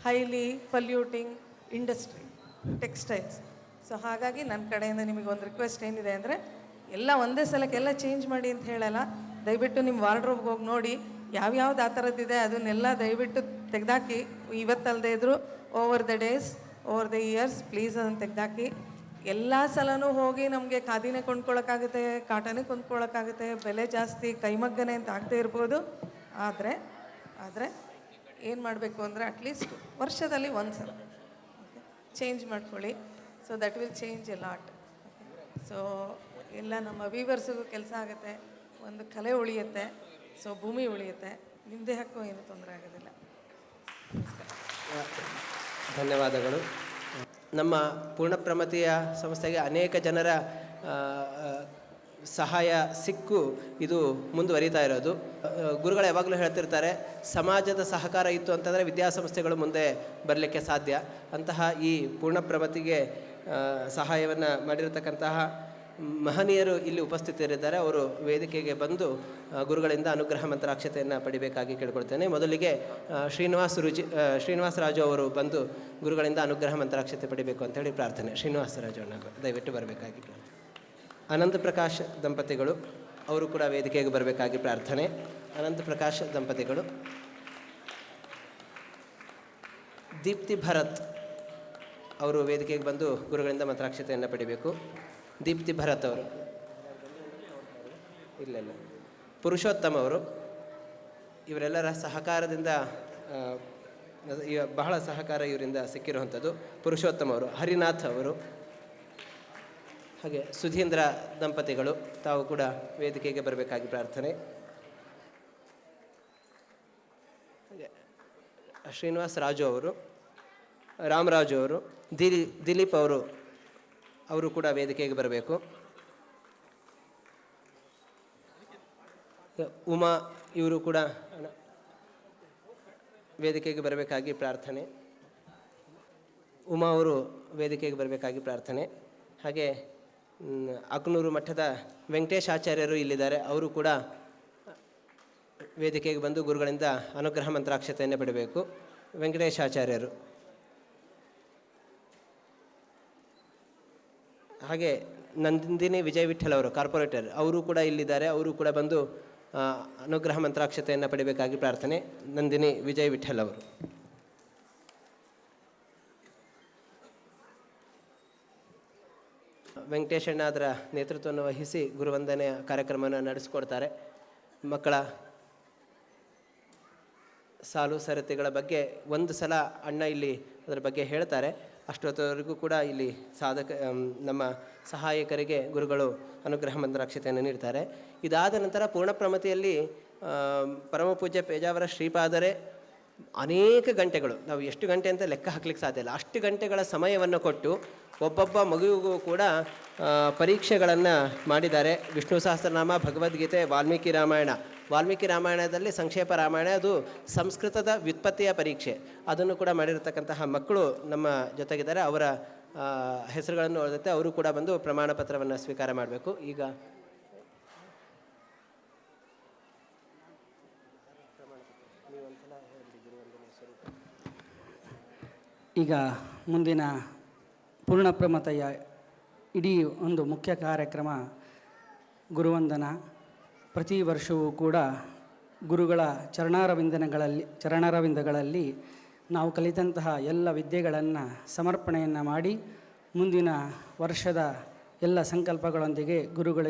Speaker 3: highly polluting industry textiles. So ಹಾಗಾಗಿ ನನ್ನ ಕಡೆಯಿಂದ ನಿಮಗೆ ಒಂದು ರಿಕ್ವೆಸ್ಟ್ ಏನಿದೆ ಅಂದರೆ, ಎಲ್ಲ ಒಂದೇ ಸಲಕ್ಕೆಲ್ಲ ಚೇಂಜ್ ಮಾಡಿ ಅಂತ ಹೇಳಲ್ಲ, ದಯವಿಟ್ಟು ನಿಮ್ಮ ವಾರ್ಡ್ರೋಬ್ಗೆ ಹೋಗಿ ನೋಡಿ ಯಾವ್ಯಾವ್ದು ಆ ಥರದ್ದಿದೆ ಅದನ್ನೆಲ್ಲ ದಯವಿಟ್ಟು ತೆಗೆದಾಕಿ. ಇವತ್ತಲ್ಲದೆ ಇದ್ದರೂ over the days, over the years please ಅದನ್ನು ತೆಗೆದಾಕಿ. ಎಲ್ಲ ಸಲನೂ ಹೋಗಿ ನಮಗೆ ಖಾದಿನೇ ಕೊಂಡ್ಕೊಳ್ಳೋಕ್ಕಾಗುತ್ತೆ, ಕಾಟನೇ ಕೊಂಡ್ಕೊಳ್ಳೋಕ್ಕಾಗುತ್ತೆ, ಬೆಲೆ ಜಾಸ್ತಿ, ಕೈಮಗ್ಗನೆ ಅಂತ ಆಗದೆ ಇರ್ಬೋದು. ಆದರೆ ಏನು ಮಾಡಬೇಕು ಅಂದರೆ ಅಟ್ಲೀಸ್ಟ್ ವರ್ಷದಲ್ಲಿ ಒಂದು ಸಲ ಚೇಂಜ್ ಮಾಡ್ಕೊಳ್ಳಿ. So that will change A lot. So ಎಲ್ಲ ನಮ್ಮ ವೀವರ್ಸಿಗೂ ಕೆಲಸ ಆಗುತ್ತೆ, ಒಂದು ಕಲೆ ಉಳಿಯುತ್ತೆ, ಸೊ ಭೂಮಿ ಉಳಿಯುತ್ತೆ, ನಿಮ್ಮ ದೇಹಕ್ಕೂ ಏನೂ ತೊಂದರೆ ಆಗೋದಿಲ್ಲ.
Speaker 1: ಧನ್ಯವಾದಗಳು. ನಮ್ಮ ಪೂರ್ಣಪ್ರಮತಿಯ ಸಂಸ್ಥೆಗೆ ಅನೇಕ ಜನರ ಸಹಾಯ ಸಿಕ್ಕು ಇದು ಮುಂದುವರಿತಾ ಇರೋದು. ಗುರುಗಳು ಯಾವಾಗಲೂ ಹೇಳ್ತಿರ್ತಾರೆ, ಸಮಾಜದ ಸಹಕಾರ ಇತ್ತು ಅಂತಂದರೆ ವಿದ್ಯಾಸಂಸ್ಥೆಗಳು ಮುಂದೆ ಬರಲಿಕ್ಕೆ ಸಾಧ್ಯ. ಅಂತಹ ಈ ಪೂರ್ಣಪ್ರಮತಿಗೆ ಸಹಾಯವನ್ನು ಮಾಡಿರತಕ್ಕಂತಹ ಮಹನೀಯರು ಇಲ್ಲಿ ಉಪಸ್ಥಿತರಿದ್ದಾರೆ. ಅವರು ವೇದಿಕೆಗೆ ಬಂದು ಗುರುಗಳಿಂದ ಅನುಗ್ರಹ ಮಂತ್ರಾಕ್ಷತೆಯನ್ನು ಪಡಿಬೇಕಾಗಿ ಕೇಳ್ಕೊಳ್ತೇನೆ. ಮೊದಲಿಗೆ ಶ್ರೀನಿವಾಸ ರಾಜು ಅವರು ಬಂದು ಗುರುಗಳಿಂದ ಅನುಗ್ರಹ ಮಂತ್ರಾಕ್ಷತೆ ಪಡಿಬೇಕು ಅಂತೇಳಿ ಪ್ರಾರ್ಥನೆ. ಶ್ರೀನಿವಾಸ ರಾಜು ದಯವಿಟ್ಟು ಬರಬೇಕಾಗಿ ಪ್ರಾರ್ಥನೆ. ಅನಂತ ಪ್ರಕಾಶ್ ದಂಪತಿಗಳು ಅವರು ಕೂಡ ವೇದಿಕೆಗೆ ಬರಬೇಕಾಗಿ ಪ್ರಾರ್ಥನೆ. ಅನಂತ ಪ್ರಕಾಶ್ ದಂಪತಿಗಳು. ದೀಪ್ತಿ ಭರತ್ ಅವರು ವೇದಿಕೆಗೆ ಬಂದು ಗುರುಗಳಿಂದ ಮಂತ್ರಾಕ್ಷತೆಯನ್ನು ಪಡಿಬೇಕು. ದೀಪ್ತಿ ಭರತ್ ಅವರು, ಇಲ್ಲ ಪುರುಷೋತ್ತಮ ಅವರು, ಇವರೆಲ್ಲರ ಸಹಕಾರದಿಂದ ಬಹಳ ಸಹಕಾರ ಇವರಿಂದ ಸಿಕ್ಕಿರುವಂಥದ್ದು. ಪುರುಷೋತ್ತಮ ಅವರು, ಹರಿನಾಥ್ ಅವರು, ಹಾಗೆ ಸುಧೀಂದ್ರ ದಂಪತಿಗಳು ತಾವು ಕೂಡ ವೇದಿಕೆಗೆ ಬರಬೇಕಾಗಿ ಪ್ರಾರ್ಥನೆ. ಹಾಗೆ ಶ್ರೀನಿವಾಸ ರಾಜು ಅವರು, ರಾಮರಾಜು ಅವರು, ದಿಲೀಪ್ ಅವರು ಕೂಡ ವೇದಿಕೆಗೆ ಬರಬೇಕು. ಉಮಾ ಇವರು ಕೂಡ ವೇದಿಕೆಗೆ ಬರಬೇಕಾಗಿ ಪ್ರಾರ್ಥನೆ. ಉಮಾ ಅವರು ವೇದಿಕೆಗೆ ಬರಬೇಕಾಗಿ ಪ್ರಾರ್ಥನೆ. ಹಾಗೆ ಅಕ್ನೂರು ಮಠದ ವೆಂಕಟೇಶ್ ಆಚಾರ್ಯರು ಇಲ್ಲಿದ್ದಾರೆ. ಅವರು ಕೂಡ ವೇದಿಕೆಗೆ ಬಂದು ಗುರುಗಳಿಂದ ಅನುಗ್ರಹ ಮಂತ್ರಾಕ್ಷತೆಯನ್ನು ಪಡೆಯಬೇಕು. ವೆಂಕಟೇಶ್ ಆಚಾರ್ಯರು. ಹಾಗೆ ನಂದಿನಿ ವಿಜಯ್ ವಿಠಲ್ ಅವರು ಕಾರ್ಪೊರೇಟರ್, ಅವರು ಕೂಡ ಇಲ್ಲಿದ್ದಾರೆ. ಅವರು ಕೂಡ ಬಂದು ಅನುಗ್ರಹ ಮಂತ್ರಾಕ್ಷತೆಯನ್ನು ಪಡೆಯಬೇಕಾಗಿ ಪ್ರಾರ್ಥನೆ. ನಂದಿನಿ ವಿಜಯ್ ವಿಠಲ್ ಅವರು. ವೆಂಕಟೇಶಣ್ಣ ಅದರ ನೇತೃತ್ವವನ್ನು ವಹಿಸಿ ಗುರುವಂದನೆಯ ಕಾರ್ಯಕ್ರಮವನ್ನು ನಡೆಸಿಕೊಡ್ತಾರೆ. ಮಕ್ಕಳ ಸಾಲು ಸರತಿಗಳ ಬಗ್ಗೆ ಒಂದು ಸಲ ಅಣ್ಣ ಇಲ್ಲಿ ಅದರ ಬಗ್ಗೆ ಹೇಳ್ತಾರೆ. ಅಷ್ಟೊತ್ತವರೆಗೂ ಕೂಡ ಇಲ್ಲಿ ನಮ್ಮ ಸಹಾಯಕರಿಗೆ ಗುರುಗಳು ಅನುಗ್ರಹ ಮಂತ್ರಾಕ್ಷತೆಯನ್ನು ನೀಡ್ತಾರೆ. ಇದಾದ ನಂತರ ಪೂರ್ಣಪ್ರಮತಿಯಲ್ಲಿ ಪರಮಪೂಜ್ಯ ಪೇಜಾವರ ಶ್ರೀಪಾದರೆ ಅನೇಕ ಗಂಟೆಗಳು, ನಾವು ಎಷ್ಟು ಗಂಟೆ ಅಂತ ಲೆಕ್ಕ ಹಾಕ್ಲಿಕ್ಕೆ ಸಾಧ್ಯ ಇಲ್ಲ, ಅಷ್ಟು ಗಂಟೆಗಳ ಸಮಯವನ್ನು ಕೊಟ್ಟು ಒಬ್ಬೊಬ್ಬ ಮಗುವಿಗೂ ಕೂಡ ಪರೀಕ್ಷೆಗಳನ್ನು ಮಾಡಿದ್ದಾರೆ. ವಿಷ್ಣು ಸಹಸ್ರನಾಮ, ಭಗವದ್ಗೀತೆ, ವಾಲ್ಮೀಕಿ ರಾಮಾಯಣ. ವಾಲ್ಮೀಕಿ ರಾಮಾಯಣದಲ್ಲಿ ಸಂಕ್ಷೇಪ ರಾಮಾಯಣ, ಅದು ಸಂಸ್ಕೃತದ ವ್ಯುತ್ಪತ್ತಿಯ ಪರೀಕ್ಷೆ, ಅದನ್ನು ಕೂಡ ಮಾಡಿರತಕ್ಕಂತಹ ಮಕ್ಕಳು ನಮ್ಮ ಜೊತೆಗಿದ್ದಾರೆ. ಅವರ ಹೆಸರುಗಳನ್ನು ಓದುತ್ತೆ. ಅವರು ಕೂಡ ಬಂದು ಪ್ರಮಾಣ ಪತ್ರವನ್ನು ಸ್ವೀಕಾರ ಮಾಡಬೇಕು.
Speaker 5: ಈಗ ಮುಂದಿನ ಪೂರ್ಣಪ್ರಮತೆಯ ಇಡೀ ಒಂದು ಮುಖ್ಯ ಕಾರ್ಯಕ್ರಮ ಗುರುವಂದನ. ಪ್ರತಿ ವರ್ಷವೂ ಕೂಡ ಗುರುಗಳ ಚರಣಾರವಿಂದಗಳಲ್ಲಿ ನಾವು ಕಲಿತಂತಹ ಎಲ್ಲ ವಿದ್ಯೆಗಳನ್ನು ಸಮರ್ಪಣೆಯನ್ನು ಮಾಡಿ ಮುಂದಿನ ವರ್ಷದ ಎಲ್ಲ ಸಂಕಲ್ಪಗಳೊಂದಿಗೆ ಗುರುಗಳ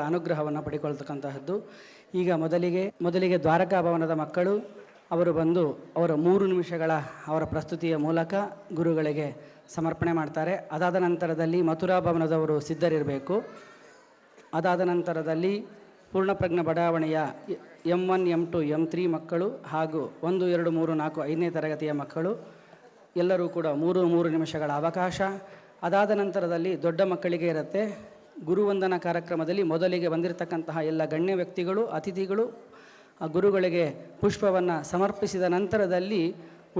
Speaker 5: ಅನುಗ್ರಹವನ್ನು ಪಡೆದುಕೊಳ್ತಕ್ಕಂತಹದ್ದು. ಈಗ ಮೊದಲಿಗೆ ದ್ವಾರಕಾ ಭವನದ ಮಕ್ಕಳು ಅವರು ಬಂದು ಅವರ 3 ನಿಮಿಷಗಳ ಅವರ ಪ್ರಸ್ತುತಿಯ ಮೂಲಕ ಗುರುಗಳಿಗೆ ಸಮರ್ಪಣೆ ಮಾಡ್ತಾರೆ. ಅದಾದ ನಂತರದಲ್ಲಿ ಮಥುರಾ ಭವನದವರು ಸಿದ್ಧರಿರಬೇಕು. ಅದಾದ ನಂತರದಲ್ಲಿ ಪೂರ್ಣಪ್ರಜ್ಞ ಬಡಾವಣೆಯ M1, M2, M3 ಮಕ್ಕಳು ಹಾಗೂ 1, 2, 3, 4, 5ನೇ ತರಗತಿಯ ಮಕ್ಕಳು ಎಲ್ಲರೂ ಕೂಡ 3 ನಿಮಿಷಗಳ ಅವಕಾಶ. ಅದಾದ ನಂತರದಲ್ಲಿ ದೊಡ್ಡ ಮಕ್ಕಳಿಗೆ ಇರುತ್ತೆ. ಗುರುವಂದನಾ ಕಾರ್ಯಕ್ರಮದಲ್ಲಿ ಮೊದಲಿಗೆ ಬಂದಿರತಕ್ಕಂತಹ ಎಲ್ಲ ಗಣ್ಯ ವ್ಯಕ್ತಿಗಳು, ಅತಿಥಿಗಳು ಆ ಗುರುಗಳಿಗೆ ಪುಷ್ಪವನ್ನು ಸಮರ್ಪಿಸಿದ ನಂತರದಲ್ಲಿ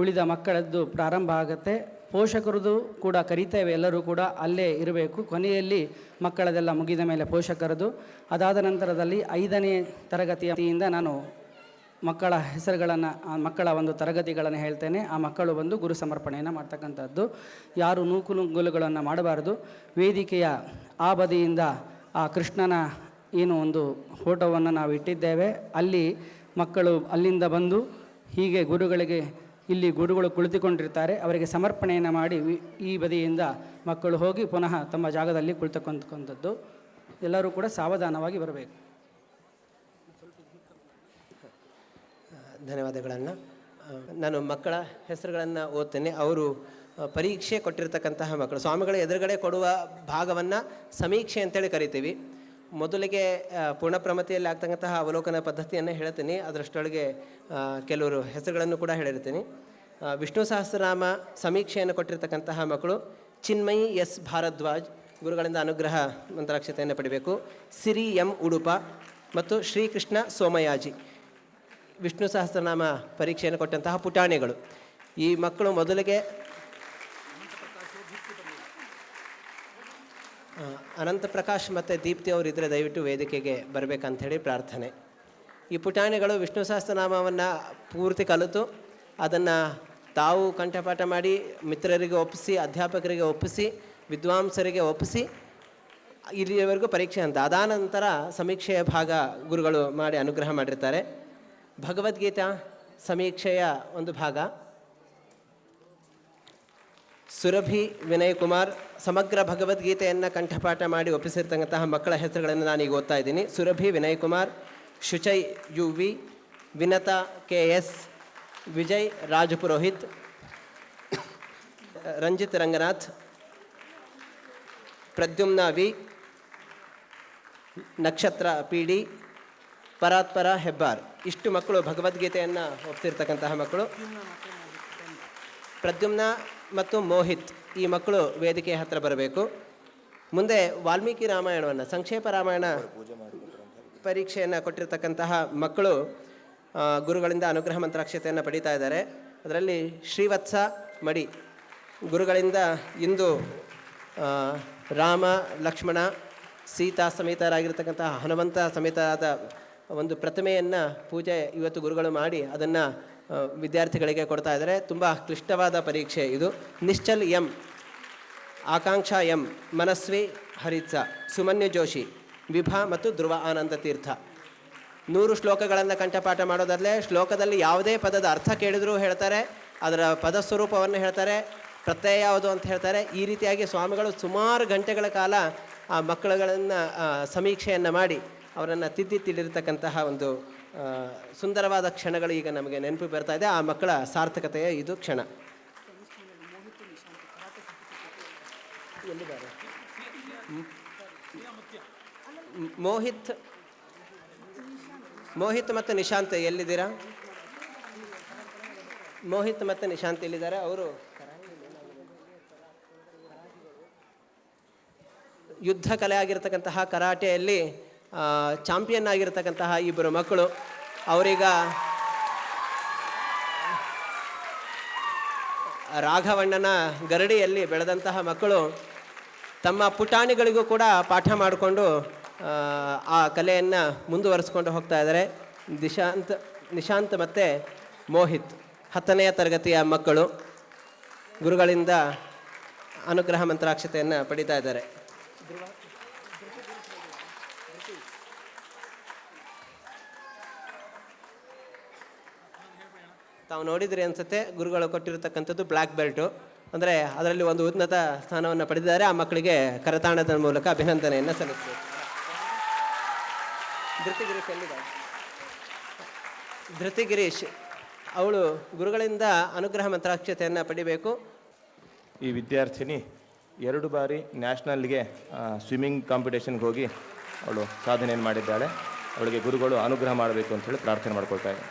Speaker 5: ಉಳಿದ ಮಕ್ಕಳದ್ದು ಪ್ರಾರಂಭ ಆಗುತ್ತೆ. ಪೋಷಕರದು ಕೂಡ ಕರೀತೇವೆ, ಎಲ್ಲರೂ ಕೂಡ ಅಲ್ಲೇ ಇರಬೇಕು. ಕೊನೆಯಲ್ಲಿ ಮಕ್ಕಳದೆಲ್ಲ ಮುಗಿದ ಮೇಲೆ ಪೋಷಕರದು. ಅದಾದ ನಂತರದಲ್ಲಿ 5ನೇ ತರಗತಿಯಿಂದ ನಾನು ಮಕ್ಕಳ ಹೆಸರುಗಳನ್ನು, ಮಕ್ಕಳ ಒಂದು ತರಗತಿಗಳನ್ನು ಹೇಳ್ತೇನೆ. ಆ ಮಕ್ಕಳು ಬಂದು ಗುರು ಸಮರ್ಪಣೆಯನ್ನು ಮಾಡ್ತಕ್ಕಂಥದ್ದು. ಯಾರು ನೂಕುನುಗ್ಗಲುಗಳನ್ನು ಮಾಡಬಾರ್ದು. ವೇದಿಕೆಯ ಆ ಬದಿಯಿಂದ ಆ ಕೃಷ್ಣನ ಏನು ಒಂದು ಫೋಟೋವನ್ನು ನಾವು ಇಟ್ಟಿದ್ದೇವೆ, ಅಲ್ಲಿ ಮಕ್ಕಳು ಅಲ್ಲಿಂದ ಬಂದು ಹೀಗೆ ಇಲ್ಲಿ ಗುರುಗಳು ಕುಳಿತುಕೊಂಡಿರ್ತಾರೆ, ಅವರಿಗೆ ಸಮರ್ಪಣೆಯನ್ನು ಮಾಡಿ ಈ ಬದಿಯಿಂದ ಮಕ್ಕಳು ಹೋಗಿ ಪುನಃ ತಮ್ಮ ಜಾಗದಲ್ಲಿ ಕುಳಿತಕ್ಕಂಥದ್ದು. ಎಲ್ಲರೂ ಕೂಡ ಸಾವಧಾನವಾಗಿ ಬರಬೇಕು.
Speaker 1: ಧನ್ಯವಾದಗಳನ್ನು. ನಾನು ಮಕ್ಕಳ ಹೆಸರುಗಳನ್ನು ಓದ್ತೇನೆ. ಅವರು ಪರೀಕ್ಷೆ ಕೊಟ್ಟಿರ್ತಕ್ಕಂತಹ ಮಕ್ಕಳು. ಸ್ವಾಮಿಗಳ ಎದುರುಗಡೆ ಕೊಡುವ ಭಾಗವನ್ನು ಸಮೀಕ್ಷೆ ಅಂತೇಳಿ ಕರಿತೀವಿ. ಮೊದಲಿಗೆ ಪೂರ್ಣಪ್ರಮತಿಯಲ್ಲಿ ಆಗ್ತಕ್ಕಂತಹ ಅವಲೋಕನ ಪದ್ಧತಿಯನ್ನು ಹೇಳ್ತೀನಿ. ಅದರಷ್ಟೊಳಗೆ ಕೆಲವರು ಹೆಸರುಗಳನ್ನು ಕೂಡ ಹೇಳಿರ್ತೀನಿ. ವಿಷ್ಣು ಸಹಸ್ರನಾಮ ಸಮೀಕ್ಷೆಯನ್ನು ಕೊಟ್ಟಿರ್ತಕ್ಕಂತಹ ಮಕ್ಕಳು ಚಿನ್ಮಯಿ ಎಸ್ ಭಾರದ್ವಾಜ್, ಗುರುಗಳಿಂದ ಅನುಗ್ರಹ ಮಂತ್ರಾಕ್ಷತೆಯನ್ನು ಪಡಿಬೇಕು. ಸಿರಿ ಎಂ ಉಡುಪ ಮತ್ತು ಶ್ರೀಕೃಷ್ಣ ಸೋಮಯಾಜಿ ವಿಷ್ಣು ಸಹಸ್ರನಾಮ ಪರೀಕ್ಷೆಯನ್ನು ಕೊಟ್ಟಂತಹ ಪುಟಾಣಿಗಳು. ಈ ಮಕ್ಕಳು ಮೊದಲಿಗೆ ಅನಂತ ಪ್ರಕಾಶ್ ಮತ್ತು ದೀಪ್ತಿ ಅವರು ಇದ್ದರೆ ದಯವಿಟ್ಟು ವೇದಿಕೆಗೆ ಬರಬೇಕಂಥೇಳಿ ಪ್ರಾರ್ಥನೆ. ಈ ಪುಟಾಣಿಗಳು ವಿಷ್ಣು ಸಹಸ್ರನಾಮವನ್ನು ಪೂರ್ತಿ ಕಲಿತು ಅದನ್ನು ತಾವು ಕಂಠಪಾಠ ಮಾಡಿ ಮಿತ್ರರಿಗೆ ಒಪ್ಪಿಸಿ, ಅಧ್ಯಾಪಕರಿಗೆ ಒಪ್ಪಿಸಿ, ವಿದ್ವಾಂಸರಿಗೆ ಒಪ್ಪಿಸಿ ಇಲ್ಲಿಯವರೆಗೂ ಪರೀಕ್ಷೆ ಅಂತ. ಅದಾನಂತರ ಸಮೀಕ್ಷೆಯ ಭಾಗ ಗುರುಗಳು ಮಾಡಿ ಅನುಗ್ರಹ ಮಾಡಿರ್ತಾರೆ. ಭಗವದ್ಗೀತಾ ಸಮೀಕ್ಷೆಯ ಒಂದು ಭಾಗ ಸುರಭಿ ವಿನಯ್ ಕುಮಾರ್ ಸಮಗ್ರ ಭಗವದ್ಗೀತೆಯನ್ನು ಕಂಠಪಾಠ ಮಾಡಿ ಒಪ್ಪಿಸಿರ್ತಕ್ಕಂತಹ ಮಕ್ಕಳ ಹೆಸರುಗಳನ್ನು ನಾನೀಗ ಓದ್ತಾ ಇದ್ದೀನಿ. Surabhi Vinay Kumar, ಶುಚೈ UV, Vinata KS, Vijay ರಾಜಪುರೋಹಿತ್, Ranjit Ranganath, Pradyumna V, ನಕ್ಷತ್ರ PD, ಪರಾತ್ಪರ ಹೆಬ್ಬಾರ್. ಇಷ್ಟು ಮಕ್ಕಳು ಭಗವದ್ಗೀತೆಯನ್ನು ಒಪ್ಪಿಸಿರ್ತಕ್ಕಂತಹ ಮಕ್ಕಳು. ಪ್ರದ್ಯುಮ್ನ ಮತ್ತು ಮೋಹಿತ್ ಈ ಮಕ್ಕಳು ವೇದಿಕೆಯ ಹತ್ತಿರ ಬರಬೇಕು. ಮುಂದೆ ವಾಲ್ಮೀಕಿ ರಾಮಾಯಣವನ್ನು, ಸಂಕ್ಷೇಪ ರಾಮಾಯಣ ಪರೀಕ್ಷೆಯನ್ನು ಕೊಟ್ಟಿರ್ತಕ್ಕಂತಹ ಮಕ್ಕಳು ಗುರುಗಳಿಂದ ಅನುಗ್ರಹ ಮಂತ್ರಾಕ್ಷತೆಯನ್ನು ಪಡೀತಾ ಇದ್ದಾರೆ. ಅದರಲ್ಲಿ ಶ್ರೀವತ್ಸ ಮಡಿ ಗುರುಗಳಿಂದ ಇಂದು ರಾಮ ಲಕ್ಷ್ಮಣ ಸೀತಾ ಸಮೇತರಾಗಿರ್ತಕ್ಕಂತಹ ಹನುಮಂತ ಸಮೇತರಾದ ಒಂದು ಪ್ರತಿಮೆಯನ್ನು ಪೂಜೆ ಇವತ್ತು ಗುರುಗಳು ಮಾಡಿ ಅದನ್ನು ವಿದ್ಯಾರ್ಥಿಗಳಿಗೆ ಕೊಡ್ತಾ ಇದ್ದಾರೆ. ತುಂಬ ಕ್ಲಿಷ್ಟವಾದ ಪರೀಕ್ಷೆ ಇದು. ನಿಶ್ಚಲ್ ಎಂ, ಆಕಾಂಕ್ಷಾ ಎಂ, ಮನಸ್ವಿ ಹರಿತ್ಸ, ಸುಮನ್ಯು ಜೋಶಿ, ವಿಭಾ ಮತ್ತು ಧ್ರುವ ಆನಂದ ತೀರ್ಥ 100 ಶ್ಲೋಕಗಳನ್ನು ಕಂಠಪಾಠ ಮಾಡೋದಲ್ಲೇ ಶ್ಲೋಕದಲ್ಲಿ ಯಾವುದೇ ಪದದ ಅರ್ಥ ಕೇಳಿದರೂ ಹೇಳ್ತಾರೆ, ಅದರ ಪದ ಸ್ವರೂಪವನ್ನು ಹೇಳ್ತಾರೆ, ಪ್ರತ್ಯಯ ಯಾವುದು ಅಂತ ಹೇಳ್ತಾರೆ. ಈ ರೀತಿಯಾಗಿ ಸ್ವಾಮಿಗಳು ಸುಮಾರು ಗಂಟೆಗಳ ಕಾಲ ಆ ಮಕ್ಕಳುಗಳನ್ನು ಸಮೀಕ್ಷೆಯನ್ನು ಮಾಡಿ ಅವರನ್ನು ತಿದ್ದಿರತಕ್ಕಂತಹ ಒಂದು ಸುಂದರವಾದ ಕ್ಷಣಗಳು ಈಗ ನಮಗೆ ನೆನಪು ಬರ್ತಾ ಇದೆ. ಆ ಮಕ್ಕಳ ಸಾರ್ಥಕತೆಯ ಇದು ಕ್ಷಣ. ಎಲ್ಲಿದ್ದಾರೆ? ಮೋಹಿತ್ ಮತ್ತು ನಿಶಾಂತ್ ಎಲ್ಲಿದ್ದೀರಾ? ಮೋಹಿತ್ ಮತ್ತು ನಿಶಾಂತ್ ಎಲ್ಲಿದ್ದಾರೆ? ಅವರು ಯುದ್ಧ ಕಲೆ ಆಗಿರ್ತಕ್ಕಂತಹ ಕರಾಟೆಯಲ್ಲಿ ಚಾಂಪಿಯನ್ ಆಗಿರ್ತಕ್ಕಂತಹ ಇಬ್ಬರು ಮಕ್ಕಳು. ಅವರೀಗ ರಾಘವಣ್ಣನ ಗರಡಿಯಲ್ಲಿ ಬೆಳೆದಂತಹ ಮಕ್ಕಳು ತಮ್ಮ ಪುಟಾಣಿಗಳಿಗೂ ಕೂಡ ಪಾಠ ಮಾಡಿಕೊಂಡು ಆ ಕಲೆಯನ್ನು ಮುಂದುವರಿಸ್ಕೊಂಡು ಹೋಗ್ತಾ ಇದ್ದಾರೆ. ನಿಶಾಂತ್ ಮತ್ತು ಮೋಹಿತ್ 10ನೇ ತರಗತಿಯ ಮಕ್ಕಳು ಗುರುಗಳಿಂದ ಅನುಗ್ರಹ ಮಂತ್ರಾಕ್ಷತೆಯನ್ನು ಪಡಿತಾ ಇದ್ದಾರೆ. ತಾವು ನೋಡಿದ್ರಿ ಅನ್ಸುತ್ತೆ, ಗುರುಗಳು ಕೊಟ್ಟಿರತಕ್ಕಂಥದ್ದು ಬ್ಲ್ಯಾಕ್ ಬೆಲ್ಟು, ಅಂದರೆ ಅದರಲ್ಲಿ ಒಂದು ಉನ್ನತ ಸ್ಥಾನವನ್ನು ಪಡೆದಿದ್ದಾರೆ. ಆ ಮಕ್ಕಳಿಗೆ ಕರತಾಣದ ಮೂಲಕ ಅಭಿನಂದನೆಯನ್ನು ಸಲ್ಲಿಸಬೇಕು. ಧೃತಿಗಿರೀಶ್ ಎಲ್ಲಿದ್ದಾರೆ? ಧೃತಿಗಿರೀಶ್ ಅವಳು ಗುರುಗಳಿಂದ ಅನುಗ್ರಹ ಮಂತ್ರಾಕ್ಷತೆಯನ್ನು ಪಡಿಬೇಕು.
Speaker 10: ಈ ವಿದ್ಯಾರ್ಥಿನಿ 2 ಬಾರಿ ನ್ಯಾಷನಲ್ಗೆ ಸ್ವಿಮ್ಮಿಂಗ್ ಕಾಂಪಿಟೇಷನ್ಗೆ ಹೋಗಿ ಅವಳು ಸಾಧನೆಯನ್ನು ಮಾಡಿದ್ದಾಳೆ. ಅವಳಿಗೆ ಗುರುಗಳು ಅನುಗ್ರಹ ಮಾಡಬೇಕು ಅಂತ ಹೇಳಿ ಪ್ರಾರ್ಥನೆ ಮಾಡ್ಕೊಳ್ತಾ ಇದ್ದಾರೆ.